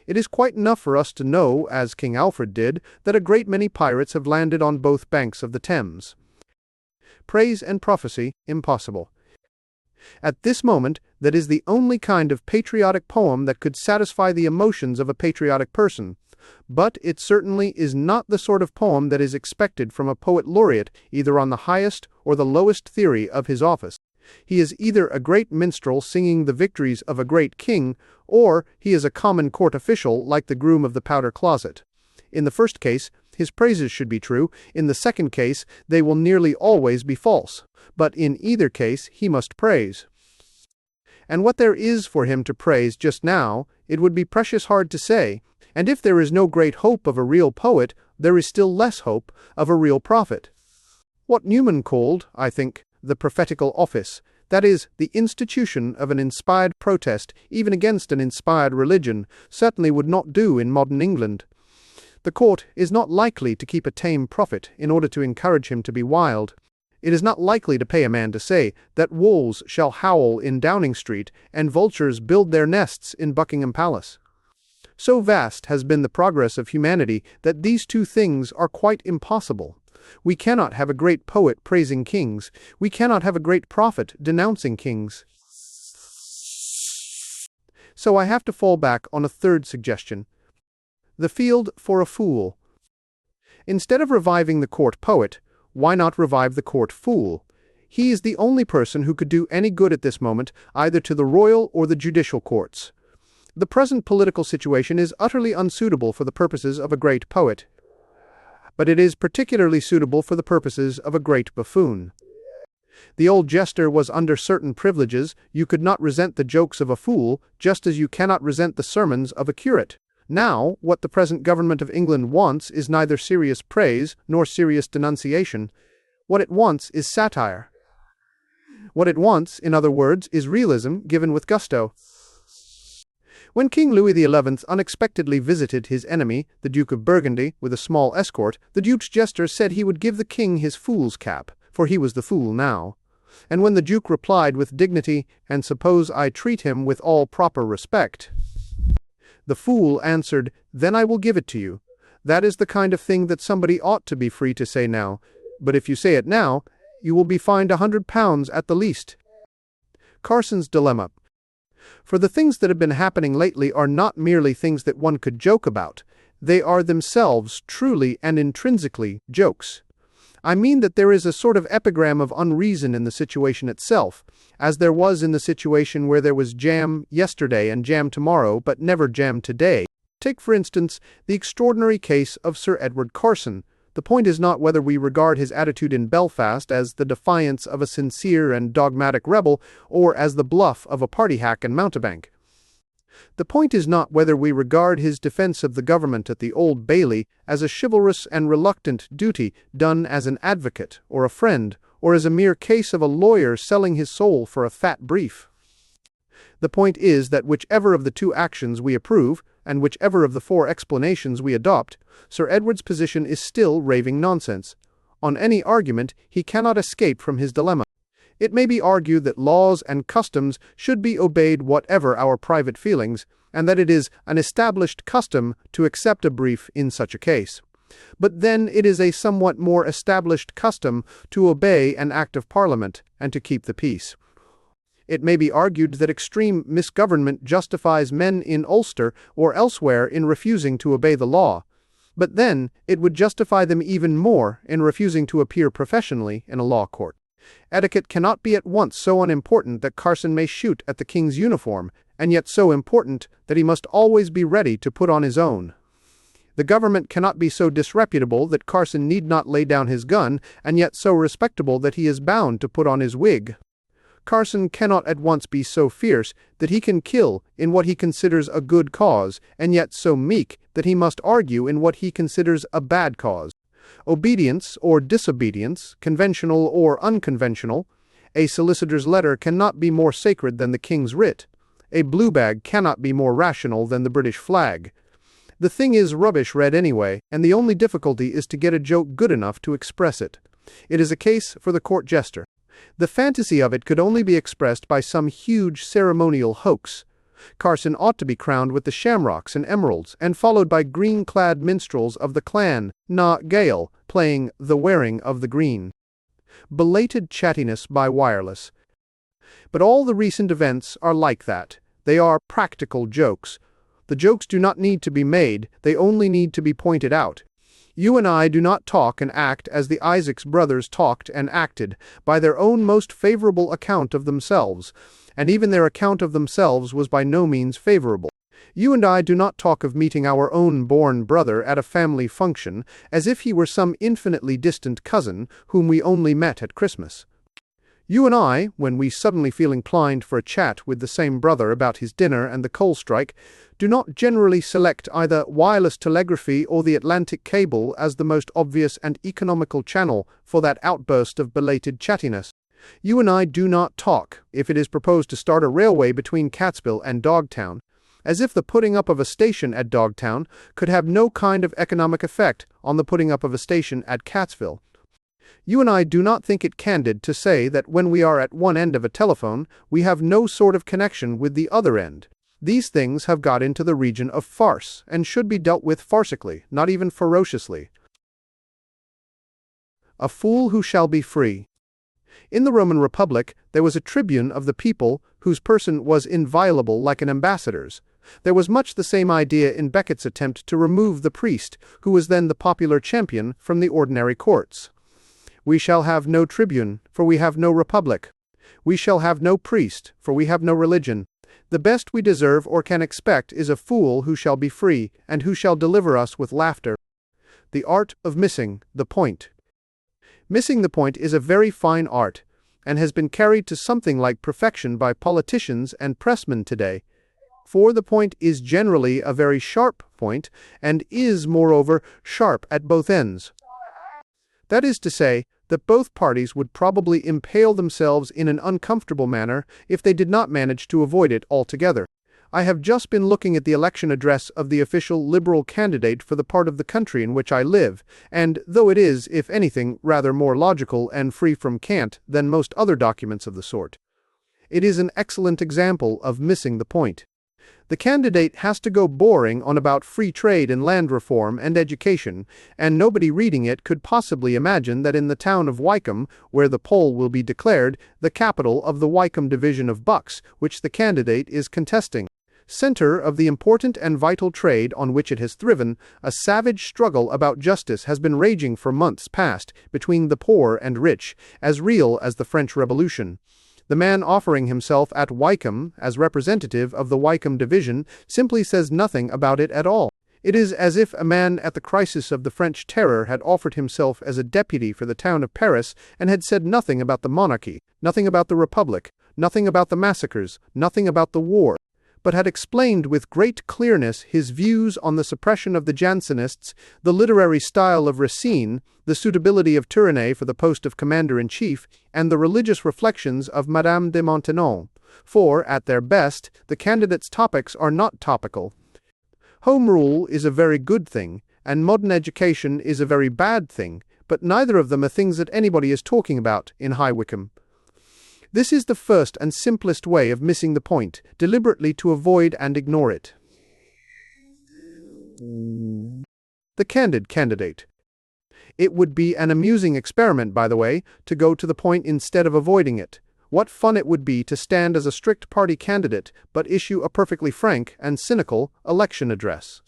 It is quite enough for us to know, as King Alfred did, that a great many pirates have landed on both banks of the Thames. Praise and prophecy, impossible. At this moment, that is the only kind of patriotic poem that could satisfy the emotions of a patriotic person. But it certainly is not the sort of poem that is expected from a poet laureate either on the highest or the lowest theory of his office. He is either a great minstrel singing the victories of a great king, or he is a common court official like the groom of the powder closet. In the first case, his praises should be true. In the second case, they will nearly always be false. But in either case, he must praise. And what there is for him to praise just now, it would be precious hard to say. And if there is no great hope of a real poet, there is still less hope of a real prophet. What Newman called, I think, the prophetical office, that is, the institution of an inspired protest even against an inspired religion, certainly would not do in modern England. The court is not likely to keep a tame prophet in order to encourage him to be wild. It is not likely to pay a man to say that wolves shall howl in Downing Street and vultures build their nests in Buckingham Palace. So vast has been the progress of humanity that these two things are quite impossible. We cannot have a great poet praising kings. We cannot have a great prophet denouncing kings. So I have to fall back on a third suggestion. The field for a fool. Instead of reviving the court poet, why not revive the court fool? He is the only person who could do any good at this moment, either to the royal or the judicial courts. The present political situation is utterly unsuitable for the purposes of a great poet, but it is particularly suitable for the purposes of a great buffoon. The old jester was under certain privileges. You could not resent the jokes of a fool, just as you cannot resent the sermons of a curate. Now, what the present government of England wants is neither serious praise nor serious denunciation. What it wants is satire. What it wants, in other words, is realism given with gusto. When King Louis XI unexpectedly visited his enemy, the Duke of Burgundy, with a small escort, the Duke's jester said he would give the king his fool's cap, for he was the fool now. And when the Duke replied with dignity, "And suppose I treat him with all proper respect?" the fool answered, "Then I will give it to you. That is the kind of thing that somebody ought to be free to say now. But if you say it now, you will be fined £100 at the least." Carson's dilemma. For the things that have been happening lately are not merely things that one could joke about. They are themselves truly and intrinsically jokes. I mean that there is a sort of epigram of unreason in the situation itself, as there was in the situation where there was jam yesterday and jam tomorrow, but never jam today. Take, for instance, the extraordinary case of Sir Edward Carson. The point is not whether we regard his attitude in Belfast as the defiance of a sincere and dogmatic rebel, or as the bluff of a party hack and mountebank. The point is not whether we regard his defense of the government at the Old Bailey as a chivalrous and reluctant duty done as an advocate or a friend, or as a mere case of a lawyer selling his soul for a fat brief. The point is that whichever of the two actions we approve, and whichever of the four explanations we adopt, Sir Edward's position is still raving nonsense. On any argument, he cannot escape from his dilemma. It may be argued that laws and customs should be obeyed whatever our private feelings, and that it is an established custom to accept a brief in such a case. But then it is a somewhat more established custom to obey an Act of Parliament and to keep the peace. It may be argued that extreme misgovernment justifies men in Ulster or elsewhere in refusing to obey the law, but then it would justify them even more in refusing to appear professionally in a law court. Etiquette cannot be at once so unimportant that Carson may shoot at the king's uniform, and yet so important that he must always be ready to put on his own. The government cannot be so disreputable that Carson need not lay down his gun, and yet so respectable that he is bound to put on his wig. Carson cannot at once be so fierce that he can kill in what he considers a good cause, and yet so meek that he must argue in what he considers a bad cause. Obedience or disobedience, conventional or unconventional, a solicitor's letter cannot be more sacred than the king's writ. A blue bag cannot be more rational than the British flag. The thing is rubbish read anyway, and the only difficulty is to get a joke good enough to express it. It is a case for the court jester. The fantasy of it could only be expressed by some huge ceremonial hoax. Carson ought to be crowned with the shamrocks and emeralds, and followed by green-clad minstrels of the clan Na Gael, playing The Wearing of the Green. Belated chattiness by wireless. But all the recent events are like that. They are practical jokes. The jokes do not need to be made, they only need to be pointed out. You and I do not talk and act as the Isaacs brothers talked and acted, by their own most favorable account of themselves, and even their account of themselves was by no means favorable. You and I do not talk of meeting our own born brother at a family function, as if he were some infinitely distant cousin whom we only met at Christmas. You and I, when we suddenly feel inclined for a chat with the same brother about his dinner and the coal strike, do not generally select either wireless telegraphy or the Atlantic cable as the most obvious and economical channel for that outburst of belated chattiness. You and I do not talk, if it is proposed to start a railway between Catskill and Dogtown, as if the putting up of a station at Dogtown could have no kind of economic effect on the putting up of a station at Catskill. You and I do not think it candid to say that when we are at one end of a telephone, we have no sort of connection with the other end. These things have got into the region of farce, and should be dealt with farcically, not even ferociously. A fool who shall be free. In the Roman Republic, there was a tribune of the people whose person was inviolable like an ambassador's. There was much the same idea in Becket's attempt to remove the priest, who was then the popular champion, from the ordinary courts. We shall have no tribune, for we have no republic. We shall have no priest, for we have no religion. The best we deserve or can expect is a fool who shall be free, and who shall deliver us with laughter. The art of missing the point. Missing the point is a very fine art, and has been carried to something like perfection by politicians and pressmen today. For the point is generally a very sharp point, and is, moreover, sharp at both ends. That is to say, that both parties would probably impale themselves in an uncomfortable manner if they did not manage to avoid it altogether. I have just been looking at the election address of the official Liberal candidate for the part of the country in which I live, and though it is, if anything, rather more logical and free from cant than most other documents of the sort, it is an excellent example of missing the point. The candidate has to go boring on about free trade and land reform and education, and nobody reading it could possibly imagine that in the town of Wycombe, where the poll will be declared, the capital of the Wycombe division of Bucks, which the candidate is contesting, center of the important and vital trade on which it has thriven, a savage struggle about justice has been raging for months past between the poor and rich, as real as the French Revolution. The man offering himself at Wycombe as representative of the Wycombe division simply says nothing about it at all. It is as if a man at the crisis of the French Terror had offered himself as a deputy for the town of Paris and had said nothing about the monarchy, nothing about the republic, nothing about the massacres, nothing about the war, but had explained with great clearness his views on the suppression of the Jansenists, the literary style of Racine, the suitability of Tournay for the post of commander-in-chief, and the religious reflections of Madame de Maintenon. For, at their best, the candidate's topics are not topical. Home rule is a very good thing, and modern education is a very bad thing, but neither of them are things that anybody is talking about in High Wycombe. This is the first and simplest way of missing the point, deliberately to avoid and ignore it. The candid candidate. It would be an amusing experiment, by the way, to go to the point instead of avoiding it. What fun it would be to stand as a strict party candidate, but issue a perfectly frank and cynical election address.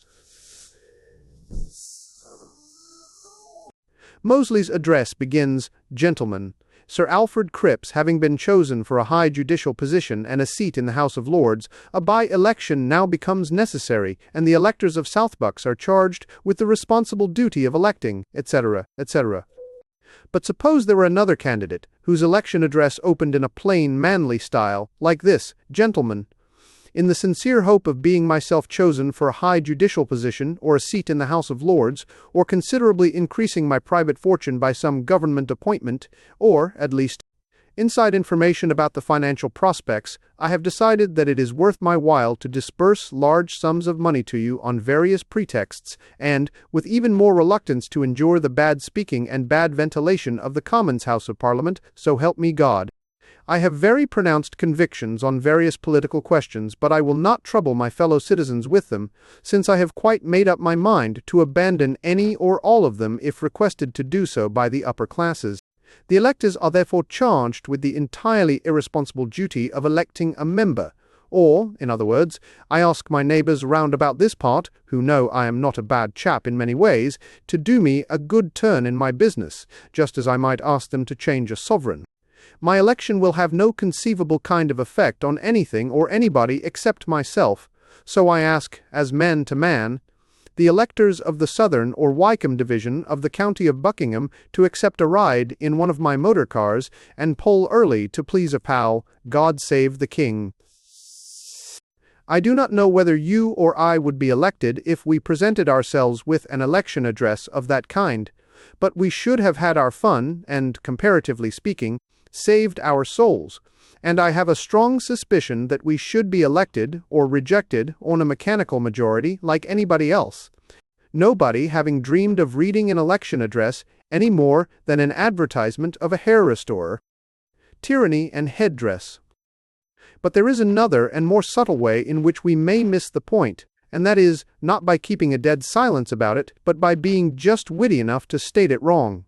Mosley's address begins, "Gentlemen, Sir Alfred Cripps having been chosen for a high judicial position and a seat in the House of Lords, a by-election now becomes necessary, and the electors of South Bucks are charged with the responsible duty of electing, etc., etc." But suppose there were another candidate, whose election address opened in a plain, manly style, like this: "Gentlemen, in the sincere hope of being myself chosen for a high judicial position or a seat in the House of Lords, or considerably increasing my private fortune by some government appointment, or, at least, inside information about the financial prospects, I have decided that it is worth my while to disburse large sums of money to you on various pretexts, and, with even more reluctance to endure the bad speaking and bad ventilation of the Commons House of Parliament, so help me God. I have very pronounced convictions on various political questions, but I will not trouble my fellow citizens with them, since I have quite made up my mind to abandon any or all of them if requested to do so by the upper classes. The electors are therefore charged with the entirely irresponsible duty of electing a member, or, in other words, I ask my neighbours round about this part, who know I am not a bad chap in many ways, to do me a good turn in my business, just as I might ask them to change a sovereign. My election will have no conceivable kind of effect on anything or anybody except myself, so I ask, as man to man, the electors of the Southern or Wycombe division of the county of Buckingham to accept a ride in one of my motor cars and poll early to please a pal, God save the King. I do not know whether you or I would be elected if we presented ourselves with an election address of that kind, but we should have had our fun and, comparatively speaking, saved our souls, and I have a strong suspicion that we should be elected or rejected on a mechanical majority like anybody else, nobody having dreamed of reading an election address any more than an advertisement of a hair restorer. Tyranny and headdress. But there is another and more subtle way in which we may miss the point, and that is, not by keeping a dead silence about it, but by being just witty enough to state it wrong.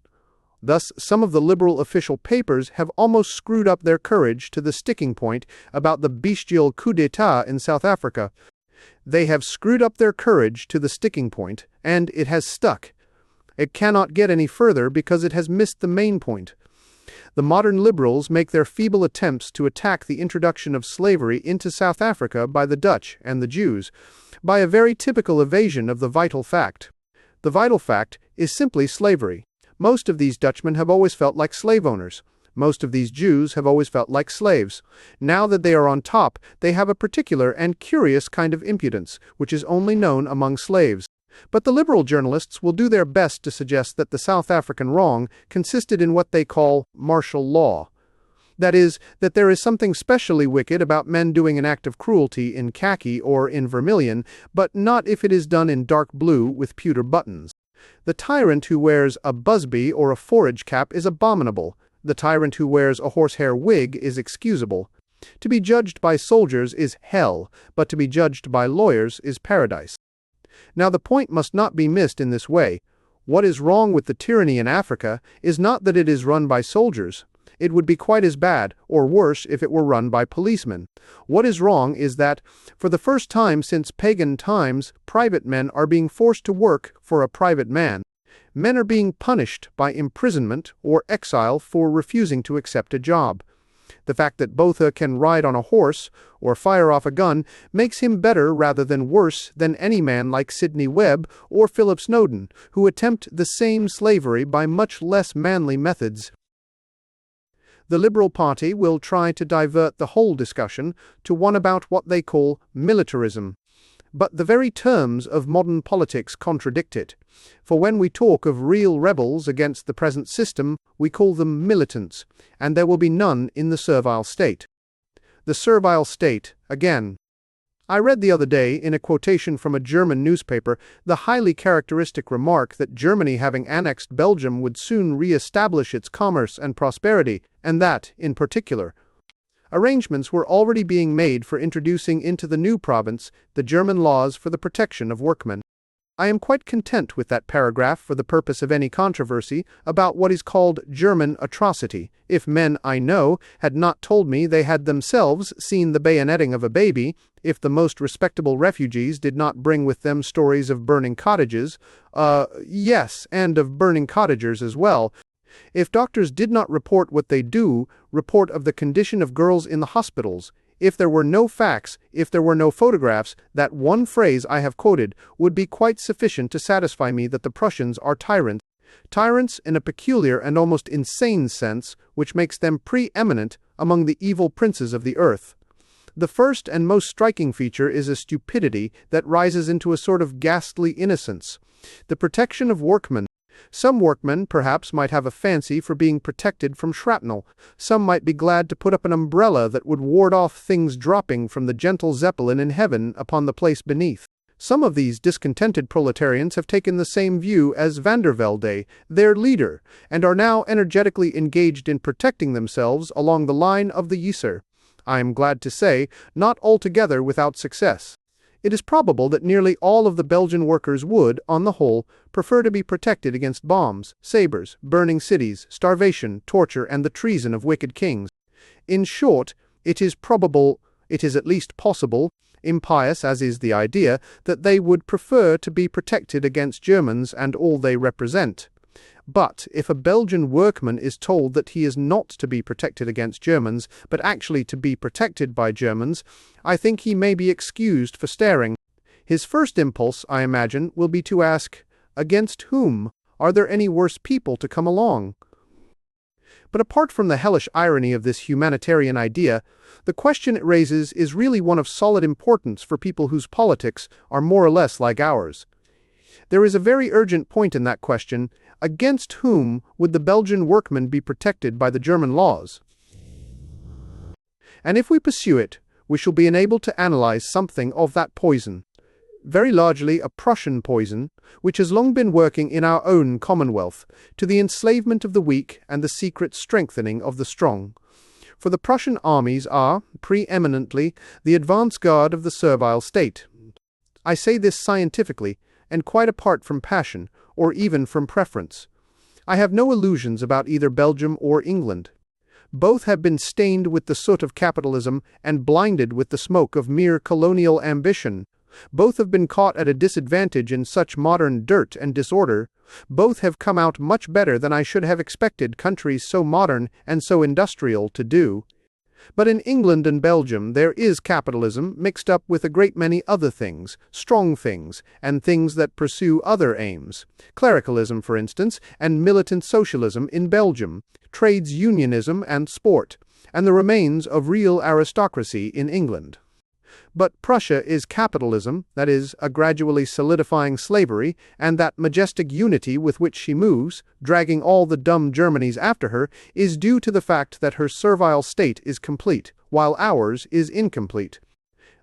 Thus, some of the Liberal official papers have almost screwed up their courage to the sticking point about the bestial coup d'etat in South Africa. They have screwed up their courage to the sticking point, and it has stuck. It cannot get any further because it has missed the main point. The modern liberals make their feeble attempts to attack the introduction of slavery into South Africa by the Dutch and the Jews by a very typical evasion of the vital fact. The vital fact is simply slavery. Most of these Dutchmen have always felt like slave owners. Most of these Jews have always felt like slaves. Now that they are on top, they have a particular and curious kind of impudence, which is only known among slaves. But the liberal journalists will do their best to suggest that the South African wrong consisted in what they call martial law. That is, that there is something specially wicked about men doing an act of cruelty in khaki or in vermilion, but not if it is done in dark blue with pewter buttons. The tyrant who wears a busby or a forage cap is abominable. The tyrant who wears a horsehair wig is excusable. To be judged by soldiers is hell, but to be judged by lawyers is paradise. Now the point must not be missed in this way. What is wrong with the tyranny in Africa is not that it is run by soldiers. It would be quite as bad, or worse, if it were run by policemen. What is wrong is that, for the first time since pagan times, private men are being forced to work for a private man. Men are being punished by imprisonment or exile for refusing to accept a job. The fact that Botha can ride on a horse or fire off a gun makes him better rather than worse than any man like Sidney Webb or Philip Snowden, who attempt the same slavery by much less manly methods. The Liberal Party will try to divert the whole discussion to one about what they call militarism. But the very terms of modern politics contradict it. For when we talk of real rebels against the present system, we call them militants, and there will be none in the servile state. The servile state, again. I read the other day, in a quotation from a German newspaper, the highly characteristic remark that Germany, having annexed Belgium, would soon re-establish its commerce and prosperity, and that, in particular, arrangements were already being made for introducing into the new province the German laws for the protection of workmen. I am quite content with that paragraph for the purpose of any controversy about what is called German atrocity, if men I know had not told me they had themselves seen the bayoneting of a baby, if the most respectable refugees did not bring with them stories of burning cottages, yes, and of burning cottagers as well, if doctors did not report what they do, report of the condition of girls in the hospitals, if there were no facts, if there were no photographs, that one phrase I have quoted would be quite sufficient to satisfy me that the Prussians are tyrants. Tyrants in a peculiar and almost insane sense, which makes them preeminent among the evil princes of the earth. The first and most striking feature is a stupidity that rises into a sort of ghastly innocence. The protection of workmen. Some workmen, perhaps, might have a fancy for being protected from shrapnel. Some might be glad to put up an umbrella that would ward off things dropping from the gentle Zeppelin in heaven upon the place beneath. Some of these discontented proletarians have taken the same view as Van der Velde, their leader, and are now energetically engaged in protecting themselves along the line of the Usurers. I am glad to say, not altogether without success. It is probable that nearly all of the Belgian workers would, on the whole, prefer to be protected against bombs, sabres, burning cities, starvation, torture, and the treason of wicked kings. In short, it is probable, it is at least possible, impious as is the idea, that they would prefer to be protected against Germans and all they represent. But if a Belgian workman is told that he is not to be protected against Germans, but actually to be protected by Germans, I think he may be excused for staring. His first impulse, I imagine, will be to ask, against whom? Are there any worse people to come along? But apart from the hellish irony of this humanitarian idea, the question it raises is really one of solid importance for people whose politics are more or less like ours. There is a very urgent point in that question. Against whom would the Belgian workmen be protected by the German laws? And if we pursue it, we shall be enabled to analyze something of that poison, very largely a Prussian poison, which has long been working in our own Commonwealth, to the enslavement of the weak and the secret strengthening of the strong. For the Prussian armies are, preeminently, the advance guard of the servile state. I say this scientifically, and quite apart from passion, or even from preference. I have no illusions about either Belgium or England. Both have been stained with the soot of capitalism and blinded with the smoke of mere colonial ambition. Both have been caught at a disadvantage in such modern dirt and disorder. Both have come out much better than I should have expected countries so modern and so industrial to do. But in England and Belgium there is capitalism mixed up with a great many other things, strong things, and things that pursue other aims. Clericalism, for instance, and militant socialism in Belgium, trades unionism and sport, and the remains of real aristocracy in England. But Prussia is capitalism, that is, a gradually solidifying slavery, and that majestic unity with which she moves, dragging all the dumb Germanies after her, is due to the fact that her servile state is complete, while ours is incomplete.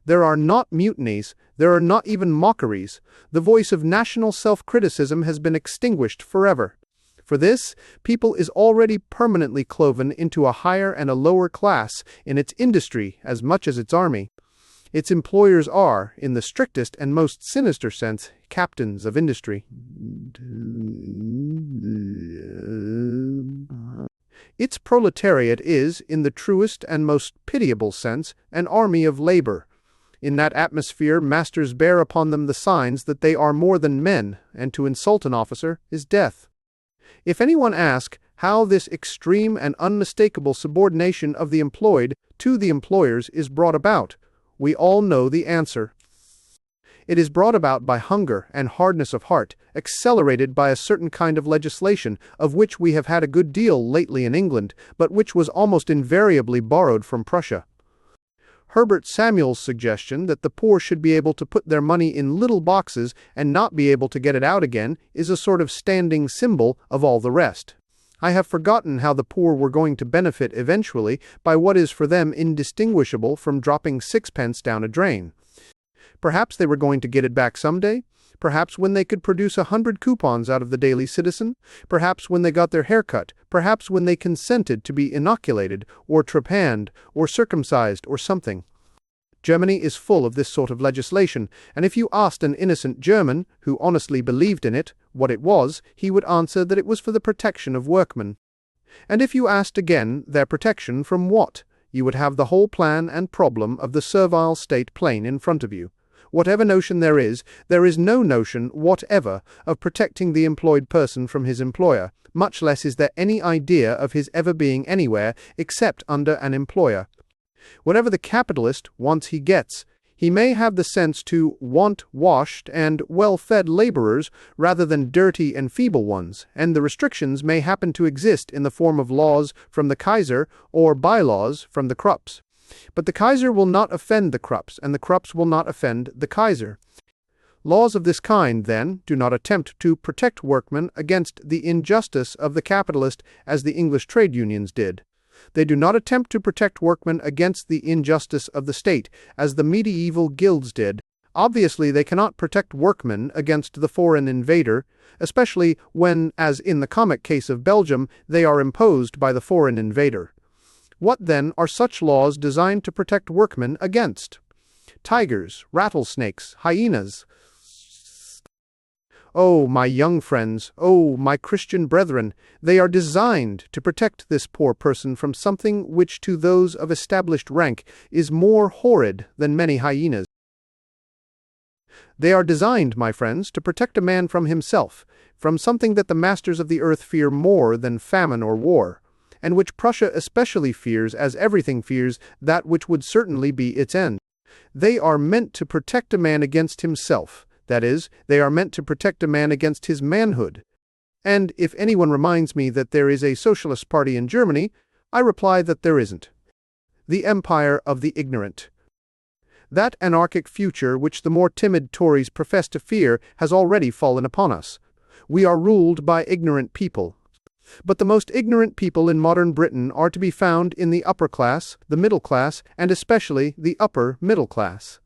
There are not mutinies, there are not even mockeries. The voice of national self-criticism has been extinguished forever. For this, people is already permanently cloven into a higher and a lower class in its industry as much as its army. Its employers are, in the strictest and most sinister sense, captains of industry. Its proletariat is, in the truest and most pitiable sense, an army of labor. In that atmosphere, masters bear upon them the signs that they are more than men, and to insult an officer is death. If anyone ask how this extreme and unmistakable subordination of the employed to the employers is brought about, we all know the answer. It is brought about by hunger and hardness of heart, accelerated by a certain kind of legislation, of which we have had a good deal lately in England, but which was almost invariably borrowed from Prussia. Herbert Samuel's suggestion that the poor should be able to put their money in little boxes and not be able to get it out again is a sort of standing symbol of all the rest. I have forgotten how the poor were going to benefit eventually by what is for them indistinguishable from dropping sixpence down a drain. Perhaps they were going to get it back someday. Perhaps when they could produce 100 coupons out of the Daily Citizen. Perhaps when they got their hair cut. Perhaps when they consented to be inoculated, or trepanned, or circumcised, or something. Germany is full of this sort of legislation, and if you asked an innocent German, who honestly believed in it, what it was, he would answer that it was for the protection of workmen. And if you asked again their protection from what, you would have the whole plan and problem of the servile state plain in front of you. Whatever notion there is no notion whatever of protecting the employed person from his employer, much less is there any idea of his ever being anywhere except under an employer. Whatever the capitalist wants he gets. He may have the sense to want washed and well-fed laborers rather than dirty and feeble ones, and the restrictions may happen to exist in the form of laws from the Kaiser or bylaws from the Krupps. But the Kaiser will not offend the Krupps, and the Krupps will not offend the Kaiser. Laws of this kind, then, do not attempt to protect workmen against the injustice of the capitalist as the English trade unions did. They do not attempt to protect workmen against the injustice of the state, as the medieval guilds did. Obviously, they cannot protect workmen against the foreign invader, especially when, as in the comic case of Belgium, they are imposed by the foreign invader. What, then, are such laws designed to protect workmen against? Tigers, rattlesnakes, hyenas. Oh, my young friends, oh, my Christian brethren, they are designed to protect this poor person from something which to those of established rank is more horrid than many hyenas. They are designed, my friends, to protect a man from himself, from something that the masters of the earth fear more than famine or war, and which Prussia especially fears, as everything fears, that which would certainly be its end. They are meant to protect a man against himself. That is, they are meant to protect a man against his manhood. And if anyone reminds me that there is a socialist party in Germany, I reply that there isn't. The empire of the ignorant. That anarchic future which the more timid Tories profess to fear has already fallen upon us. We are ruled by ignorant people. But the most ignorant people in modern Britain are to be found in the upper class, the middle class, and especially the upper middle class.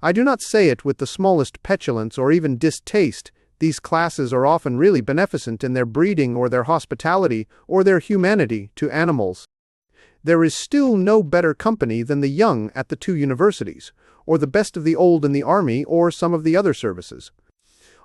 I do not say it with the smallest petulance or even distaste. These classes are often really beneficent in their breeding or their hospitality or their humanity to animals. There is still no better company than the young at the two universities, or the best of the old in the army or some of the other services.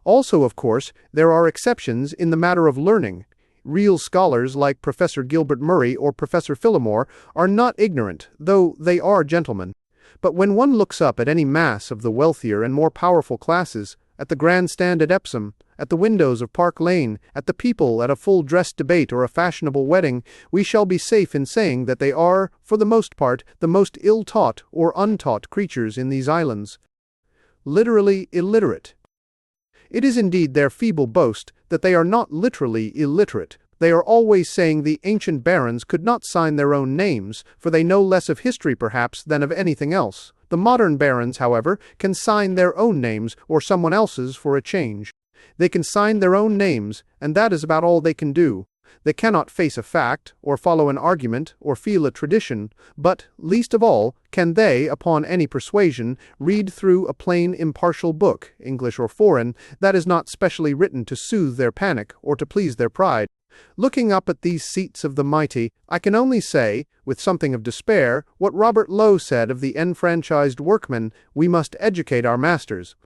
Also, of course, there are exceptions in the matter of learning. Real scholars like Professor Gilbert Murray or Professor Phillimore are not ignorant, though they are gentlemen. But when one looks up at any mass of the wealthier and more powerful classes, at the grandstand at Epsom, at the windows of Park Lane, at the people at a full-dress debate or a fashionable wedding, we shall be safe in saying that they are, for the most part, the most ill-taught or untaught creatures in these islands. Literally illiterate. It is indeed their feeble boast that they are not literally illiterate. They are always saying the ancient barons could not sign their own names, for they know less of history perhaps than of anything else. The modern barons, however, can sign their own names or someone else's for a change. They can sign their own names, and that is about all they can do. They cannot face a fact, or follow an argument, or feel a tradition, but, least of all, can they, upon any persuasion, read through a plain impartial book, English or foreign, that is not specially written to soothe their panic or to please their pride. Looking up at these seats of the mighty, I can only say, with something of despair, what Robert Lowe said of the enfranchised workmen: we must educate our masters.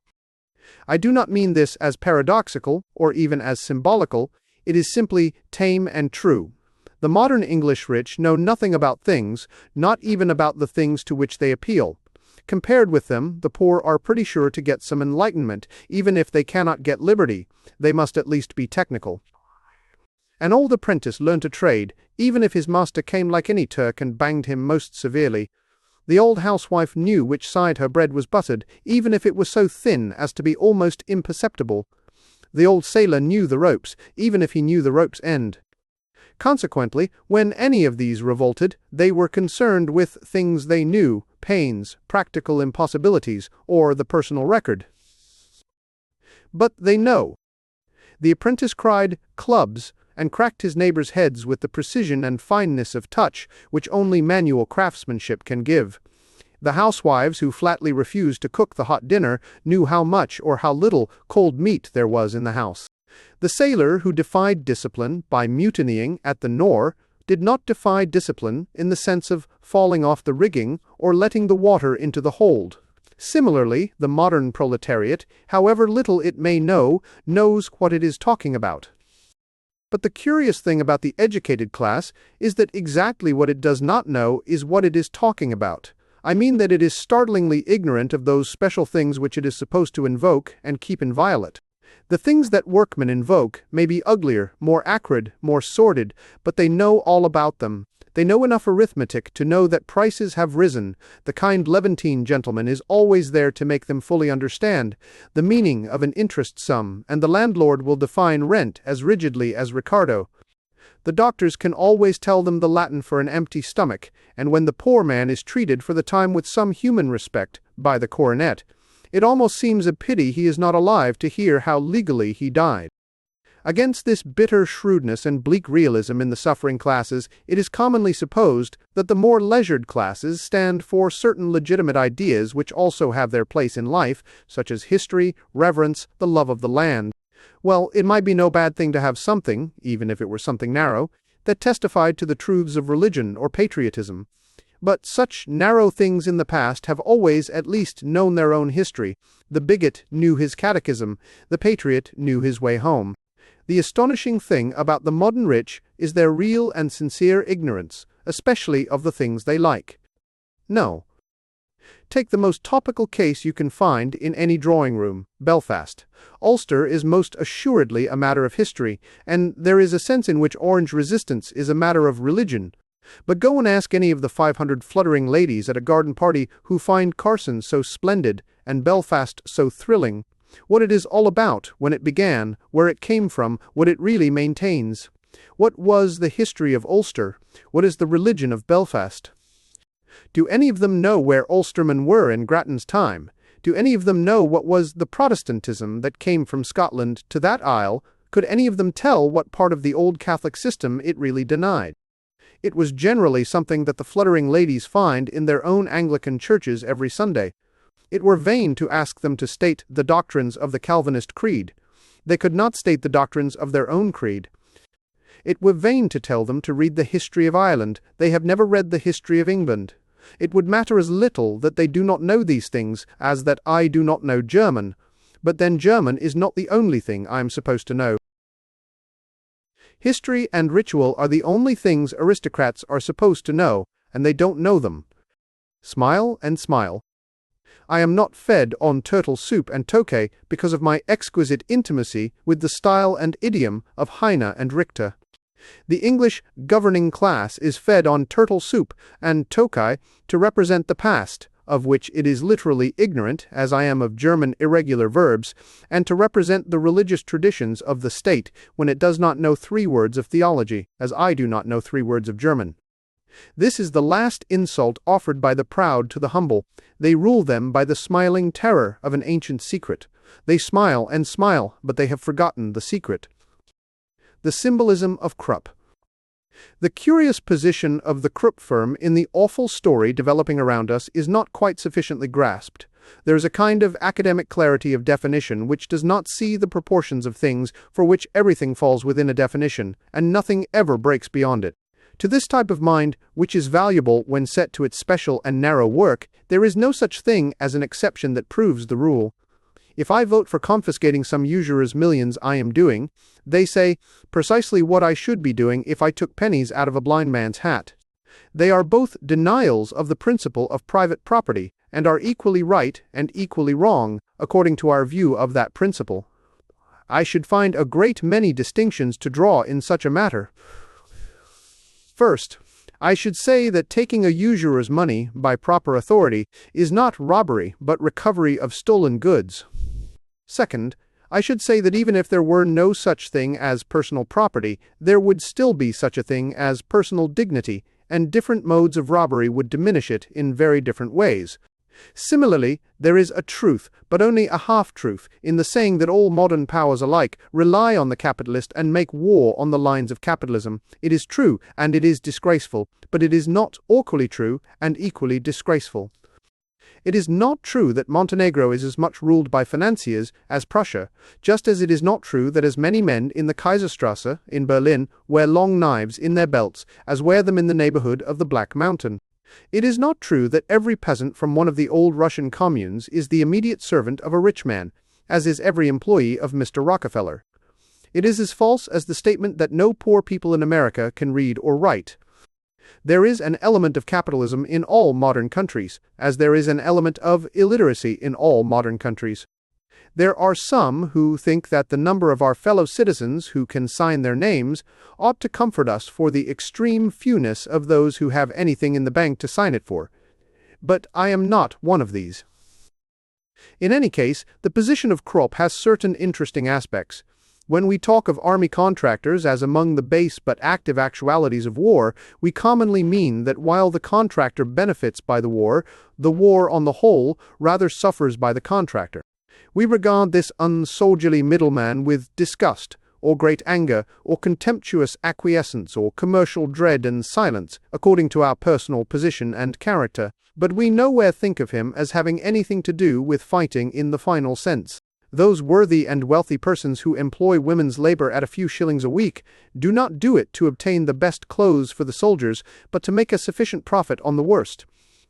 I do not mean this as paradoxical, or even as symbolical. It is simply tame and true. The modern English rich know nothing about things, not even about the things to which they appeal. Compared with them, the poor are pretty sure to get some enlightenment, even if they cannot get liberty. They must at least be technical. An old apprentice learnt a trade, even if his master came like any Turk and banged him most severely. The old housewife knew which side her bread was buttered, even if it was so thin as to be almost imperceptible. The old sailor knew the ropes, even if he knew the rope's end. Consequently, when any of these revolted, they were concerned with things they knew, pains, practical impossibilities, or the personal record. But they know. The apprentice cried, "Clubs," and cracked his neighbors' heads with the precision and fineness of touch which only manual craftsmanship can give. The housewives who flatly refused to cook the hot dinner knew how much or how little cold meat there was in the house. The sailor who defied discipline by mutinying at the Nore did not defy discipline in the sense of falling off the rigging or letting the water into the hold. Similarly, the modern proletariat, however little it may know, knows what it is talking about. But the curious thing about the educated class is that exactly what it does not know is what it is talking about. I mean that it is startlingly ignorant of those special things which it is supposed to invoke and keep inviolate. The things that workmen invoke may be uglier, more acrid, more sordid, but they know all about them. They know enough arithmetic to know that prices have risen. The kind Levantine gentleman is always there to make them fully understand the meaning of an interest sum, and the landlord will define rent as rigidly as Ricardo. The doctors can always tell them the Latin for an empty stomach, and when the poor man is treated for the time with some human respect by the coronet, it almost seems a pity he is not alive to hear how legally he died. Against this bitter shrewdness and bleak realism in the suffering classes, it is commonly supposed that the more leisured classes stand for certain legitimate ideas which also have their place in life, such as history, reverence, the love of the land. Well, it might be no bad thing to have something, even if it were something narrow, that testified to the truths of religion or patriotism. But such narrow things in the past have always at least known their own history. The bigot knew his catechism, the patriot knew his way home. The astonishing thing about the modern rich is their real and sincere ignorance, especially of the things they like. No. Take the most topical case you can find in any drawing room, Belfast. Ulster is most assuredly a matter of history, and there is a sense in which Orange resistance is a matter of religion. But go and ask any of the 500 fluttering ladies at a garden party who find Carson so splendid and Belfast so thrilling, what it is all about, when it began, where it came from, what it really maintains. What was the history of Ulster? What is the religion of Belfast? Do any of them know where Ulstermen were in Grattan's time? Do any of them know what was the Protestantism that came from Scotland to that isle? Could any of them tell what part of the old Catholic system it really denied? It was generally something that the fluttering ladies find in their own Anglican churches every Sunday. It were vain to ask them to state the doctrines of the Calvinist creed. They could not state the doctrines of their own creed. It were vain to tell them to read the history of Ireland. They have never read the history of England. It would matter as little that they do not know these things as that I do not know German. But then German is not the only thing I am supposed to know. History and ritual are the only things aristocrats are supposed to know, and they don't know them. Smile and smile. I am not fed on turtle soup and Tokay because of my exquisite intimacy with the style and idiom of Heine and Richter. The English governing class is fed on turtle soup and Tokay to represent the past, of which it is literally ignorant, as I am of German irregular verbs, and to represent the religious traditions of the state when it does not know 3 words of theology, as I do not know 3 words of German. This is the last insult offered by the proud to the humble. They rule them by the smiling terror of an ancient secret. They smile and smile, but they have forgotten the secret. The symbolism of Krupp. The curious position of the Krupp firm in the awful story developing around us is not quite sufficiently grasped. There is a kind of academic clarity of definition which does not see the proportions of things, for which everything falls within a definition, and nothing ever breaks beyond it. To this type of mind, which is valuable when set to its special and narrow work, there is no such thing as an exception that proves the rule. If I vote for confiscating some usurer's millions, I am doing, they say, precisely what I should be doing if I took pennies out of a blind man's hat. They are both denials of the principle of private property, and are equally right and equally wrong, according to our view of that principle. I should find a great many distinctions to draw in such a matter. First, I should say that taking a usurer's money by proper authority is not robbery but recovery of stolen goods. Second, I should say that even if there were no such thing as personal property, there would still be such a thing as personal dignity, and different modes of robbery would diminish it in very different ways. Similarly, there is a truth, but only a half-truth, in the saying that all modern powers alike rely on the capitalist and make war on the lines of capitalism. It is true, and it is disgraceful, but it is not equally true and equally disgraceful. It is not true that Montenegro is as much ruled by financiers as Prussia, just as it is not true that as many men in the Kaiserstrasse in Berlin wear long knives in their belts as wear them in the neighborhood of the Black Mountain. It is not true that every peasant from one of the old Russian communes is the immediate servant of a rich man, as is every employee of Mr. Rockefeller. It is as false as the statement that no poor people in America can read or write. There is an element of capitalism in all modern countries, as there is an element of illiteracy in all modern countries. There are some who think that the number of our fellow citizens who can sign their names ought to comfort us for the extreme fewness of those who have anything in the bank to sign it for. But I am not one of these. In any case, the position of Krupp has certain interesting aspects. When we talk of army contractors as among the base but active actualities of war, we commonly mean that while the contractor benefits by the war on the whole rather suffers by the contractor. We regard this unsoldierly middleman with disgust, or great anger, or contemptuous acquiescence, or commercial dread and silence, according to our personal position and character, but we nowhere think of him as having anything to do with fighting in the final sense. Those worthy and wealthy persons who employ women's labor at a few shillings a week do not do it to obtain the best clothes for the soldiers, but to make a sufficient profit on the worst.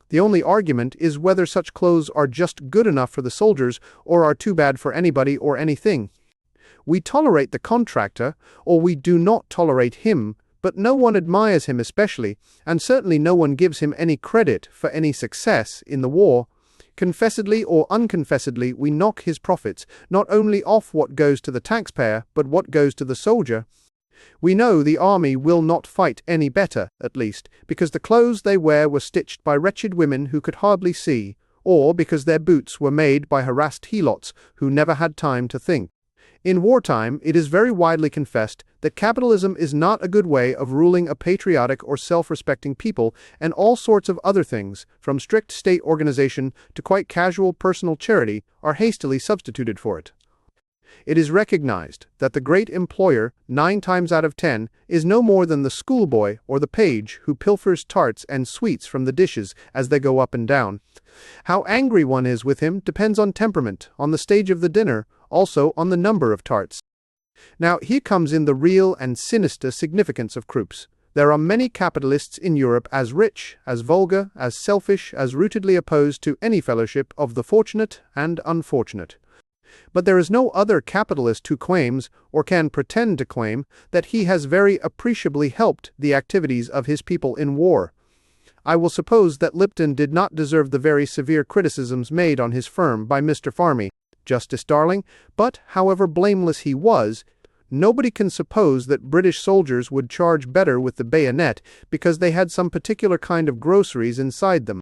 The only argument is whether such clothes are just good enough for the soldiers or are too bad for anybody or anything. We tolerate the contractor, or we do not tolerate him, but no one admires him especially, and certainly no one gives him any credit for any success in the war. Confessedly or unconfessedly, we knock his profits, not only off what goes to the taxpayer, but what goes to the soldier. We know the army will not fight any better, at least, because the clothes they wear were stitched by wretched women who could hardly see, or because their boots were made by harassed helots who never had time to think. In wartime, it is very widely confessed that capitalism is not a good way of ruling a patriotic or self-respecting people, and all sorts of other things, from strict state organization to quite casual personal charity, are hastily substituted for it. It is recognized that the great employer, 9 times out of 10, is no more than the schoolboy or the page who pilfers tarts and sweets from the dishes as they go up and down. How angry one is with him depends on temperament, on the stage of the dinner, also on the number of tarts. Now here comes in the real and sinister significance of Krupps. There are many capitalists in Europe as rich, as vulgar, as selfish, as rootedly opposed to any fellowship of the fortunate and unfortunate. But there is no other capitalist who claims, or can pretend to claim, that he has very appreciably helped the activities of his people in war. I will suppose that Lipton did not deserve the very severe criticisms made on his firm by Mr. Farmy, Justice Darling, but, however blameless he was, nobody can suppose that British soldiers would charge better with the bayonet because they had some particular kind of groceries inside them.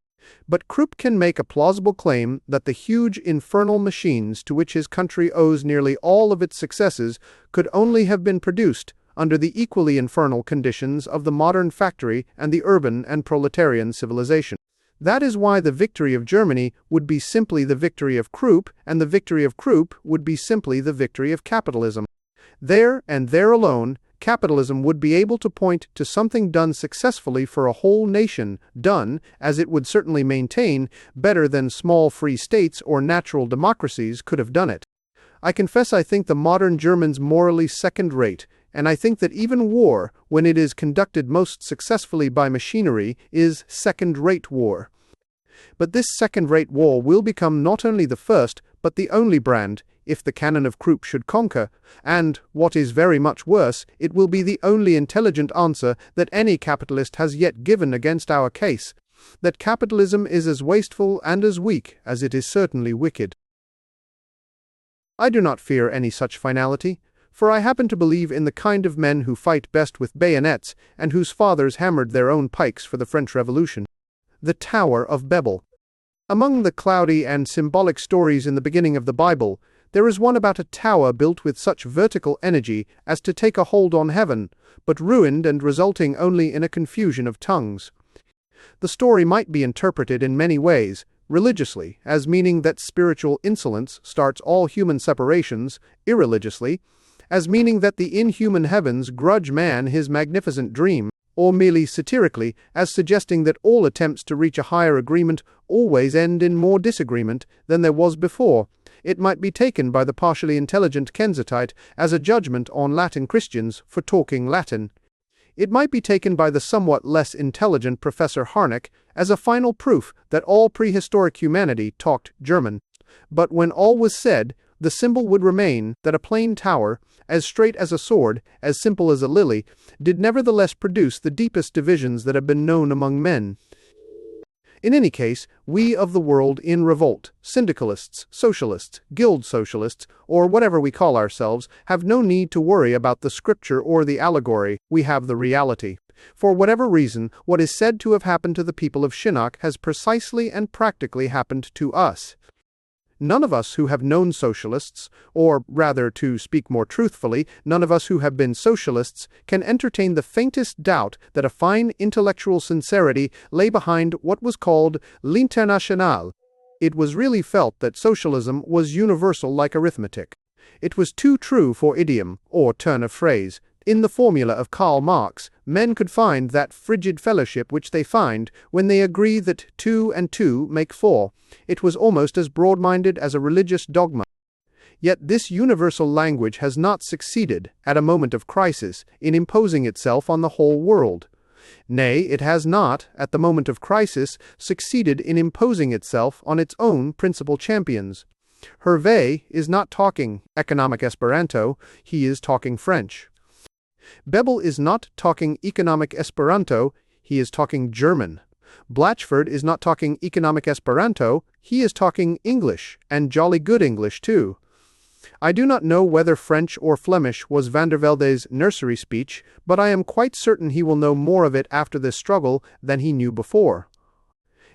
But Krupp can make a plausible claim that the huge infernal machines to which his country owes nearly all of its successes could only have been produced under the equally infernal conditions of the modern factory and the urban and proletarian civilization. That is why the victory of Germany would be simply the victory of Krupp, and the victory of Krupp would be simply the victory of capitalism. There, and there alone, capitalism would be able to point to something done successfully for a whole nation, done, as it would certainly maintain, better than small free states or natural democracies could have done it. I confess I think the modern Germans morally second-rate, and I think that even war, when it is conducted most successfully by machinery, is second-rate war. But this second-rate war will become not only the first, but the only brand, if the cannon of Krupp should conquer, and, what is very much worse, it will be the only intelligent answer that any capitalist has yet given against our case, that capitalism is as wasteful and as weak as it is certainly wicked. I do not fear any such finality, for I happen to believe in the kind of men who fight best with bayonets and whose fathers hammered their own pikes for the French Revolution. The Tower of Babel. Among the cloudy and symbolic stories in the beginning of the Bible, there is one about a tower built with such vertical energy as to take a hold on heaven, but ruined and resulting only in a confusion of tongues. The story might be interpreted in many ways, religiously, as meaning that spiritual insolence starts all human separations, irreligiously, as meaning that the inhuman heavens grudge man his magnificent dream, or merely satirically, as suggesting that all attempts to reach a higher agreement always end in more disagreement than there was before. It might be taken by the partially intelligent Kensingtonite as a judgment on Latin Christians for talking Latin. It might be taken by the somewhat less intelligent Professor Harnack as a final proof that all prehistoric humanity talked German. But when all was said, the symbol would remain that a plain tower, as straight as a sword, as simple as a lily, did nevertheless produce the deepest divisions that have been known among men. In any case, we of the world in revolt, syndicalists, socialists, guild socialists, or whatever we call ourselves, have no need to worry about the scripture or the allegory. We have the reality. For whatever reason, what is said to have happened to the people of Shinnok has precisely and practically happened to us. None of us who have known socialists, or rather, to speak more truthfully, none of us who have been socialists, can entertain the faintest doubt that a fine intellectual sincerity lay behind what was called l'Internationale. It was really felt that socialism was universal like arithmetic. It was too true for idiom, or turn of phrase. In the formula of Karl Marx, men could find that frigid fellowship which they find when they agree that 2 and 2 make 4. It was almost as broad-minded as a religious dogma. Yet this universal language has not succeeded, at a moment of crisis, in imposing itself on the whole world. Nay, it has not, at the moment of crisis, succeeded in imposing itself on its own principal champions. Hervé is not talking economic Esperanto, he is talking French. Bebel is not talking economic Esperanto, he is talking German. Blatchford is not talking economic Esperanto, he is talking English, and jolly good English too. I do not know whether French or Flemish was Van der Velde's nursery speech, but I am quite certain he will know more of it after this struggle than he knew before.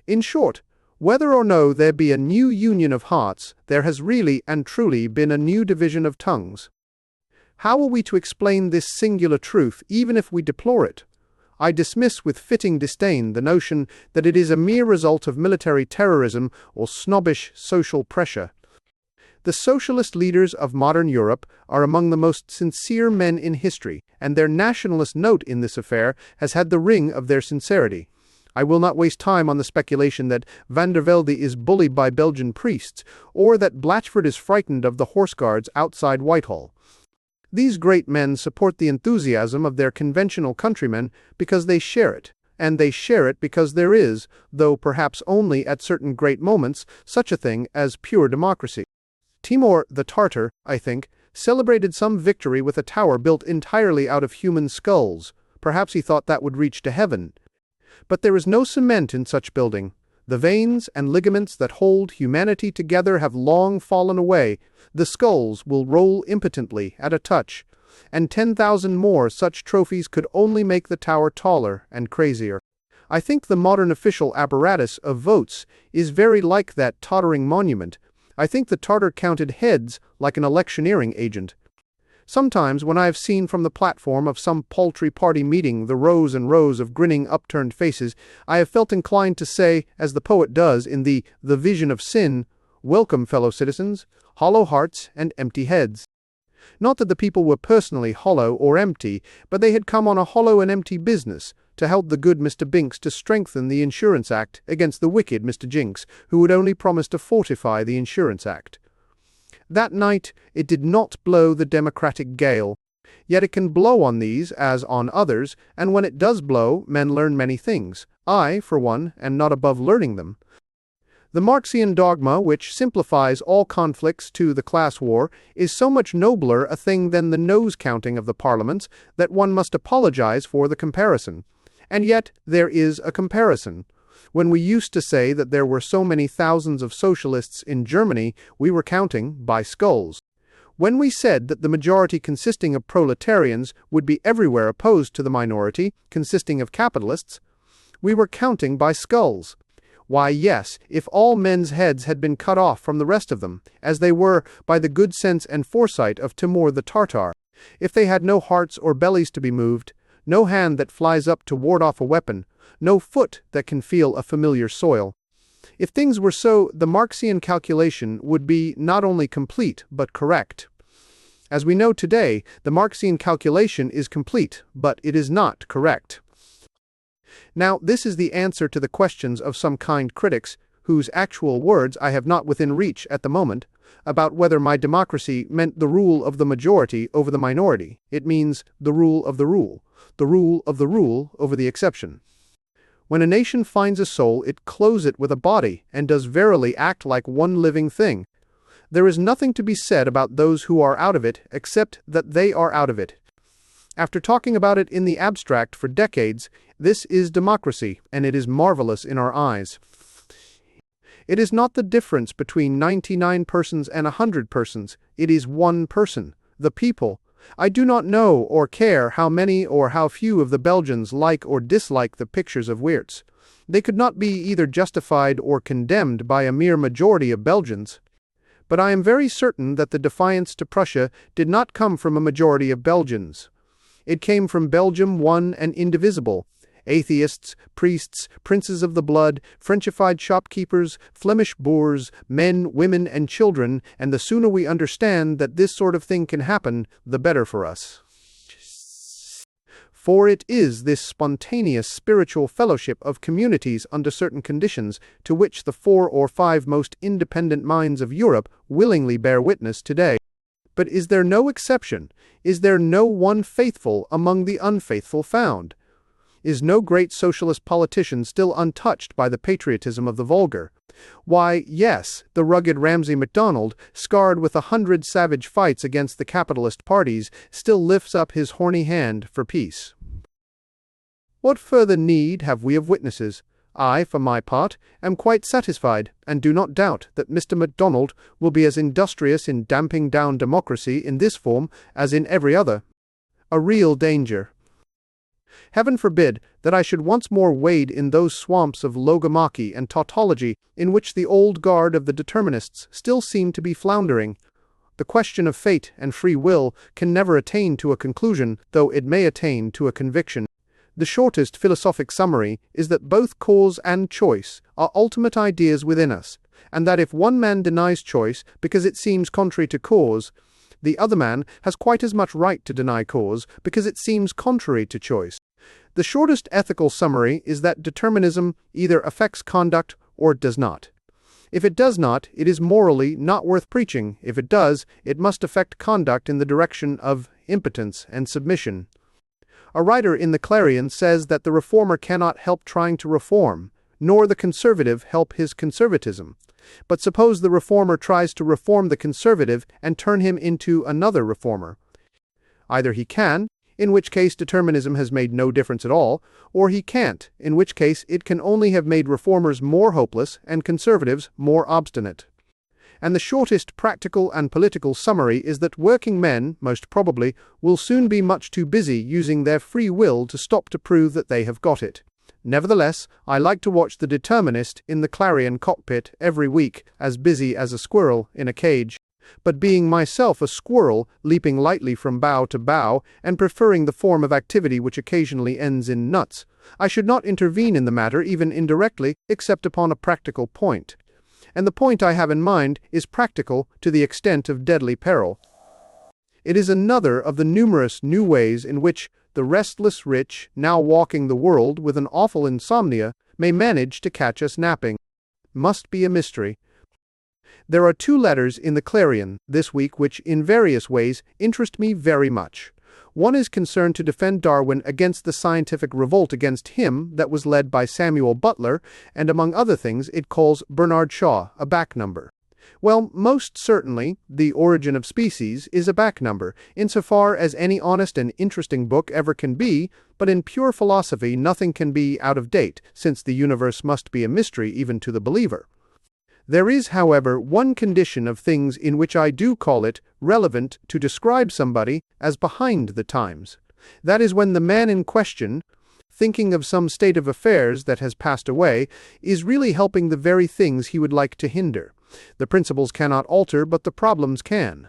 In short, whether or no there be a new union of hearts, there has really and truly been a new division of tongues. How are we to explain this singular truth, even if we deplore it? I dismiss with fitting disdain the notion that it is a mere result of military terrorism or snobbish social pressure. The socialist leaders of modern Europe are among the most sincere men in history, and their nationalist note in this affair has had the ring of their sincerity. I will not waste time on the speculation that Van der Velde is bullied by Belgian priests, or that Blatchford is frightened of the horse guards outside Whitehall. These great men support the enthusiasm of their conventional countrymen because they share it, and they share it because there is, though perhaps only at certain great moments, such a thing as pure democracy. Timur the Tartar, I think, celebrated some victory with a tower built entirely out of human skulls. Perhaps he thought that would reach to heaven. But there is no cement in such building. The veins and ligaments that hold humanity together have long fallen away. The skulls will roll impotently at a touch, and 10,000 more such trophies could only make the tower taller and crazier. I think the modern official apparatus of votes is very like that tottering monument. I think the Tartar counted heads like an electioneering agent. Sometimes, when I have seen from the platform of some paltry party meeting the rows and rows of grinning upturned faces, I have felt inclined to say, as the poet does in the Vision of Sin, "Welcome, fellow citizens, hollow hearts and empty heads." Not that the people were personally hollow or empty, but they had come on a hollow and empty business, to help the good Mr. Binks to strengthen the Insurance Act against the wicked Mr. Jinks, who would only promise to fortify the Insurance Act. That night it did not blow the democratic gale. Yet it can blow on these as on others, and when it does blow, men learn many things. I, for one, am not above learning them. The Marxian dogma, which simplifies all conflicts to the class war, is so much nobler a thing than the nose-counting of the parliaments that one must apologize for the comparison. And yet there is a comparison. When we used to say that there were so many thousands of socialists in Germany, we were counting by skulls. When we said that the majority consisting of proletarians would be everywhere opposed to the minority consisting of capitalists, we were counting by skulls. Why, yes, if all men's heads had been cut off from the rest of them, as they were by the good sense and foresight of Timur the Tartar, if they had no hearts or bellies to be moved, no hand that flies up to ward off a weapon, no foot that can feel a familiar soil. If things were so, the Marxian calculation would be not only complete, but correct. As we know today, the Marxian calculation is complete, but it is not correct. Now, this is the answer to the questions of some kind critics, whose actual words I have not within reach at the moment, about whether my democracy meant the rule of the majority over the minority. It means the rule of the rule of the rule over the exception. When a nation finds a soul, it clothes it with a body, and does verily act like one living thing. There is nothing to be said about those who are out of it, except that they are out of it. After talking about it in the abstract for decades, this is democracy, and it is marvelous in our eyes. It is not the difference between 99 persons and 100 persons. It is one person, the people. I do not know or care how many or how few of the Belgians like or dislike the pictures of Weerts. They could not be either justified or condemned by a mere majority of Belgians. But I am very certain that the defiance to Prussia did not come from a majority of Belgians. It came from Belgium one and indivisible. Atheists, priests, princes of the blood, Frenchified shopkeepers, Flemish boors, men, women, and children, and the sooner we understand that this sort of thing can happen, the better for us. For it is this spontaneous spiritual fellowship of communities under certain conditions to which the 4 or 5 most independent minds of Europe willingly bear witness today. But is there no exception? Is there no one faithful among the unfaithful found? Is no great socialist politician still untouched by the patriotism of the vulgar? Why, yes, the rugged Ramsay MacDonald, scarred with 100 savage fights against the capitalist parties, still lifts up his horny hand for peace. What further need have we of witnesses? I, for my part, am quite satisfied, and do not doubt that Mr. MacDonald will be as industrious in damping down democracy in this form as in every other. A real danger. Heaven forbid that I should once more wade in those swamps of logomachy and tautology in which the old guard of the determinists still seem to be floundering. The question of fate and free will can never attain to a conclusion, though it may attain to a conviction. The shortest philosophic summary is that both cause and choice are ultimate ideas within us, and that if one man denies choice because it seems contrary to cause, the other man has quite as much right to deny cause because it seems contrary to choice. The shortest ethical summary is that determinism either affects conduct or does not. If it does not, it is morally not worth preaching. If it does, it must affect conduct in the direction of impotence and submission. A writer in the Clarion says that the reformer cannot help trying to reform, nor the conservative help his conservatism. But suppose the reformer tries to reform the conservative and turn him into another reformer. Either he can, in which case determinism has made no difference at all, or he can't, in which case it can only have made reformers more hopeless and conservatives more obstinate. And the shortest practical and political summary is that working men, most probably, will soon be much too busy using their free will to stop to prove that they have got it. Nevertheless, I like to watch the determinist in the Clarion cockpit every week, as busy as a squirrel in a cage. But being myself a squirrel, leaping lightly from bough to bough, and preferring the form of activity which occasionally ends in nuts, I should not intervene in the matter even indirectly, except upon a practical point. And the point I have in mind is practical to the extent of deadly peril. It is another of the numerous new ways in which the restless rich, now walking the world with an awful insomnia, may manage to catch us napping. Must be a mystery. There are 2 letters in the Clarion this week which, in various ways, interest me very much. One is concerned to defend Darwin against the scientific revolt against him that was led by Samuel Butler, and among other things it calls Bernard Shaw a back number. Well, most certainly, The Origin of Species is a back number, insofar as any honest and interesting book ever can be, but in pure philosophy nothing can be out of date, since the universe must be a mystery even to the believer. There is, however, one condition of things in which I do call it relevant to describe somebody as behind the times. That is when the man in question, thinking of some state of affairs that has passed away, is really helping the very things he would like to hinder. The principles cannot alter, but the problems can.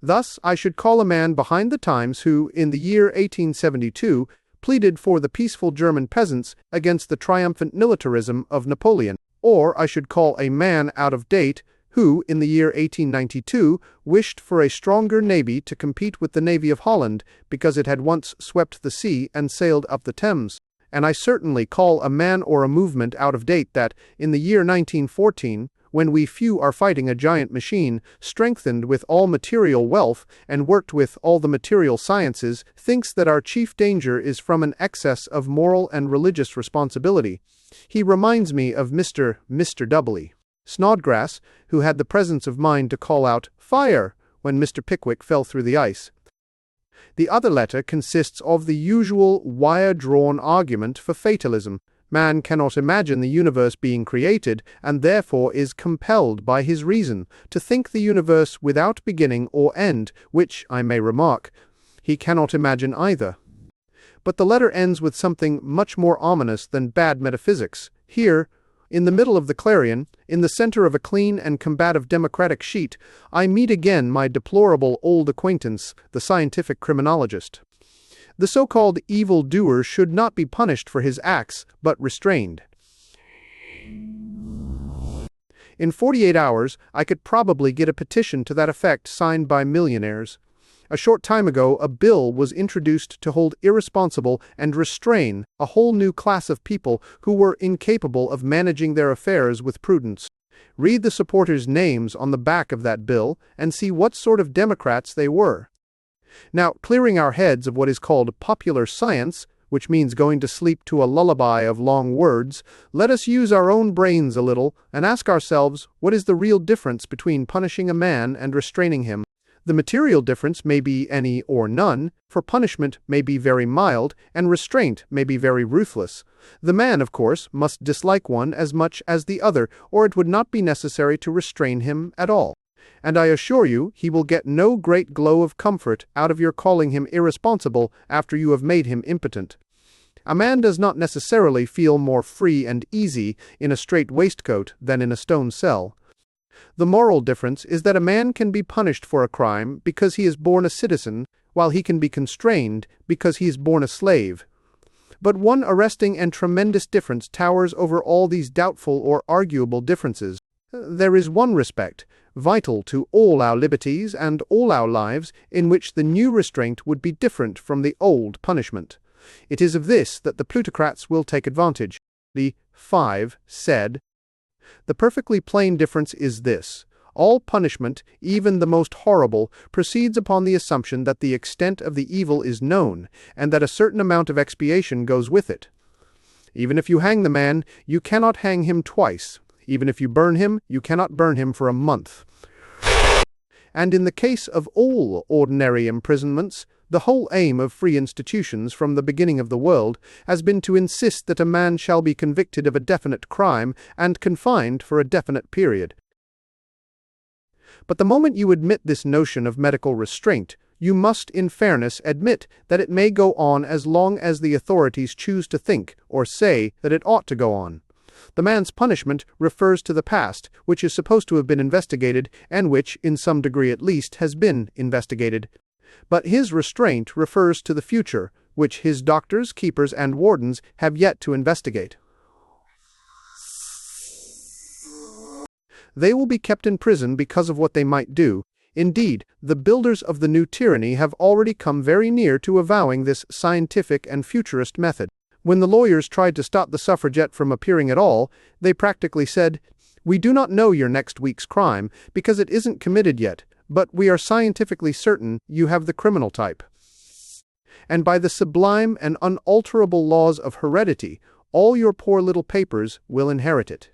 Thus, I should call a man behind the times who, in the year 1872, pleaded for the peaceful German peasants against the triumphant militarism of Napoleon. Or I should call a man out of date who, in the year 1892, wished for a stronger navy to compete with the Navy of Holland because it had once swept the sea and sailed up the Thames. And I certainly call a man or a movement out of date that, in the year 1914, when we few are fighting a giant machine, strengthened with all material wealth and worked with all the material sciences, thinks that our chief danger is from an excess of moral and religious responsibility. He reminds me of Mr. W. Snodgrass, who had the presence of mind to call out, "Fire!" when Mr. Pickwick fell through the ice. The other letter consists of the usual wire-drawn argument for fatalism. Man cannot imagine the universe being created, and therefore is compelled by his reason to think the universe without beginning or end, which, I may remark, he cannot imagine either. But the letter ends with something much more ominous than bad metaphysics. Here, in the middle of the Clarion, in the center of a clean and combative democratic sheet, I meet again my deplorable old acquaintance, the scientific criminologist. The so-called evil doer should not be punished for his acts, but restrained. In 48 hours, I could probably get a petition to that effect signed by millionaires. A short time ago, a bill was introduced to hold irresponsible and restrain a whole new class of people who were incapable of managing their affairs with prudence. Read the supporters' names on the back of that bill and see what sort of Democrats they were. Now, clearing our heads of what is called popular science, which means going to sleep to a lullaby of long words, let us use our own brains a little and ask ourselves what is the real difference between punishing a man and restraining him. The material difference may be any or none, for punishment may be very mild, and restraint may be very ruthless. The man, of course, must dislike one as much as the other, or it would not be necessary to restrain him at all. And I assure you he will get no great glow of comfort out of your calling him irresponsible after you have made him impotent. A man does not necessarily feel more free and easy in a strait waistcoat than in a stone cell. The moral difference is that a man can be punished for a crime because he is born a citizen, while he can be constrained because he is born a slave. But one arresting and tremendous difference towers over all these doubtful or arguable differences. There is one respect, vital to all our liberties and all our lives, in which the new restraint would be different from the old punishment. It is of this that the plutocrats will take advantage. The 5 said, "The perfectly plain difference is this. All punishment, even the most horrible, proceeds upon the assumption that the extent of the evil is known, and that a certain amount of expiation goes with it. Even if you hang the man, you cannot hang him twice. Even if you burn him, you cannot burn him for a month. And in the case of all ordinary imprisonments, The whole aim of free institutions from the beginning of the world has been to insist that a man shall be convicted of a definite crime and confined for a definite period. But the moment you admit this notion of medical restraint, you must, in fairness, admit that it may go on as long as the authorities choose to think or say that it ought to go on. The man's punishment refers to the past, which is supposed to have been investigated, and which, in some degree at least, has been investigated. But his restraint refers to the future, which his doctors, keepers, and wardens have yet to investigate. They will be kept in prison because of what they might do. Indeed, the builders of the new tyranny have already come very near to avowing this scientific and futurist method. When the lawyers tried to stop the suffragette from appearing at all, they practically said, "We do not know your next week's crime because it isn't committed yet, but we are scientifically certain you have the criminal type." And by the sublime and unalterable laws of heredity, all your poor little papers will inherit it.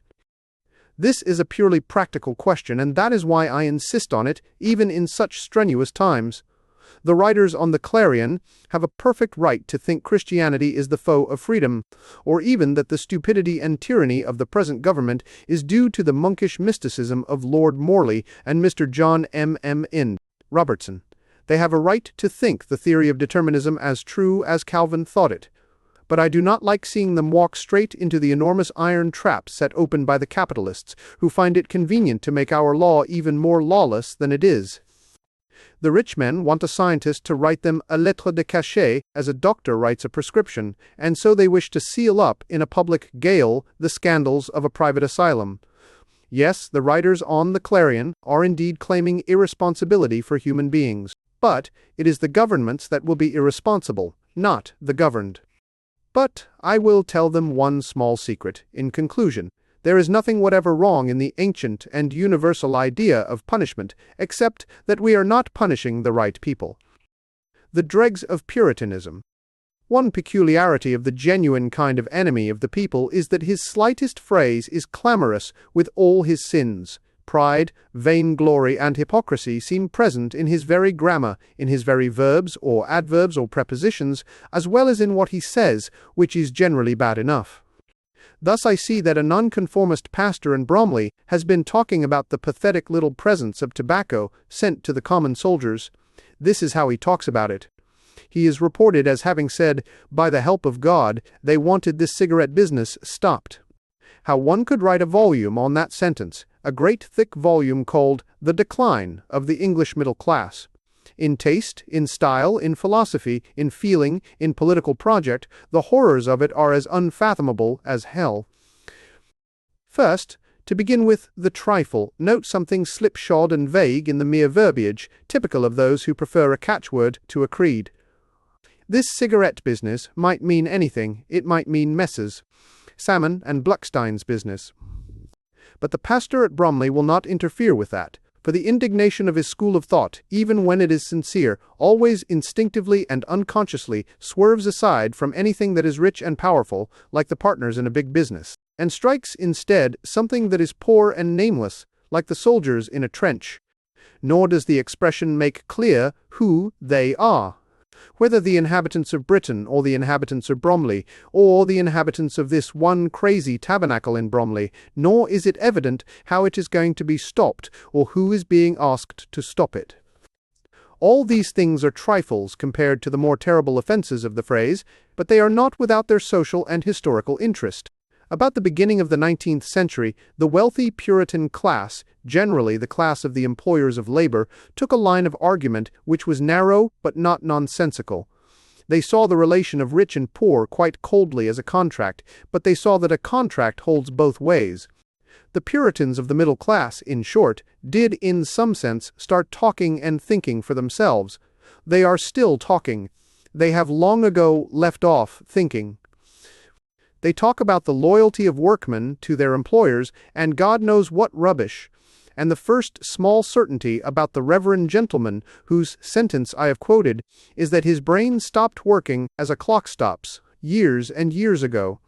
This is a purely practical question, and that is why I insist on it, even in such strenuous times. The writers on the Clarion have a perfect right to think Christianity is the foe of freedom, or even that the stupidity and tyranny of the present government is due to the monkish mysticism of Lord Morley and Mr. John M. Robertson. They have a right to think the theory of determinism as true as Calvin thought it. But I do not like seeing them walk straight into the enormous iron trap set open by the capitalists, who find it convenient to make our law even more lawless than it is. The rich men want a scientist to write them a lettre de cachet as a doctor writes a prescription, and so they wish to seal up in a public gale the scandals of a private asylum. Yes, the writers on the Clarion are indeed claiming irresponsibility for human beings, but it is the governments that will be irresponsible, not the governed. But I will tell them one small secret. In conclusion, there is nothing whatever wrong in the ancient and universal idea of punishment, except that we are not punishing the right people. The dregs of Puritanism. One peculiarity of the genuine kind of enemy of the people is that his slightest phrase is clamorous with all his sins. Pride, vainglory, and hypocrisy seem present in his very grammar, in his very verbs or adverbs or prepositions, as well as in what he says, which is generally bad enough. Thus I see that a nonconformist pastor in Bromley has been talking about the pathetic little presents of tobacco sent to the common soldiers. This is how he talks about it. He is reported as having said, "By the help of God, they wanted this cigarette business stopped." How one could write a volume on that sentence, a great thick volume called The Decline of the English Middle Class. In taste, in style, in philosophy, in feeling, in political project, the horrors of it are as unfathomable as hell. First, to begin with the trifle, note something slipshod and vague in the mere verbiage, typical of those who prefer a catchword to a creed. This cigarette business might mean anything. It might mean Messrs. Salmon and Bluckstein's business. But the pastor at Bromley will not interfere with that, for the indignation of his school of thought, even when it is sincere, always instinctively and unconsciously swerves aside from anything that is rich and powerful, like the partners in a big business, and strikes instead something that is poor and nameless, like the soldiers in a trench. Nor does the expression make clear who they are. Whether the inhabitants of Britain, or the inhabitants of Bromley, or the inhabitants of this one crazy tabernacle in Bromley, nor is it evident how it is going to be stopped, or who is being asked to stop it. All these things are trifles compared to the more terrible offences of the phrase, but they are not without their social and historical interest. About the beginning of the 19th century, the wealthy Puritan class, generally the class of the employers of labor, took a line of argument which was narrow but not nonsensical. They saw the relation of rich and poor quite coldly as a contract, but they saw that a contract holds both ways. The Puritans of the middle class, in short, did in some sense start talking and thinking for themselves. They are still talking. They have long ago left off thinking. They talk about the loyalty of workmen to their employers and God knows what rubbish, and the first small certainty about the reverend gentleman whose sentence I have quoted is that his brain stopped working as a clock stops, years and years ago.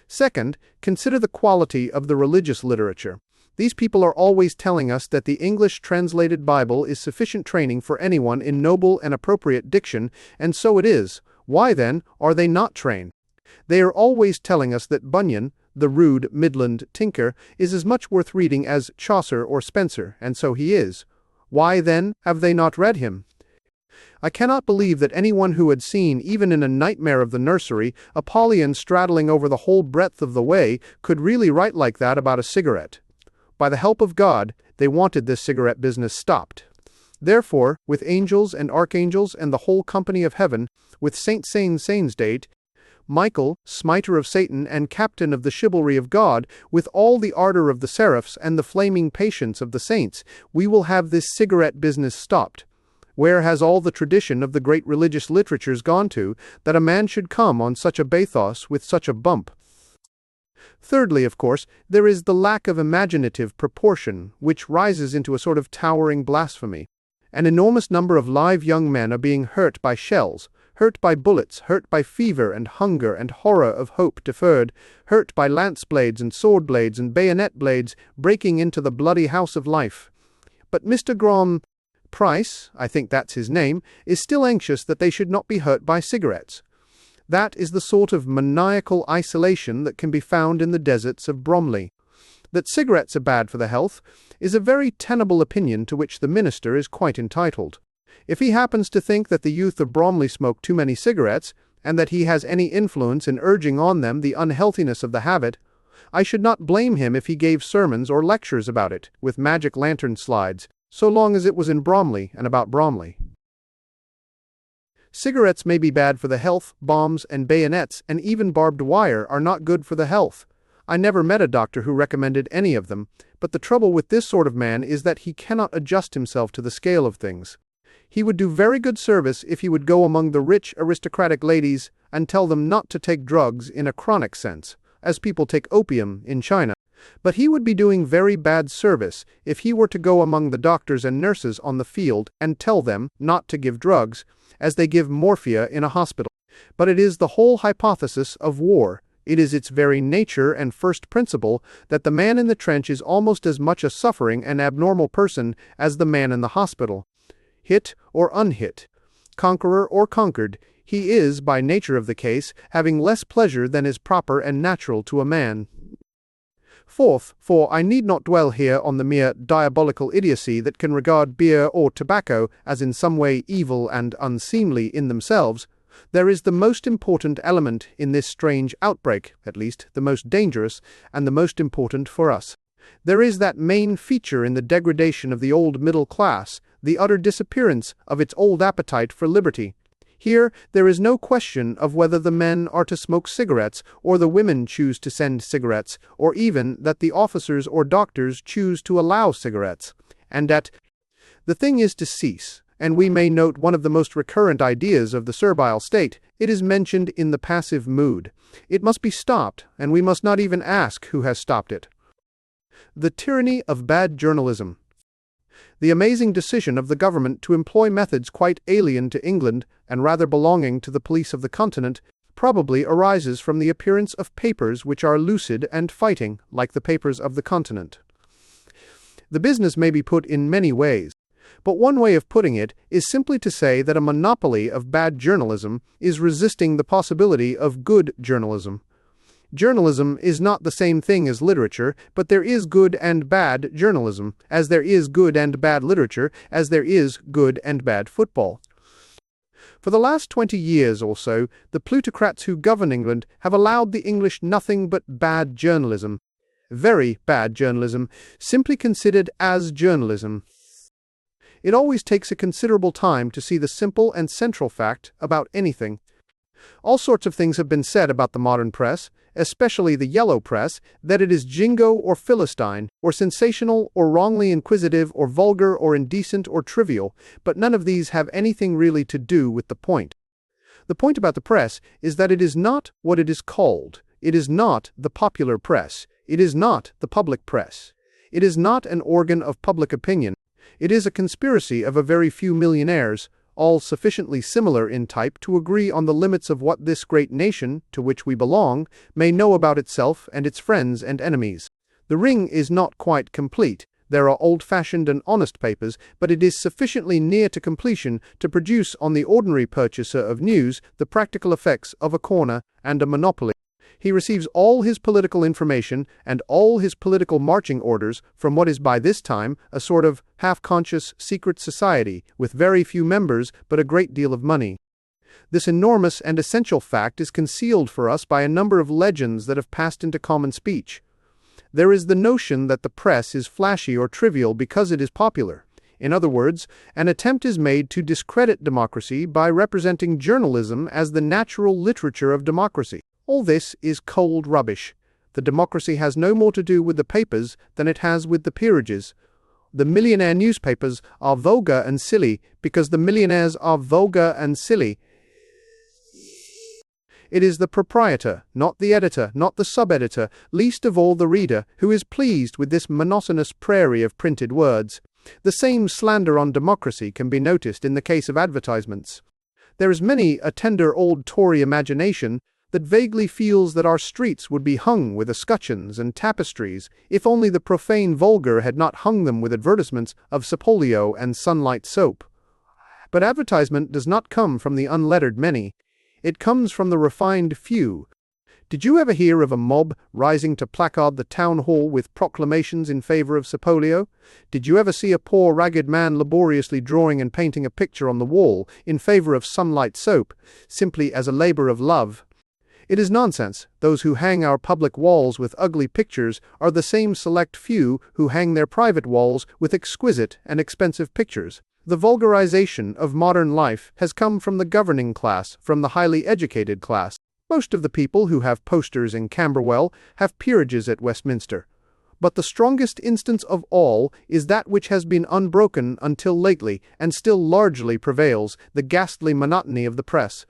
Second, consider the quality of the religious literature. These people are always telling us that the English translated Bible is sufficient training for anyone in noble and appropriate diction, and so it is. Why, then, are they not trained? They are always telling us that Bunyan, the rude Midland tinker, is as much worth reading as Chaucer or Spenser, and so he is. Why, then, have they not read him? I cannot believe that anyone who had seen, even in a nightmare of the nursery, Apollyon straddling over the whole breadth of the way, could really write like that about a cigarette. By the help of God, they wanted this cigarette business stopped. Therefore, with angels and archangels and the whole company of heaven, with Saint Sainsdate, Michael, smiter of Satan and captain of the chivalry of God, with all the ardor of the seraphs and the flaming patience of the saints, we will have this cigarette business stopped. Where has all the tradition of the great religious literatures gone to, that a man should come on such a bathos with such a bump? Thirdly, of course, there is the lack of imaginative proportion, which rises into a sort of towering blasphemy. An enormous number of live young men are being hurt by shells, hurt by bullets, hurt by fever and hunger and horror of hope deferred, hurt by lance blades and sword blades and bayonet blades breaking into the bloody house of life. But Mr. Price, I think that's his name, is still anxious that they should not be hurt by cigarettes. That is the sort of maniacal isolation that can be found in the deserts of Bromley. That cigarettes are bad for the health is a very tenable opinion to which the minister is quite entitled. If he happens to think that the youth of Bromley smoke too many cigarettes, and that he has any influence in urging on them the unhealthiness of the habit, I should not blame him if he gave sermons or lectures about it, with magic lantern slides, so long as it was in Bromley and about Bromley. Cigarettes may be bad for the health, bombs and bayonets and even barbed wire are not good for the health. I never met a doctor who recommended any of them, but the trouble with this sort of man is that he cannot adjust himself to the scale of things. He would do very good service if he would go among the rich aristocratic ladies and tell them not to take drugs in a chronic sense, as people take opium in China. But he would be doing very bad service if he were to go among the doctors and nurses on the field and tell them not to give drugs, as they give morphia in a hospital. But it is the whole hypothesis of war, it is its very nature and first principle, that the man in the trench is almost as much a suffering and abnormal person as the man in the hospital. Hit or unhit, conqueror or conquered, he is, by nature of the case, having less pleasure than is proper and natural to a man. Fourth, for I need not dwell here on the mere diabolical idiocy that can regard beer or tobacco as in some way evil and unseemly in themselves, there is the most important element in this strange outbreak, at least the most dangerous, and the most important for us. There is that main feature in the degradation of the old middle class, the utter disappearance of its old appetite for liberty. Here there is no question of whether the men are to smoke cigarettes, or the women choose to send cigarettes, or even that the officers or doctors choose to allow cigarettes. And that the thing is to cease, and we may note one of the most recurrent ideas of the servile state. It is mentioned in the passive mood. It must be stopped, and we must not even ask who has stopped it. The tyranny of bad journalism. The amazing decision of the government to employ methods quite alien to England and rather belonging to the police of the continent probably arises from the appearance of papers which are lucid and fighting, like the papers of the continent. The business may be put in many ways, but one way of putting it is simply to say that a monopoly of bad journalism is resisting the possibility of good journalism. Journalism is not the same thing as literature, but there is good and bad journalism, as there is good and bad literature, as there is good and bad football. For the last 20 years or so, the plutocrats who govern England have allowed the English nothing but bad journalism, very bad journalism, simply considered as journalism. It always takes a considerable time to see the simple and central fact about anything. All sorts of things have been said about the modern press, especially the yellow press, that it is jingo or philistine, or sensational, or wrongly inquisitive, or vulgar, or indecent, or trivial, but none of these have anything really to do with the point. The point about the press is that it is not what it is called. It is not the popular press. It is not the public press. It is not an organ of public opinion. It is a conspiracy of a very few millionaires, all sufficiently similar in type to agree on the limits of what this great nation, to which we belong, may know about itself and its friends and enemies. The ring is not quite complete. There are old-fashioned and honest papers, but it is sufficiently near to completion to produce on the ordinary purchaser of news the practical effects of a corner and a monopoly. He receives all his political information and all his political marching orders from what is by this time a sort of half-conscious secret society with very few members but a great deal of money. This enormous and essential fact is concealed for us by a number of legends that have passed into common speech. There is the notion that the press is flashy or trivial because it is popular. In other words, an attempt is made to discredit democracy by representing journalism as the natural literature of democracy. All this is cold rubbish. The democracy has no more to do with the papers than it has with the peerages. The millionaire newspapers are vulgar and silly because the millionaires are vulgar and silly. It is the proprietor, not the editor, not the sub-editor, least of all the reader, who is pleased with this monotonous prairie of printed words. The same slander on democracy can be noticed in the case of advertisements. There is many a tender old Tory imagination that vaguely feels that our streets would be hung with escutcheons and tapestries if only the profane vulgar had not hung them with advertisements of Sapolio and Sunlight soap. But advertisement does not come from the unlettered many. It comes from the refined few. Did you ever hear of a mob rising to placard the town hall with proclamations in favor of Sapolio? Did you ever see a poor ragged man laboriously drawing and painting a picture on the wall in favor of Sunlight soap, simply as a labor of love? It is nonsense. Those who hang our public walls with ugly pictures are the same select few who hang their private walls with exquisite and expensive pictures. The vulgarization of modern life has come from the governing class, from the highly educated class. Most of the people who have posters in Camberwell have peerages at Westminster. But the strongest instance of all is that which has been unbroken until lately, and still largely prevails, the ghastly monotony of the press.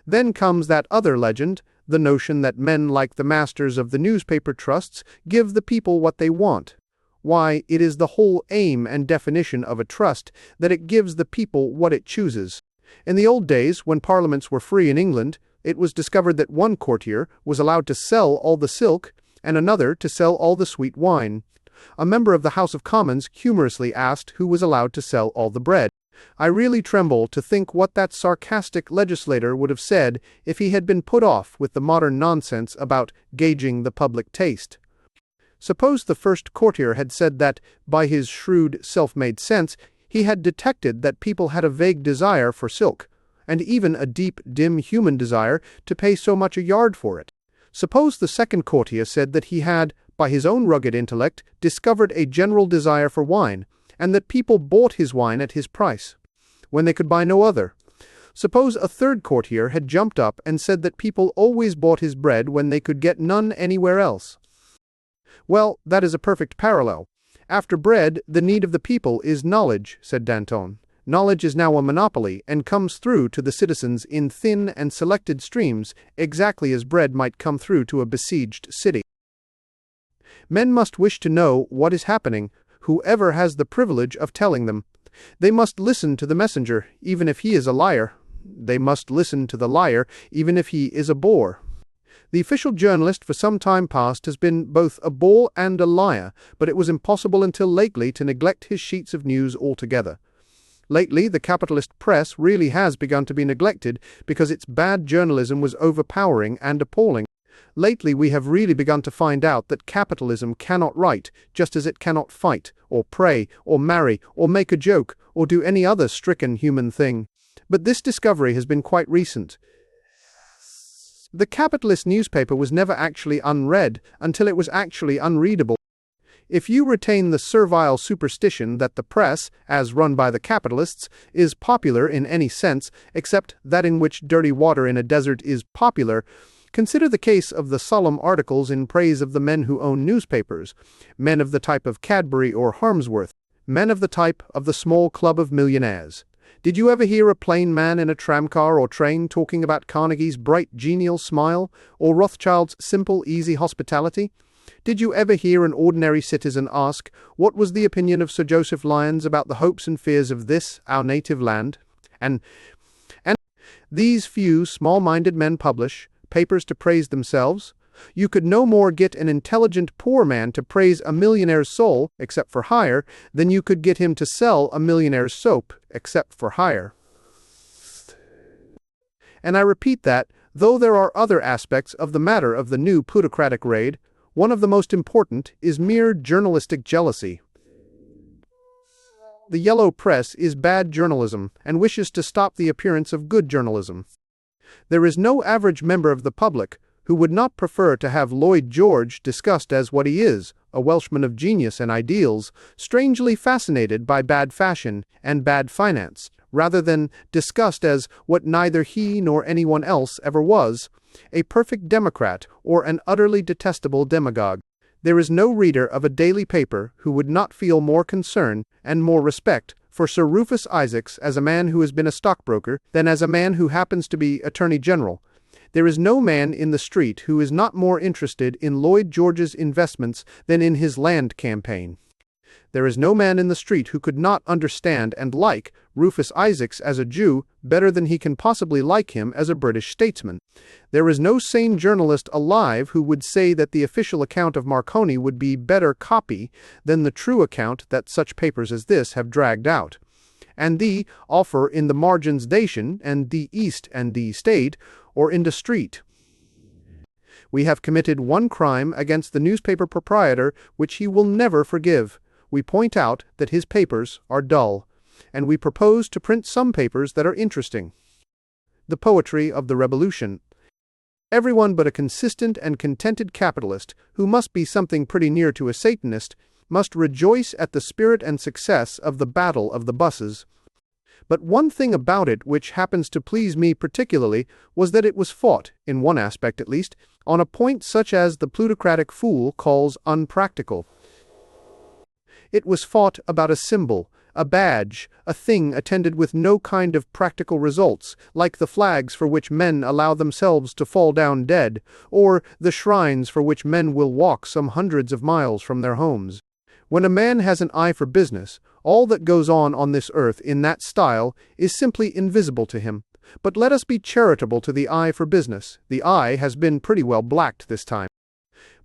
Then comes that other legend, the notion that men like the masters of the newspaper trusts give the people what they want. Why, it is the whole aim and definition of a trust that it gives the people what it chooses. In the old days, when parliaments were free in England, it was discovered that one courtier was allowed to sell all the silk and another to sell all the sweet wine. A member of the House of Commons humorously asked who was allowed to sell all the bread. I really tremble to think what that sarcastic legislator would have said if he had been put off with the modern nonsense about gauging the public taste. Suppose the first courtier had said that, by his shrewd, self-made sense, he had detected that people had a vague desire for silk, and even a deep, dim human desire to pay so much a yard for it. Suppose the second courtier said that he had, by his own rugged intellect, discovered a general desire for wine, and that people bought his wine at his price, when they could buy no other. Suppose a third courtier had jumped up and said that people always bought his bread when they could get none anywhere else. Well, that is a perfect parallel. After bread, the need of the people is knowledge, said Danton. Knowledge is now a monopoly, and comes through to the citizens in thin and selected streams, exactly as bread might come through to a besieged city. Men must wish to know what is happening, whoever has the privilege of telling them. They must listen to the messenger, even if he is a liar. They must listen to the liar, even if he is a bore. The official journalist for some time past has been both a bore and a liar, but it was impossible until lately to neglect his sheets of news altogether. Lately, the capitalist press really has begun to be neglected because its bad journalism was overpowering and appalling. Lately, we have really begun to find out that capitalism cannot write, just as it cannot fight, or pray, or marry, or make a joke, or do any other stricken human thing. But this discovery has been quite recent. The capitalist newspaper was never actually unread until it was actually unreadable. If you retain the servile superstition that the press, as run by the capitalists, is popular in any sense except that in which dirty water in a desert is popular, consider the case of the solemn articles in praise of the men who own newspapers, men of the type of Cadbury or Harmsworth, men of the type of the small club of millionaires. Did you ever hear a plain man in a tramcar or train talking about Carnegie's bright, genial smile, or Rothschild's simple, easy hospitality? Did you ever hear an ordinary citizen ask what was the opinion of Sir Joseph Lyons about the hopes and fears of this, our native land? And these few small-minded men publish papers to praise themselves, You could no more get an intelligent poor man to praise a millionaire's soul, except for hire, than you could get him to sell a millionaire's soap, except for hire. And I repeat that, though there are other aspects of the matter of the new plutocratic raid, one of the most important is mere journalistic jealousy. The yellow press is bad journalism and wishes to stop the appearance of good journalism. There is no average member of the public who would not prefer to have Lloyd George discussed as what he is, a Welshman of genius and ideals, strangely fascinated by bad fashion and bad finance, rather than discussed as what neither he nor anyone else ever was, a perfect democrat or an utterly detestable demagogue. There is no reader of a daily paper who would not feel more concern and more respect for Sir Rufus Isaacs as a man who has been a stockbroker than as a man who happens to be Attorney General. There is no man in the street who is not more interested in Lloyd George's investments than in his land campaign. There is no man in the street who could not understand and like Rufus Isaacs as a Jew better than he can possibly like him as a British statesman. There is no sane journalist alive who would say that the official account of Marconi would be better copy than the true account that such papers as this have dragged out. And the offer in the margins station and the east and the state or in the street. We have committed one crime against the newspaper proprietor which he will never forgive. We point out that his papers are dull, and we propose to print some papers that are interesting. The poetry of the Revolution. Everyone but a consistent and contented capitalist, who must be something pretty near to a Satanist, must rejoice at the spirit and success of the Battle of the Buses. But one thing about it which happens to please me particularly was that it was fought, in one aspect at least, on a point such as the plutocratic fool calls unpractical. It was fought about a symbol, a badge, a thing attended with no kind of practical results, like the flags for which men allow themselves to fall down dead, or the shrines for which men will walk some hundreds of miles from their homes. When a man has an eye for business, all that goes on this earth in that style is simply invisible to him. But let us be charitable to the eye for business. The eye has been pretty well blacked this time.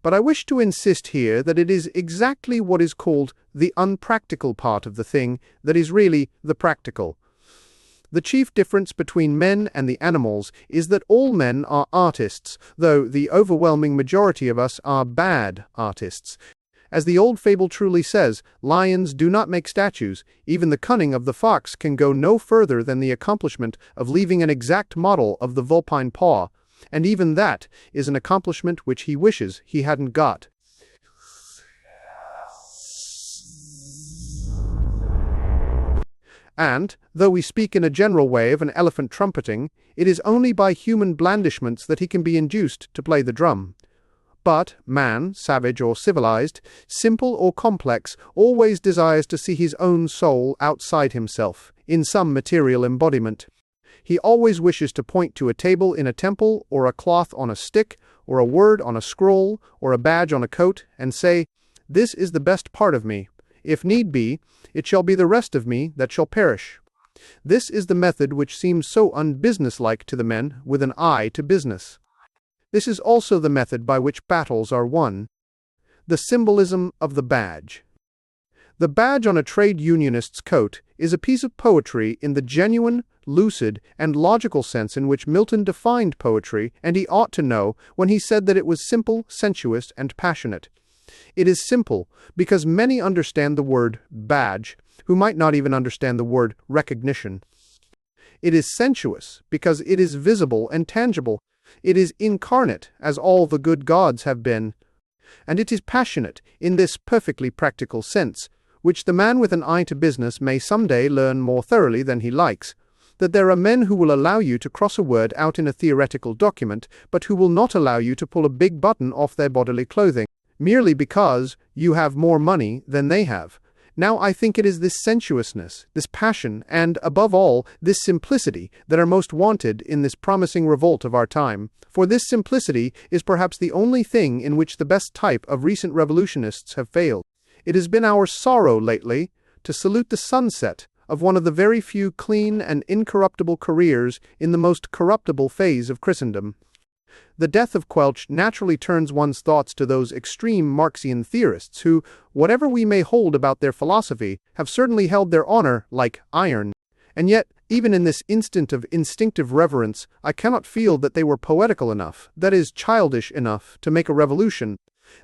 But I wish to insist here that it is exactly what is called the unpractical part of the thing that is really the practical. The chief difference between men and the animals is that all men are artists, though the overwhelming majority of us are bad artists. As the old fable truly says, lions do not make statues. Even the cunning of the fox can go no further than the accomplishment of leaving an exact model of the vulpine paw. And even that is an accomplishment which he wishes he hadn't got. And, though we speak in a general way of an elephant trumpeting, it is only by human blandishments that he can be induced to play the drum. But man, savage or civilized, simple or complex, always desires to see his own soul outside himself, in some material embodiment. He always wishes to point to a table in a temple, or a cloth on a stick, or a word on a scroll, or a badge on a coat, and say, "This is the best part of me. If need be, it shall be the rest of me that shall perish." This is the method which seems so unbusinesslike to the men with an eye to business. This is also the method by which battles are won. The symbolism of the badge. The badge on a trade unionist's coat is a piece of poetry in the genuine, lucid, and logical sense in which Milton defined poetry, and he ought to know when he said that it was simple, sensuous, and passionate. It is simple because many understand the word badge, who might not even understand the word recognition. It is sensuous because it is visible and tangible. It is incarnate, as all the good gods have been. And it is passionate, in this perfectly practical sense, which the man with an eye to business may some day learn more thoroughly than he likes, that there are men who will allow you to cross a word out in a theoretical document, but who will not allow you to pull a big button off their bodily clothing, merely because you have more money than they have. Now I think it is this sensuousness, this passion, and, above all, this simplicity that are most wanted in this promising revolt of our time, for this simplicity is perhaps the only thing in which the best type of recent revolutionists have failed. It has been our sorrow lately to salute the sunset of one of the very few clean and incorruptible careers in the most corruptible phase of Christendom. The death of Quelch naturally turns one's thoughts to those extreme Marxian theorists who, whatever we may hold about their philosophy, have certainly held their honor like iron. And yet, even in this instant of instinctive reverence, I cannot feel that they were poetical enough, that is, childish enough, to make a revolution.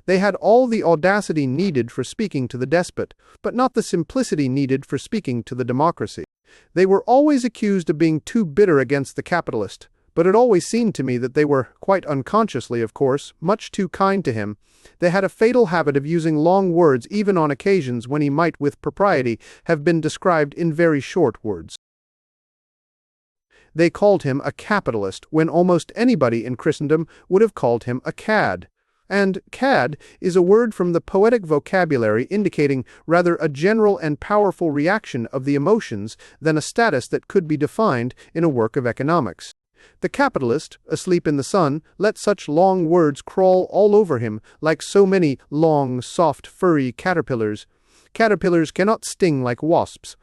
They had all the audacity needed for speaking to the despot, but not the simplicity needed for speaking to the democracy. They were always accused of being too bitter against the capitalist, but it always seemed to me that they were, quite unconsciously of course, much too kind to him. They had a fatal habit of using long words even on occasions when he might with propriety have been described in very short words. They called him a capitalist when almost anybody in Christendom would have called him a cad. And cad is a word from the poetic vocabulary indicating rather a general and powerful reaction of the emotions than a status that could be defined in a work of economics. The capitalist, asleep in the sun, let such long words crawl all over him like so many long, soft, furry caterpillars. Caterpillars cannot sting like wasps.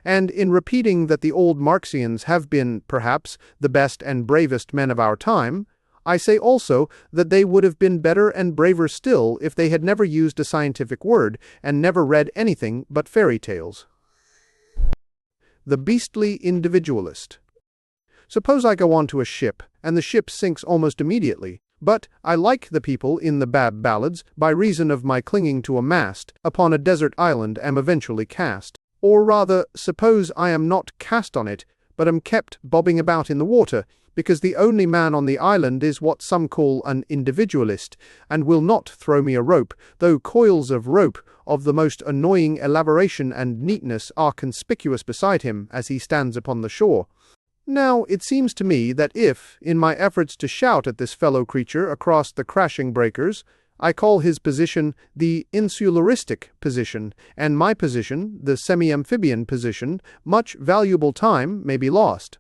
And in repeating that the old Marxians have been, perhaps, the best and bravest men of our time, I say also that they would have been better and braver still if they had never used a scientific word and never read anything but fairy tales. The beastly individualist. Suppose I go on to a ship, and the ship sinks almost immediately, but I like the people in the Bab ballads by reason of my clinging to a mast upon a desert island am eventually cast. Or rather, suppose I am not cast on it, but am kept bobbing about in the water, because the only man on the island is what some call an individualist, and will not throw me a rope, though coils of rope of the most annoying elaboration and neatness are conspicuous beside him as he stands upon the shore. Now, it seems to me that if, in my efforts to shout at this fellow creature across the crashing breakers, I call his position the insularistic position, and my position the semi-amphibian position, much valuable time may be lost.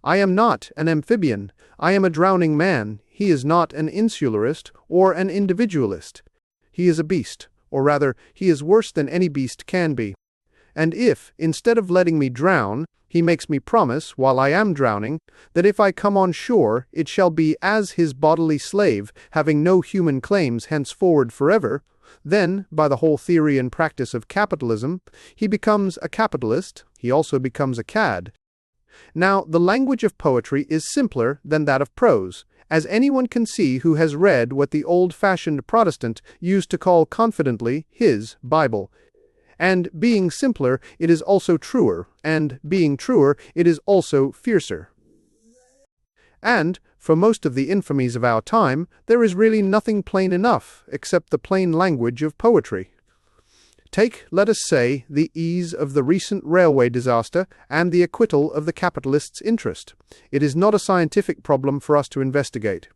I am not an amphibian. I am a drowning man. He is not an insularist or an individualist. He is a beast, or rather, he is worse than any beast can be. And if, instead of letting me drown, he makes me promise, while I am drowning, that if I come on shore, it shall be as his bodily slave, having no human claims henceforward forever, then, by the whole theory and practice of capitalism, he becomes a capitalist, he also becomes a cad. Now, the language of poetry is simpler than that of prose, as anyone can see who has read what the old-fashioned Protestant used to call confidently his Bible. And being simpler, it is also truer, and being truer, it is also fiercer. And, for most of the infamies of our time, there is really nothing plain enough, except the plain language of poetry. Take, let us say, the ease of the recent railway disaster and the acquittal of the capitalist's interest. It is not a scientific problem for us to investigate.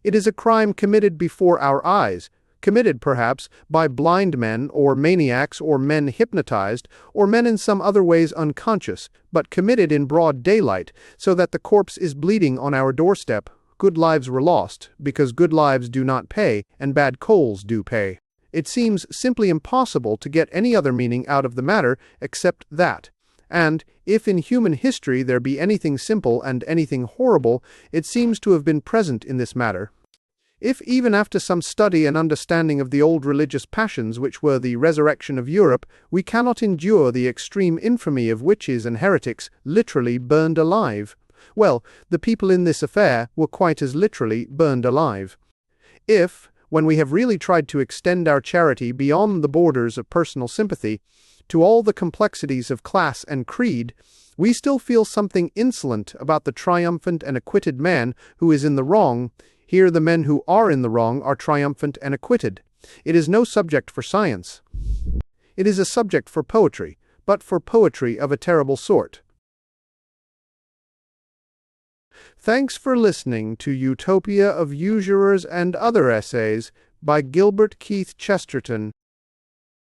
It is a crime committed before our eyes, committed, perhaps, by blind men or maniacs or men hypnotized or men in some other ways unconscious, but committed in broad daylight, so that the corpse is bleeding on our doorstep. Good lives were lost, because good lives do not pay, and bad coals do pay. It seems simply impossible to get any other meaning out of the matter except that. And, if in human history there be anything simple and anything horrible, it seems to have been present in this matter. If even after some study and understanding of the old religious passions which were the resurrection of Europe, we cannot endure the extreme infamy of witches and heretics literally burned alive, well, the people in this affair were quite as literally burned alive. If, when we have really tried to extend our charity beyond the borders of personal sympathy, to all the complexities of class and creed, we still feel something insolent about the triumphant and acquitted man who is in the wrong, here the men who are in the wrong are triumphant and acquitted. It is no subject for science. It is a subject for poetry, but for poetry of a terrible sort. Thanks for listening to Utopia of Usurers and Other Essays by Gilbert Keith Chesterton.